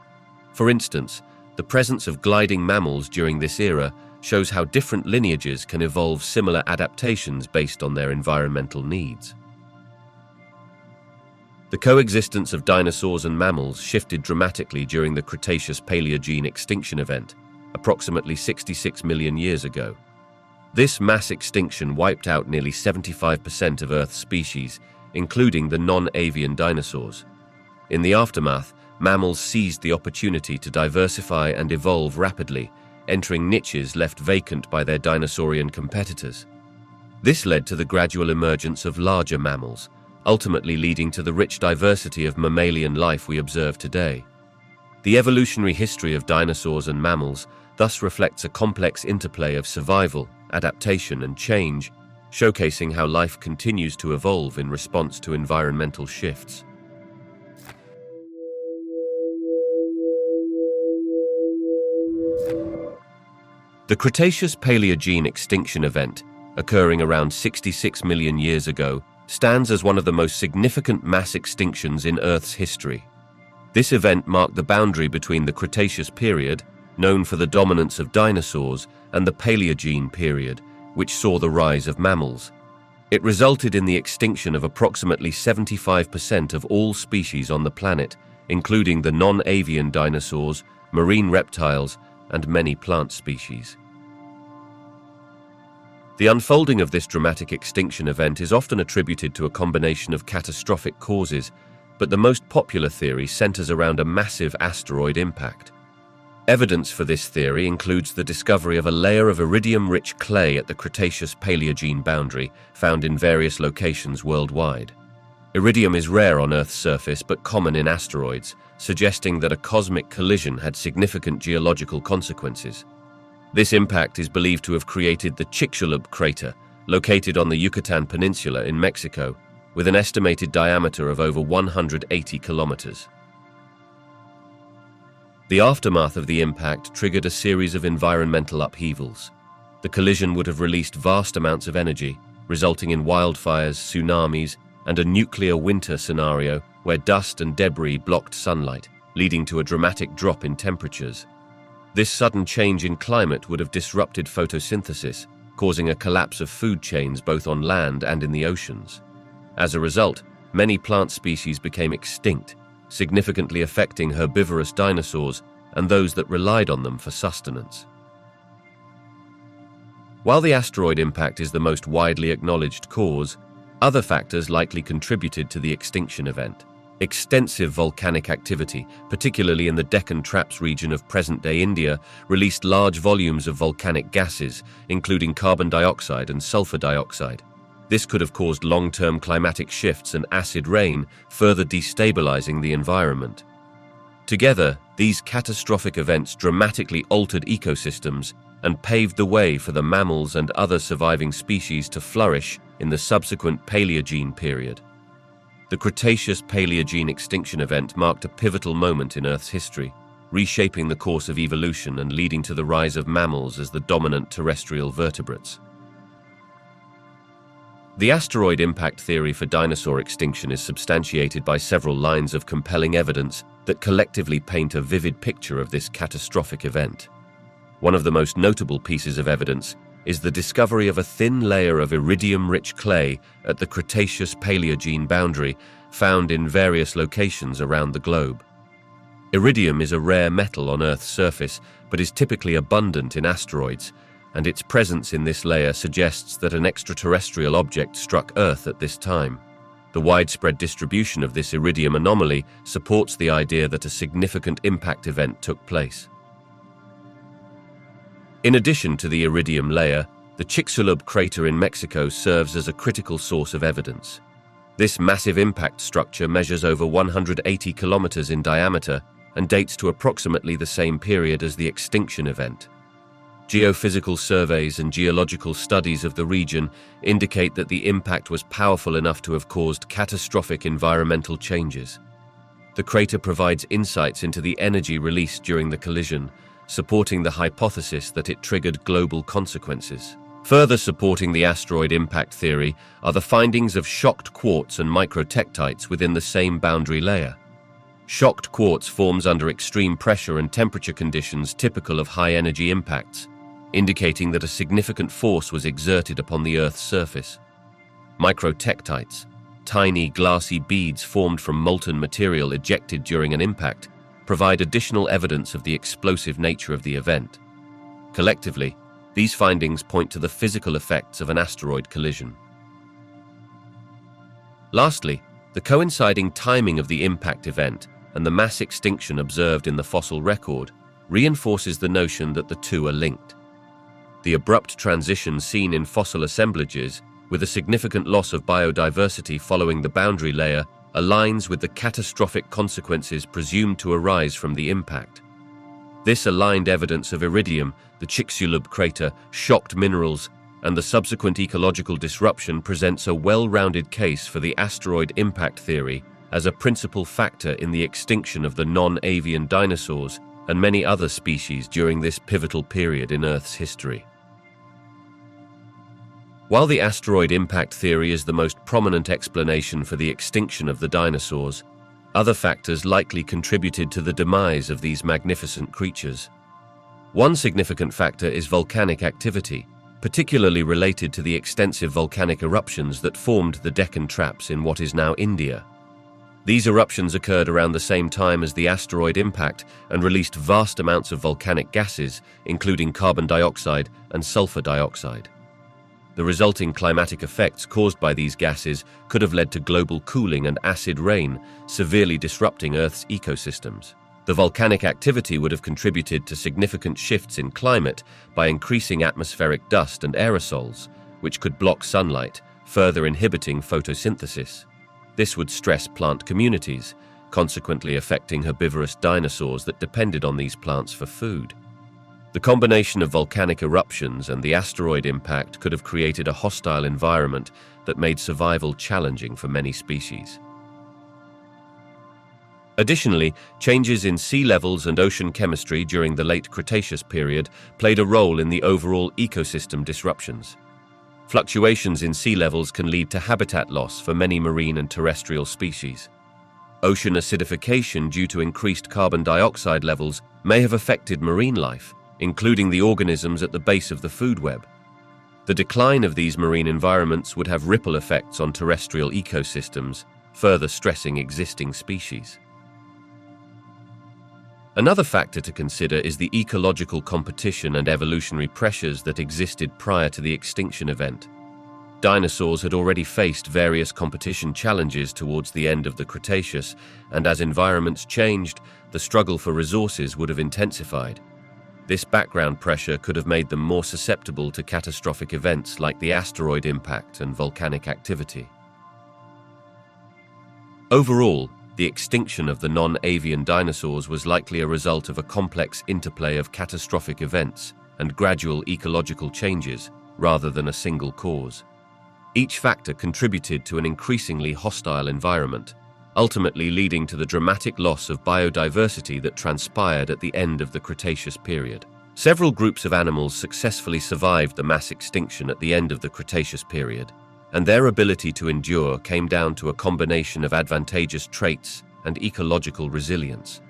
For instance, the presence of gliding mammals during this era shows how different lineages can evolve similar adaptations based on their environmental needs. The coexistence of dinosaurs and mammals shifted dramatically during the Cretaceous-Paleogene extinction event, approximately 66 million years ago. This mass extinction wiped out nearly 75% of Earth's species, including the non-avian dinosaurs. In the aftermath, mammals seized the opportunity to diversify and evolve rapidly, entering niches left vacant by their dinosaurian competitors. This led to the gradual emergence of larger mammals, ultimately leading to the rich diversity of mammalian life we observe today. The evolutionary history of dinosaurs and mammals thus reflects a complex interplay of survival, adaptation, and change, showcasing how life continues to evolve in response to environmental shifts. The Cretaceous-Paleogene extinction event, occurring around 66 million years ago, stands as one of the most significant mass extinctions in Earth's history. This event marked the boundary between the Cretaceous period, known for the dominance of dinosaurs, and the Paleogene period, which saw the rise of mammals. It resulted in the extinction of approximately 75% of all species on the planet, including the non-avian dinosaurs, marine reptiles, and many plant species. The unfolding of this dramatic extinction event is often attributed to a combination of catastrophic causes, but the most popular theory centers around a massive asteroid impact. Evidence for this theory includes the discovery of a layer of iridium-rich clay at the Cretaceous-Paleogene boundary, found in various locations worldwide. Iridium is rare on Earth's surface but common in asteroids, suggesting that a cosmic collision had significant geological consequences. This impact is believed to have created the Chicxulub crater, located on the Yucatan Peninsula in Mexico, with an estimated diameter of over 180 kilometers. The aftermath of the impact triggered a series of environmental upheavals. The collision would have released vast amounts of energy, resulting in wildfires, tsunamis, and a nuclear winter scenario where dust and debris blocked sunlight, leading to a dramatic drop in temperatures. This sudden change in climate would have disrupted photosynthesis, causing a collapse of food chains both on land and in the oceans. As a result, many plant species became extinct, significantly affecting herbivorous dinosaurs and those that relied on them for sustenance. While the asteroid impact is the most widely acknowledged cause, other factors likely contributed to the extinction event. Extensive volcanic activity, particularly in the Deccan Traps region of present-day India, released large volumes of volcanic gases, including carbon dioxide and sulfur dioxide. This could have caused long-term climatic shifts and acid rain, further destabilizing the environment. Together, these catastrophic events dramatically altered ecosystems and paved the way for the mammals and other surviving species to flourish in the subsequent Paleogene period. The Cretaceous-Paleogene extinction event marked a pivotal moment in Earth's history, reshaping the course of evolution and leading to the rise of mammals as the dominant terrestrial vertebrates. The asteroid impact theory for dinosaur extinction is substantiated by several lines of compelling evidence that collectively paint a vivid picture of this catastrophic event. One of the most notable pieces of evidence is the discovery of a thin layer of iridium-rich clay at the Cretaceous-Paleogene boundary found in various locations around the globe. Iridium is a rare metal on Earth's surface, but is typically abundant in asteroids, and its presence in this layer suggests that an extraterrestrial object struck Earth at this time. The widespread distribution of this iridium anomaly supports the idea that a significant impact event took place. In addition to the iridium layer, the Chicxulub crater in Mexico serves as a critical source of evidence. This massive impact structure measures over 180 kilometers in diameter and dates to approximately the same period as the extinction event. Geophysical surveys and geological studies of the region indicate that the impact was powerful enough to have caused catastrophic environmental changes. The crater provides insights into the energy released during the collision, supporting the hypothesis that it triggered global consequences. Further supporting the asteroid impact theory are the findings of shocked quartz and microtectites within the same boundary layer. Shocked quartz forms under extreme pressure and temperature conditions typical of high-energy impacts, indicating that a significant force was exerted upon the Earth's surface. Microtectites, tiny glassy beads formed from molten material ejected during an impact, provide additional evidence of the explosive nature of the event. Collectively, these findings point to the physical effects of an asteroid collision. Lastly, the coinciding timing of the impact event and the mass extinction observed in the fossil record reinforces the notion that the two are linked. The abrupt transition seen in fossil assemblages, with a significant loss of biodiversity following the boundary layer, aligns with the catastrophic consequences presumed to arise from the impact. This aligned evidence of iridium, the Chicxulub crater, shocked minerals, and the subsequent ecological disruption presents a well-rounded case for the asteroid impact theory as a principal factor in the extinction of the non-avian dinosaurs and many other species during this pivotal period in Earth's history. While the asteroid impact theory is the most prominent explanation for the extinction of the dinosaurs, other factors likely contributed to the demise of these magnificent creatures. One significant factor is volcanic activity, particularly related to the extensive volcanic eruptions that formed the Deccan Traps in what is now India. These eruptions occurred around the same time as the asteroid impact and released vast amounts of volcanic gases, including carbon dioxide and sulfur dioxide. The resulting climatic effects caused by these gases could have led to global cooling and acid rain, severely disrupting Earth's ecosystems. The volcanic activity would have contributed to significant shifts in climate by increasing atmospheric dust and aerosols, which could block sunlight, further inhibiting photosynthesis. This would stress plant communities, consequently affecting herbivorous dinosaurs that depended on these plants for food. The combination of volcanic eruptions and the asteroid impact could have created a hostile environment that made survival challenging for many species. Additionally, changes in sea levels and ocean chemistry during the late Cretaceous period played a role in the overall ecosystem disruptions. Fluctuations in sea levels can lead to habitat loss for many marine and terrestrial species. Ocean acidification due to increased carbon dioxide levels may have affected marine life, including the organisms at the base of the food web. The decline of these marine environments would have ripple effects on terrestrial ecosystems, further stressing existing species. Another factor to consider is the ecological competition and evolutionary pressures that existed prior to the extinction event. Dinosaurs had already faced various competition challenges towards the end of the Cretaceous, and as environments changed, the struggle for resources would have intensified. This background pressure could have made them more susceptible to catastrophic events like the asteroid impact and volcanic activity. Overall, the extinction of the non-avian dinosaurs was likely a result of a complex interplay of catastrophic events, and gradual ecological changes, rather than a single cause. Each factor contributed to an increasingly hostile environment, ultimately leading to the dramatic loss of biodiversity that transpired at the end of the Cretaceous period. Several groups of animals successfully survived the mass extinction at the end of the Cretaceous period, and their ability to endure came down to a combination of advantageous traits and ecological resilience.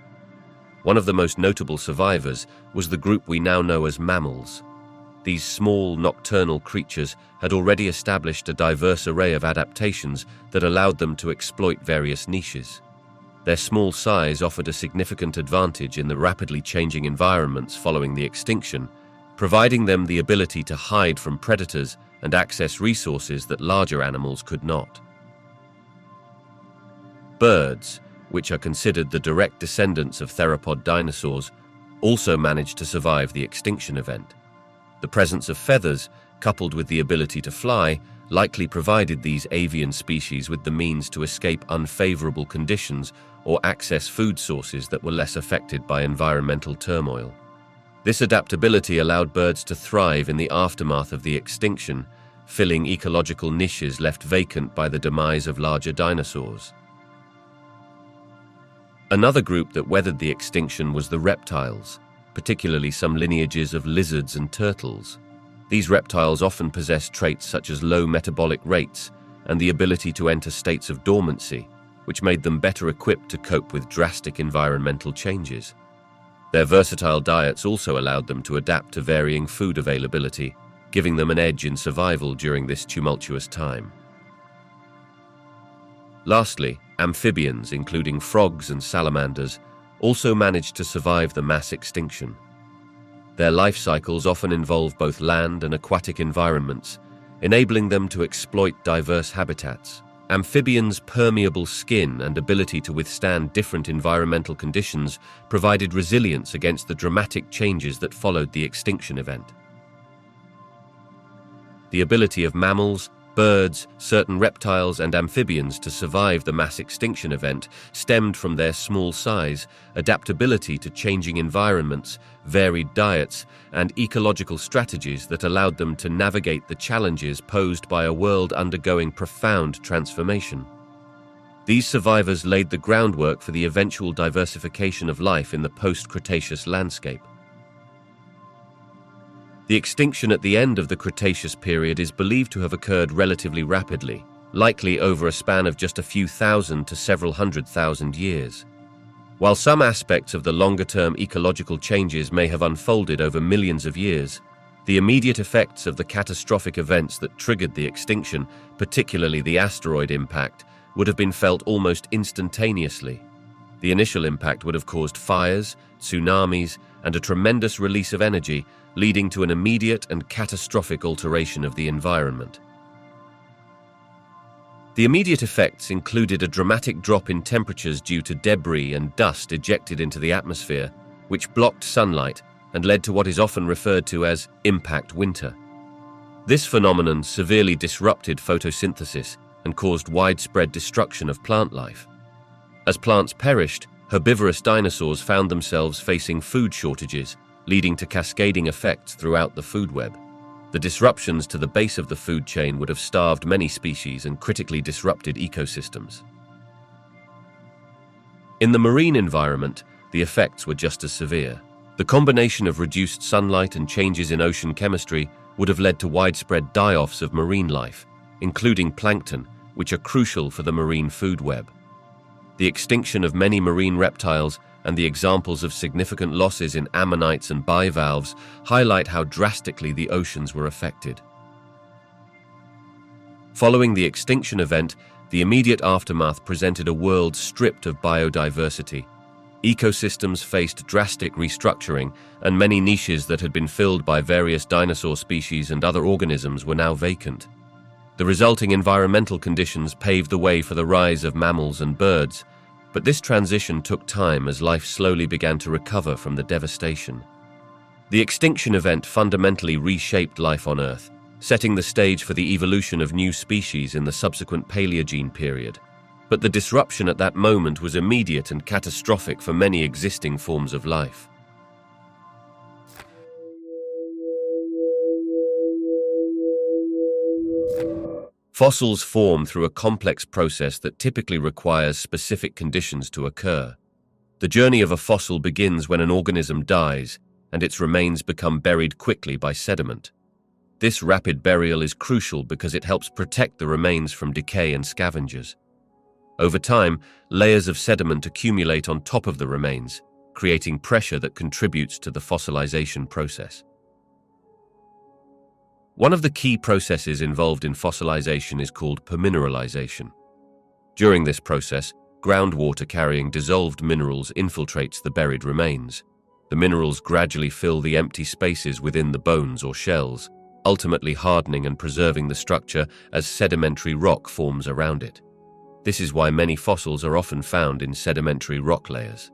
One of the most notable survivors was the group we now know as mammals. These small, nocturnal creatures had already established a diverse array of adaptations that allowed them to exploit various niches. Their small size offered a significant advantage in the rapidly changing environments following the extinction, providing them the ability to hide from predators and access resources that larger animals could not. Birds, which are considered the direct descendants of theropod dinosaurs, also managed to survive the extinction event. The presence of feathers, coupled with the ability to fly, likely provided these avian species with the means to escape unfavorable conditions or access food sources that were less affected by environmental turmoil. This adaptability allowed birds to thrive in the aftermath of the extinction, filling ecological niches left vacant by the demise of larger dinosaurs. Another group that weathered the extinction was the reptiles, particularly some lineages of lizards and turtles. These reptiles often possessed traits such as low metabolic rates and the ability to enter states of dormancy, which made them better equipped to cope with drastic environmental changes. Their versatile diets also allowed them to adapt to varying food availability, giving them an edge in survival during this tumultuous time. Lastly, amphibians, including frogs and salamanders, also managed to survive the mass extinction. Their life cycles often involve both land and aquatic environments, enabling them to exploit diverse habitats. Amphibians' permeable skin and ability to withstand different environmental conditions provided resilience against the dramatic changes that followed the extinction event. The ability of mammals, birds, certain reptiles, and amphibians to survive the mass extinction event stemmed from their small size, adaptability to changing environments, varied diets, and ecological strategies that allowed them to navigate the challenges posed by a world undergoing profound transformation. These survivors laid the groundwork for the eventual diversification of life in the post-Cretaceous landscape. The extinction at the end of the Cretaceous period is believed to have occurred relatively rapidly, likely over a span of just a few thousand to several 100,000 years. While some aspects of the longer-term ecological changes may have unfolded over millions of years, the immediate effects of the catastrophic events that triggered the extinction, particularly the asteroid impact, would have been felt almost instantaneously. The initial impact would have caused fires, tsunamis, and a tremendous release of energy, leading to an immediate and catastrophic alteration of the environment. The immediate effects included a dramatic drop in temperatures due to debris and dust ejected into the atmosphere, which blocked sunlight and led to what is often referred to as impact winter. This phenomenon severely disrupted photosynthesis and caused widespread destruction of plant life. As plants perished, herbivorous dinosaurs found themselves facing food shortages, leading to cascading effects throughout the food web. The disruptions to the base of the food chain would have starved many species and critically disrupted ecosystems. In the marine environment, the effects were just as severe. The combination of reduced sunlight and changes in ocean chemistry would have led to widespread die-offs of marine life, including plankton, which are crucial for the marine food web. The extinction of many marine reptiles and the examples of significant losses in ammonites and bivalves highlight how drastically the oceans were affected. Following the extinction event, the immediate aftermath presented a world stripped of biodiversity. Ecosystems faced drastic restructuring, and many niches that had been filled by various dinosaur species and other organisms were now vacant. The resulting environmental conditions paved the way for the rise of mammals and birds, but this transition took time as life slowly began to recover from the devastation. The extinction event fundamentally reshaped life on Earth, setting the stage for the evolution of new species in the subsequent Paleogene period. But the disruption at that moment was immediate and catastrophic for many existing forms of life. Fossils form through a complex process that typically requires specific conditions to occur. The journey of a fossil begins when an organism dies and its remains become buried quickly by sediment. This rapid burial is crucial because it helps protect the remains from decay and scavengers. Over time, layers of sediment accumulate on top of the remains, creating pressure that contributes to the fossilization process. One of the key processes involved in fossilization is called permineralization. During this process, groundwater carrying dissolved minerals infiltrates the buried remains. The minerals gradually fill the empty spaces within the bones or shells, ultimately hardening and preserving the structure as sedimentary rock forms around it. This is why many fossils are often found in sedimentary rock layers.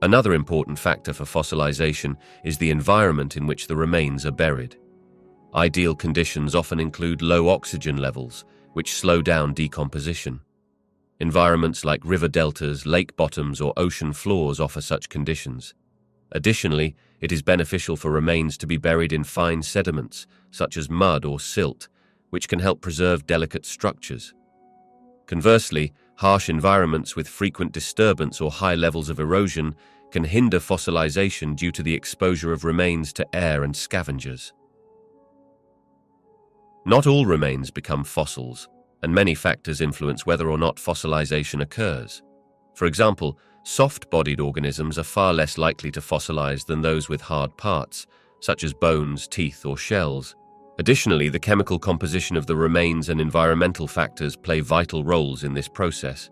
Another important factor for fossilization is the environment in which the remains are buried. Ideal conditions often include low oxygen levels, which slow down decomposition. Environments like river deltas, lake bottoms, or ocean floors offer such conditions. Additionally, it is beneficial for remains to be buried in fine sediments, such as mud or silt, which can help preserve delicate structures. Conversely, harsh environments with frequent disturbance or high levels of erosion can hinder fossilization due to the exposure of remains to air and scavengers. Not all remains become fossils, and many factors influence whether or not fossilization occurs. For example, soft-bodied organisms are far less likely to fossilize than those with hard parts, such as bones, teeth, or shells. Additionally, the chemical composition of the remains and environmental factors play vital roles in this process.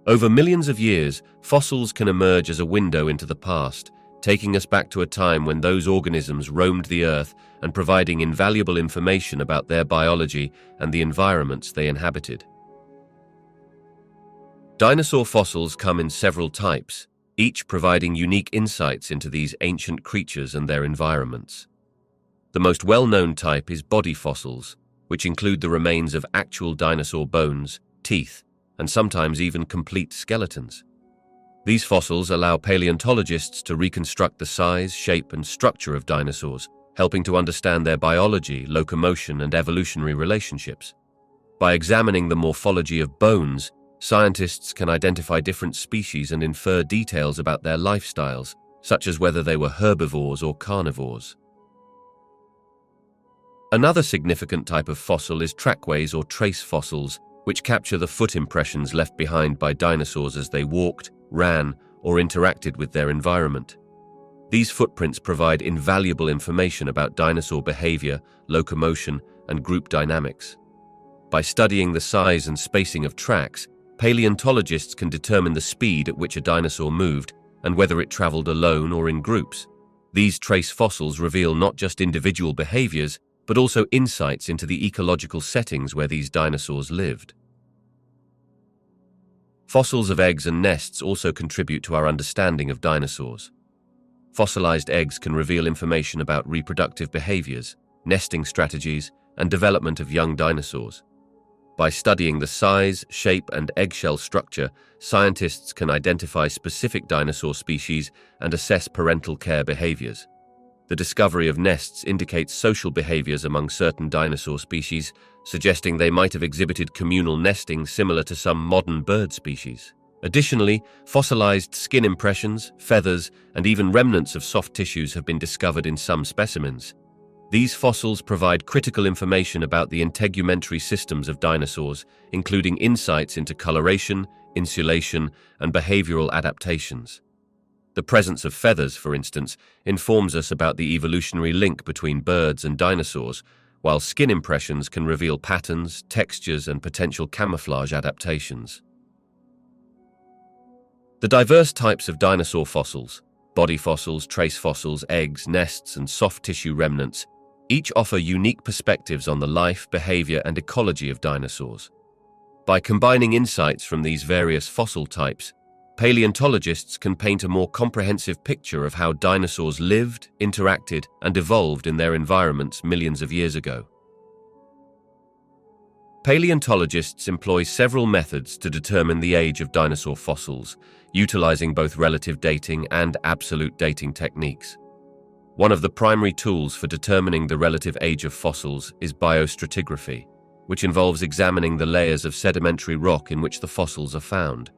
Over millions of years, fossils can emerge as a window into the past, taking us back to a time when those organisms roamed the earth and providing invaluable information about their biology and the environments they inhabited. Dinosaur fossils come in several types, each providing unique insights into these ancient creatures and their environments. The most well-known type is body fossils, which include the remains of actual dinosaur bones, teeth, and sometimes even complete skeletons. These fossils allow paleontologists to reconstruct the size, shape, and structure of dinosaurs, helping to understand their biology, locomotion, and evolutionary relationships. By examining the morphology of bones, scientists can identify different species and infer details about their lifestyles, such as whether they were herbivores or carnivores. Another significant type of fossil is trackways or trace fossils, which capture the foot impressions left behind by dinosaurs as they walked, ran, or interacted with their environment. These footprints provide invaluable information about dinosaur behavior, locomotion, and group dynamics. By studying the size and spacing of tracks, paleontologists can determine the speed at which a dinosaur moved and whether it traveled alone or in groups. These trace fossils reveal not just individual behaviors, but also insights into the ecological settings where these dinosaurs lived. Fossils of eggs and nests also contribute to our understanding of dinosaurs. Fossilized eggs can reveal information about reproductive behaviors, nesting strategies, and development of young dinosaurs. By studying the size, shape, and eggshell structure, scientists can identify specific dinosaur species and assess parental care behaviors. The discovery of nests indicates social behaviors among certain dinosaur species, suggesting they might have exhibited communal nesting similar to some modern bird species. Additionally, fossilized skin impressions, feathers, and even remnants of soft tissues have been discovered in some specimens. These fossils provide critical information about the integumentary systems of dinosaurs, including insights into coloration, insulation, and behavioral adaptations. The presence of feathers, for instance, informs us about the evolutionary link between birds and dinosaurs, while skin impressions can reveal patterns, textures, and potential camouflage adaptations. The diverse types of dinosaur fossils, body fossils, trace fossils, eggs, nests, and soft tissue remnants, each offer unique perspectives on the life, behavior, and ecology of dinosaurs. By combining insights from these various fossil types, paleontologists can paint a more comprehensive picture of how dinosaurs lived, interacted, and evolved in their environments millions of years ago. Paleontologists employ several methods to determine the age of dinosaur fossils, utilizing both relative dating and absolute dating techniques. One of the primary tools for determining the relative age of fossils is biostratigraphy, which involves examining the layers of sedimentary rock in which the fossils are found.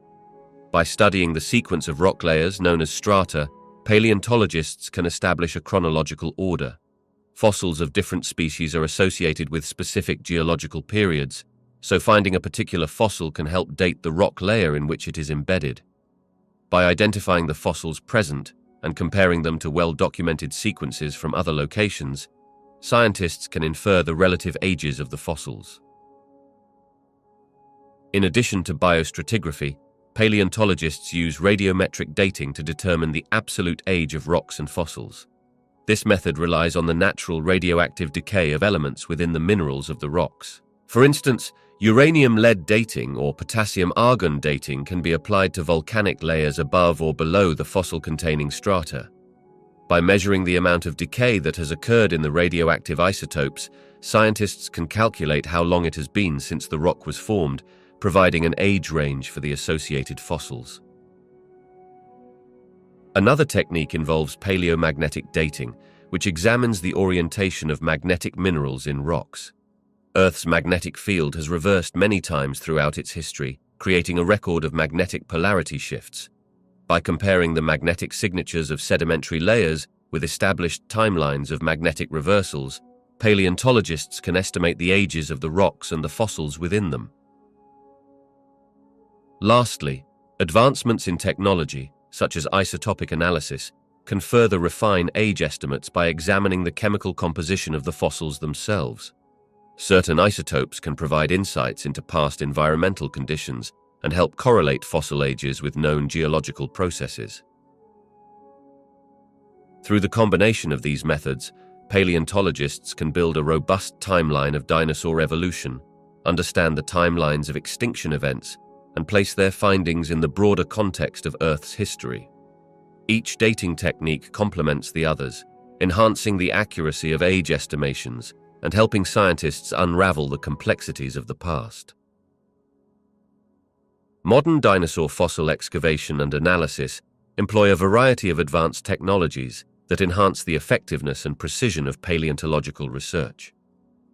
By studying the sequence of rock layers known as strata, paleontologists can establish a chronological order. Fossils of different species are associated with specific geological periods, so finding a particular fossil can help date the rock layer in which it is embedded. By identifying the fossils present and comparing them to well-documented sequences from other locations, scientists can infer the relative ages of the fossils. In addition to biostratigraphy, paleontologists use radiometric dating to determine the absolute age of rocks and fossils. This method relies on the natural radioactive decay of elements within the minerals of the rocks. For instance, uranium-lead dating or potassium-argon dating can be applied to volcanic layers above or below the fossil-containing strata. By measuring the amount of decay that has occurred in the radioactive isotopes, scientists can calculate how long it has been since the rock was formed, providing an age range for the associated fossils. Another technique involves paleomagnetic dating, which examines the orientation of magnetic minerals in rocks. Earth's magnetic field has reversed many times throughout its history, creating a record of magnetic polarity shifts. By comparing the magnetic signatures of sedimentary layers with established timelines of magnetic reversals, paleontologists can estimate the ages of the rocks and the fossils within them. Lastly, advancements in technology, such as isotopic analysis, can further refine age estimates by examining the chemical composition of the fossils themselves. Certain isotopes can provide insights into past environmental conditions and help correlate fossil ages with known geological processes. Through the combination of these methods, paleontologists can build a robust timeline of dinosaur evolution, understand the timelines of extinction events, and place their findings in the broader context of Earth's history. Each dating technique complements the others, enhancing the accuracy of age estimations and helping scientists unravel the complexities of the past. Modern dinosaur fossil excavation and analysis employ a variety of advanced technologies that enhance the effectiveness and precision of paleontological research.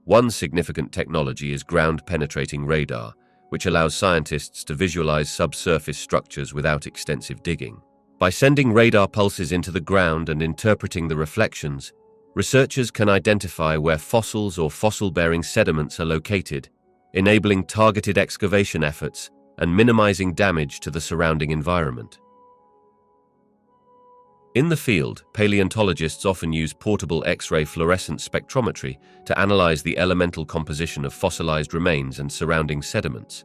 One significant technology is ground-penetrating radar, which allows scientists to visualize subsurface structures without extensive digging. By sending radar pulses into the ground and interpreting the reflections, researchers can identify where fossils or fossil-bearing sediments are located, enabling targeted excavation efforts and minimizing damage to the surrounding environment. In the field, paleontologists often use portable X-ray fluorescent spectrometry to analyze the elemental composition of fossilized remains and surrounding sediments.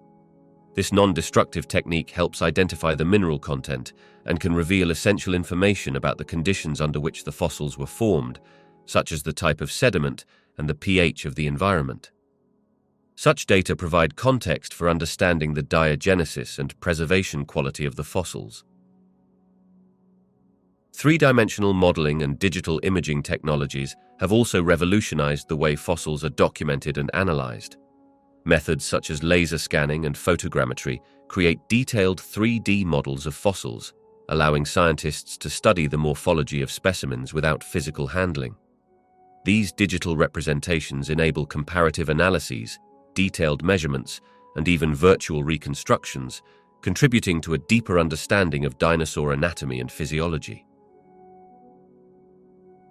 This non-destructive technique helps identify the mineral content and can reveal essential information about the conditions under which the fossils were formed, such as the type of sediment and the pH of the environment. Such data provide context for understanding the diagenesis and preservation quality of the fossils. Three-dimensional modeling and digital imaging technologies have also revolutionized the way fossils are documented and analyzed. Methods such as laser scanning and photogrammetry create detailed 3D models of fossils, allowing scientists to study the morphology of specimens without physical handling. These digital representations enable comparative analyses, detailed measurements, and even virtual reconstructions, contributing to a deeper understanding of dinosaur anatomy and physiology.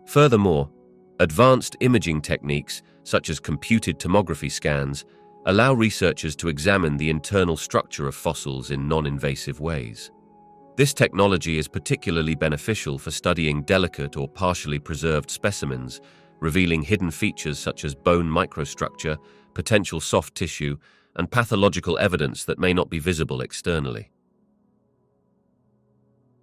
Furthermore, advanced imaging techniques, such as computed tomography scans, allow researchers to examine the internal structure of fossils in non-invasive ways. This technology is particularly beneficial for studying delicate or partially preserved specimens, revealing hidden features such as bone microstructure, potential soft tissue, and pathological evidence that may not be visible externally.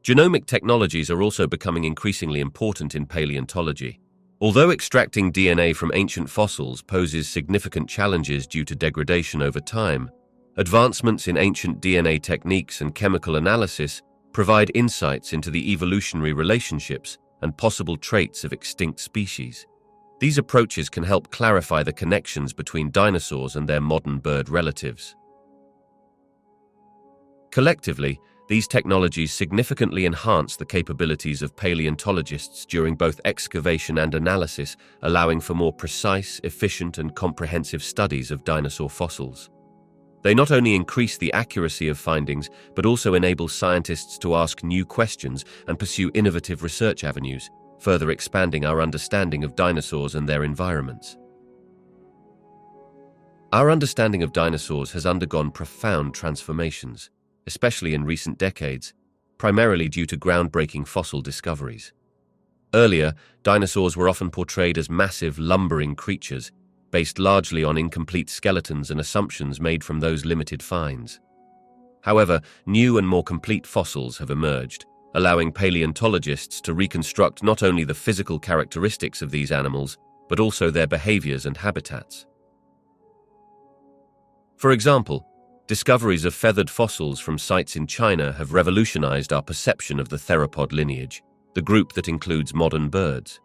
Genomic technologies are also becoming increasingly important in paleontology. Although extracting DNA from ancient fossils poses significant challenges due to degradation over time, advancements in ancient DNA techniques and chemical analysis provide insights into the evolutionary relationships and possible traits of extinct species. These approaches can help clarify the connections between dinosaurs and their modern bird relatives. Collectively, These technologies significantly enhance the capabilities of paleontologists during both excavation and analysis, allowing for more precise, efficient, and comprehensive studies of dinosaur fossils. They not only increase the accuracy of findings, but also enable scientists to ask new questions and pursue innovative research avenues, further expanding our understanding of dinosaurs and their environments. Our understanding of dinosaurs has undergone profound transformations, especially in recent decades, primarily due to groundbreaking fossil discoveries. Earlier, dinosaurs were often portrayed as massive, lumbering creatures, based largely on incomplete skeletons and assumptions made from those limited finds. However, new and more complete fossils have emerged, allowing paleontologists to reconstruct not only the physical characteristics of these animals, but also their behaviors and habitats. For example, discoveries of feathered fossils from sites in China have revolutionized our perception of the theropod lineage, the group that includes modern birds.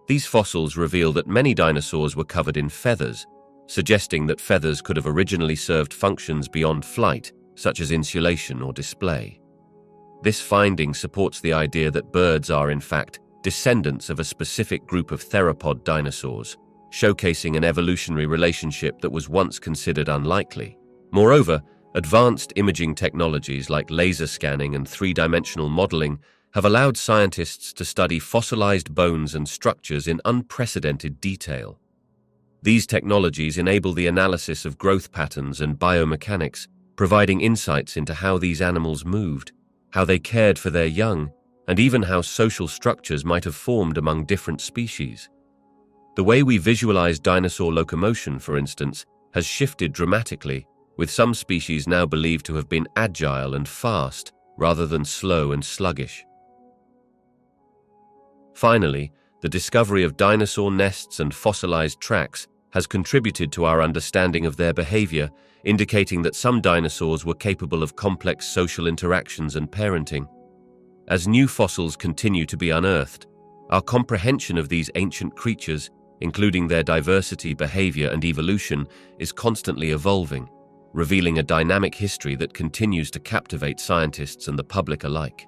These fossils reveal that many dinosaurs were covered in feathers, suggesting that feathers could have originally served functions beyond flight, such as insulation or display. This finding supports the idea that birds are, in fact, descendants of a specific group of theropod dinosaurs, showcasing an evolutionary relationship that was once considered unlikely. Moreover, advanced imaging technologies like laser scanning and three-dimensional modeling have allowed scientists to study fossilized bones and structures in unprecedented detail. These technologies enable the analysis of growth patterns and biomechanics, providing insights into how these animals moved, how they cared for their young, and even how social structures might have formed among different species. The way we visualize dinosaur locomotion, for instance, has shifted dramatically, with some species now believed to have been agile and fast rather than slow and sluggish. Finally, the discovery of dinosaur nests and fossilized tracks has contributed to our understanding of their behavior, indicating that some dinosaurs were capable of complex social interactions and parenting. As new fossils continue to be unearthed, our comprehension of these ancient creatures, including their diversity, behavior, and evolution, is constantly evolving, revealing a dynamic history that continues to captivate scientists and the public alike.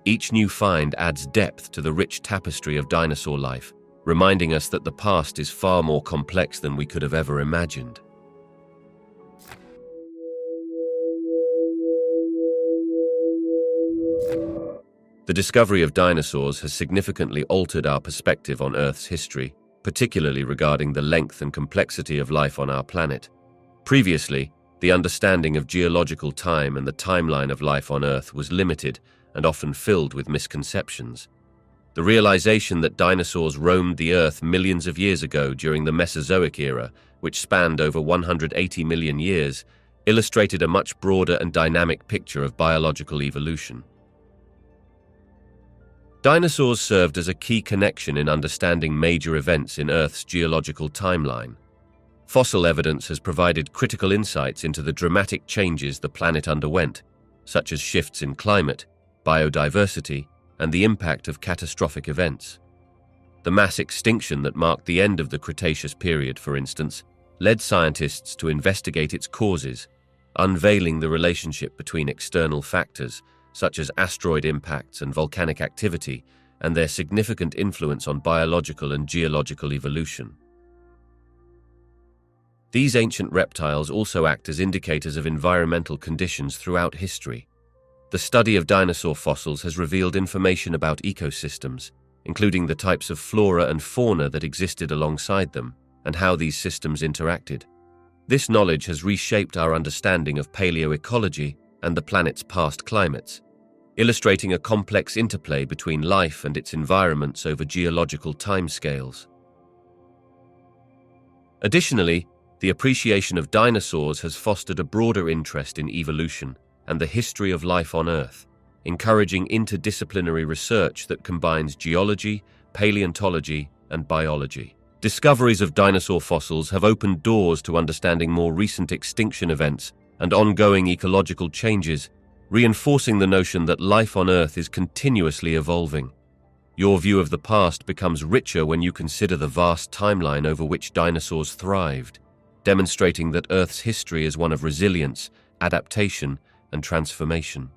Each new find adds depth to the rich tapestry of dinosaur life, reminding us that the past is far more complex than we could have ever imagined. The discovery of dinosaurs has significantly altered our perspective on Earth's history, particularly regarding the length and complexity of life on our planet. Previously, the understanding of geological time and the timeline of life on Earth was limited and often filled with misconceptions. The realization that dinosaurs roamed the Earth millions of years ago during the Mesozoic era, which spanned over 180 million years, illustrated a much broader and dynamic picture of biological evolution. Dinosaurs served as a key connection in understanding major events in Earth's geological timeline. Fossil evidence has provided critical insights into the dramatic changes the planet underwent, such as shifts in climate, biodiversity, and the impact of catastrophic events. The mass extinction that marked the end of the Cretaceous period, for instance, led scientists to investigate its causes, unveiling the relationship between external factors, such as asteroid impacts and volcanic activity, and their significant influence on biological and geological evolution. These ancient reptiles also act as indicators of environmental conditions throughout history. The study of dinosaur fossils has revealed information about ecosystems, including the types of flora and fauna that existed alongside them, and how these systems interacted. This knowledge has reshaped our understanding of paleoecology and the planet's past climates, illustrating a complex interplay between life and its environments over geological timescales. Additionally, the appreciation of dinosaurs has fostered a broader interest in evolution and the history of life on Earth, encouraging interdisciplinary research that combines geology, paleontology, and biology. Discoveries of dinosaur fossils have opened doors to understanding more recent extinction events and ongoing ecological changes, reinforcing the notion that life on Earth is continuously evolving. Your view of the past becomes richer when you consider the vast timeline over which dinosaurs thrived, demonstrating that Earth's history is one of resilience, adaptation, and transformation.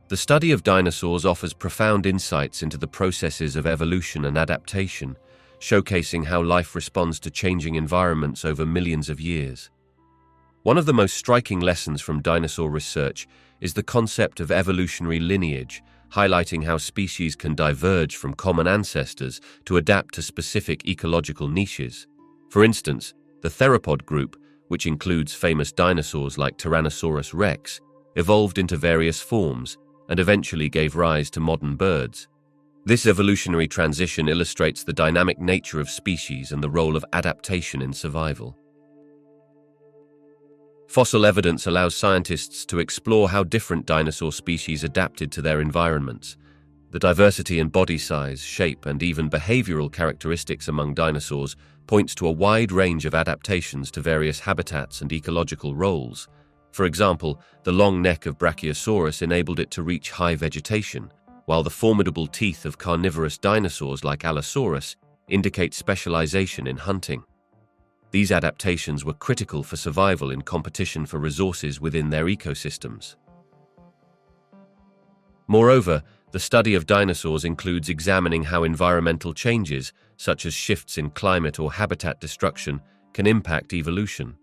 The study of dinosaurs offers profound insights into the processes of evolution and adaptation, showcasing how life responds to changing environments over millions of years. One of the most striking lessons from dinosaur research is the concept of evolutionary lineage, highlighting how species can diverge from common ancestors to adapt to specific ecological niches. For instance, the theropod group, which includes famous dinosaurs like Tyrannosaurus rex, evolved into various forms and eventually gave rise to modern birds. This evolutionary transition illustrates the dynamic nature of species and the role of adaptation in survival. Fossil evidence allows scientists to explore how different dinosaur species adapted to their environments. The diversity in body size, shape, and even behavioral characteristics among dinosaurs points to a wide range of adaptations to various habitats and ecological roles. For example, the long neck of Brachiosaurus enabled it to reach high vegetation, while the formidable teeth of carnivorous dinosaurs like Allosaurus indicate specialization in hunting. These adaptations were critical for survival in competition for resources within their ecosystems. Moreover, the study of dinosaurs includes examining how environmental changes, such as shifts in climate or habitat destruction, can impact evolution.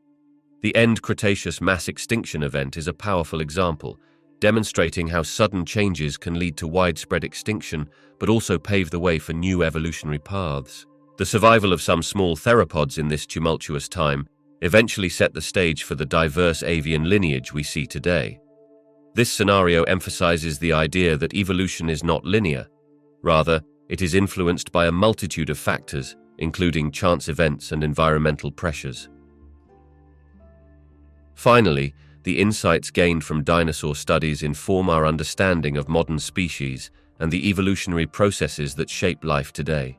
The End Cretaceous mass extinction event is a powerful example, demonstrating how sudden changes can lead to widespread extinction, but also pave the way for new evolutionary paths. The survival of some small theropods in this tumultuous time eventually set the stage for the diverse avian lineage we see today. This scenario emphasizes the idea that evolution is not linear. Rather, it is influenced by a multitude of factors, including chance events and environmental pressures. Finally, the insights gained from dinosaur studies inform our understanding of modern species and the evolutionary processes that shape life today.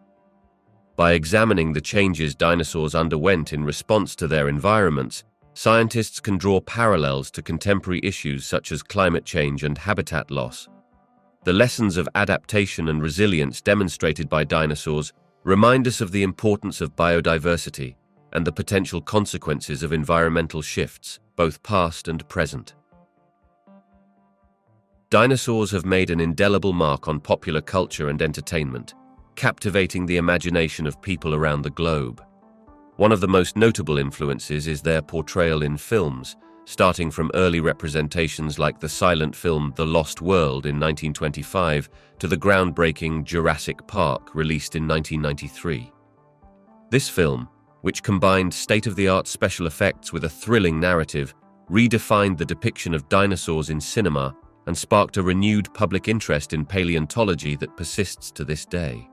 By examining the changes dinosaurs underwent in response to their environments, scientists can draw parallels to contemporary issues such as climate change and habitat loss. The lessons of adaptation and resilience demonstrated by dinosaurs remind us of the importance of biodiversity and the potential consequences of environmental shifts, both past and present. Dinosaurs have made an indelible mark on popular culture and entertainment, captivating the imagination of people around the globe. One of the most notable influences is their portrayal in films, starting from early representations like the silent film The Lost World in 1925 to the groundbreaking Jurassic Park released in 1993. This film, which combined state-of-the-art special effects with a thrilling narrative, redefined the depiction of dinosaurs in cinema and sparked a renewed public interest in paleontology that persists to this day.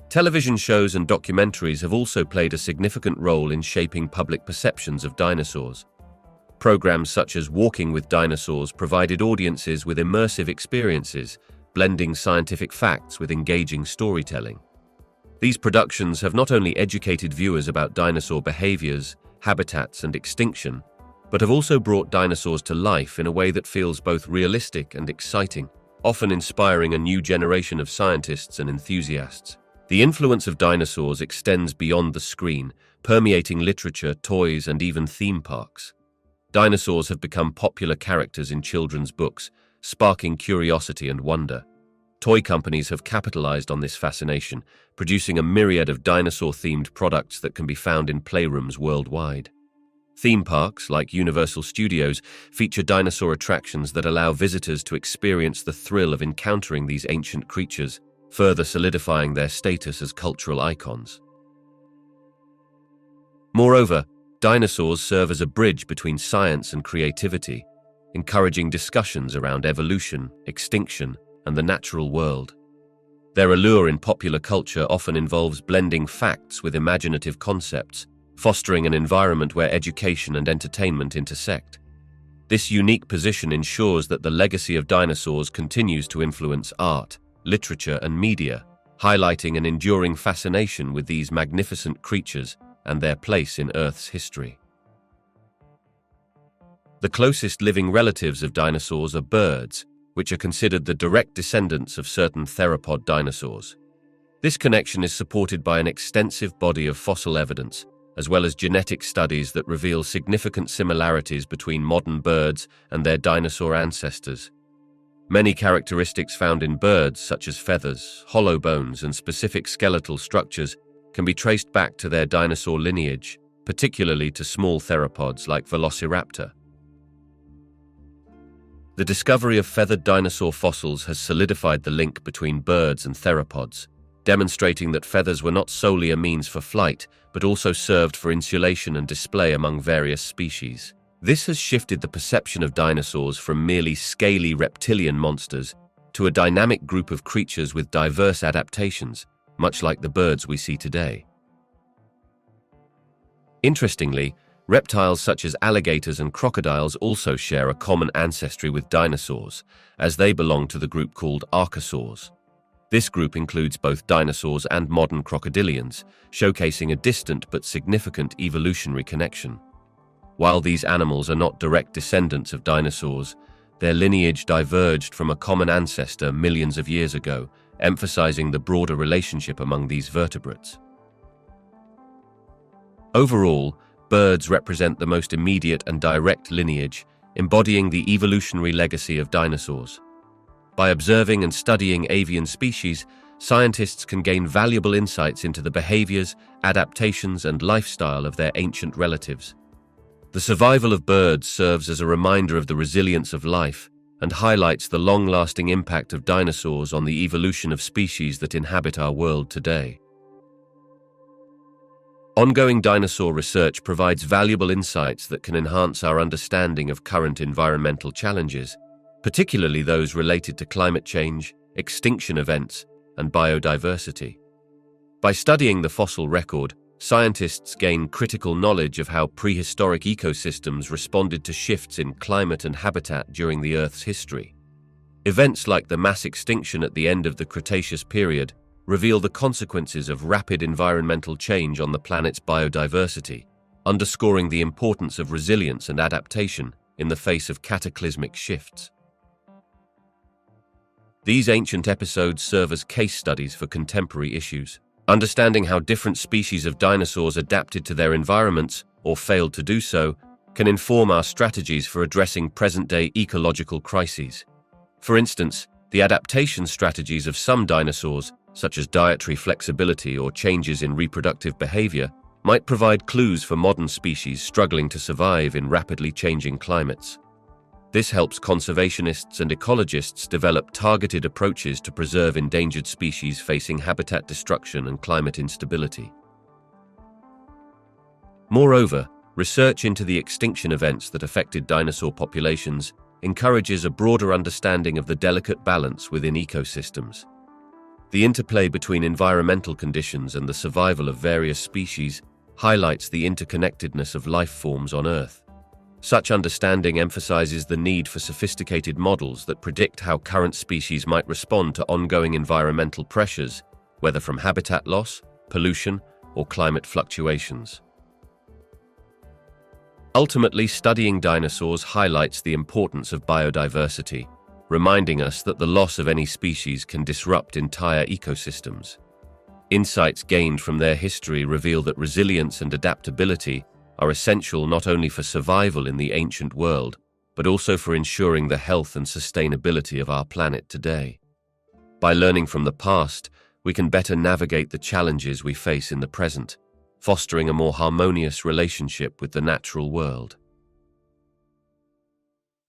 Television shows and documentaries have also played a significant role in shaping public perceptions of dinosaurs. Programs such as Walking with Dinosaurs provided audiences with immersive experiences, blending scientific facts with engaging storytelling. These productions have not only educated viewers about dinosaur behaviors, habitats, and extinction, but have also brought dinosaurs to life in a way that feels both realistic and exciting, often inspiring a new generation of scientists and enthusiasts. The influence of dinosaurs extends beyond the screen, permeating literature, toys, and even theme parks. Dinosaurs have become popular characters in children's books, sparking curiosity and wonder. Toy companies have capitalized on this fascination, producing a myriad of dinosaur-themed products that can be found in playrooms worldwide. Theme parks, like Universal Studios, feature dinosaur attractions that allow visitors to experience the thrill of encountering these ancient creatures, further solidifying their status as cultural icons. Moreover, dinosaurs serve as a bridge between science and creativity, encouraging discussions around evolution, extinction, and the natural world. Their allure in popular culture often involves blending facts with imaginative concepts, fostering an environment where education and entertainment intersect. This unique position ensures that the legacy of dinosaurs continues to influence art, literature, and media, highlighting an enduring fascination with these magnificent creatures and their place in Earth's history. The closest living relatives of dinosaurs are birds, which are considered the direct descendants of certain theropod dinosaurs. This connection is supported by an extensive body of fossil evidence, as well as genetic studies that reveal significant similarities between modern birds and their dinosaur ancestors. Many characteristics found in birds, such as feathers, hollow bones, and specific skeletal structures, can be traced back to their dinosaur lineage, particularly to small theropods like Velociraptor. The discovery of feathered dinosaur fossils has solidified the link between birds and theropods, demonstrating that feathers were not solely a means for flight, but also served for insulation and display among various species. This has shifted the perception of dinosaurs from merely scaly reptilian monsters to a dynamic group of creatures with diverse adaptations, much like the birds we see today. Interestingly, reptiles such as alligators and crocodiles also share a common ancestry with dinosaurs, as they belong to the group called archosaurs. This group includes both dinosaurs and modern crocodilians, showcasing a distant but significant evolutionary connection. While these animals are not direct descendants of dinosaurs, their lineage diverged from a common ancestor millions of years ago, emphasizing the broader relationship among these vertebrates. Overall, birds represent the most immediate and direct lineage, embodying the evolutionary legacy of dinosaurs. By observing and studying avian species, scientists can gain valuable insights into the behaviors, adaptations, and lifestyle of their ancient relatives. The survival of birds serves as a reminder of the resilience of life and highlights the long-lasting impact of dinosaurs on the evolution of species that inhabit our world today. Ongoing dinosaur research provides valuable insights that can enhance our understanding of current environmental challenges, particularly those related to climate change, extinction events, and biodiversity. By studying the fossil record, scientists gain critical knowledge of how prehistoric ecosystems responded to shifts in climate and habitat during the Earth's history. Events like the mass extinction at the end of the Cretaceous period reveal the consequences of rapid environmental change on the planet's biodiversity, underscoring the importance of resilience and adaptation in the face of cataclysmic shifts. These ancient episodes serve as case studies for contemporary issues. Understanding how different species of dinosaurs adapted to their environments, or failed to do so, can inform our strategies for addressing present-day ecological crises. For instance, the adaptation strategies of some dinosaurs, such as dietary flexibility or changes in reproductive behavior, might provide clues for modern species struggling to survive in rapidly changing climates. This helps conservationists and ecologists develop targeted approaches to preserve endangered species facing habitat destruction and climate instability. Moreover, research into the extinction events that affected dinosaur populations encourages a broader understanding of the delicate balance within ecosystems. The interplay between environmental conditions and the survival of various species highlights the interconnectedness of life forms on Earth. Such understanding emphasizes the need for sophisticated models that predict how current species might respond to ongoing environmental pressures, whether from habitat loss, pollution, or climate fluctuations. Ultimately, studying dinosaurs highlights the importance of biodiversity, reminding us that the loss of any species can disrupt entire ecosystems. Insights gained from their history reveal that resilience and adaptability are essential not only for survival in the ancient world, but also for ensuring the health and sustainability of our planet today. By learning from the past, we can better navigate the challenges we face in the present, fostering a more harmonious relationship with the natural world.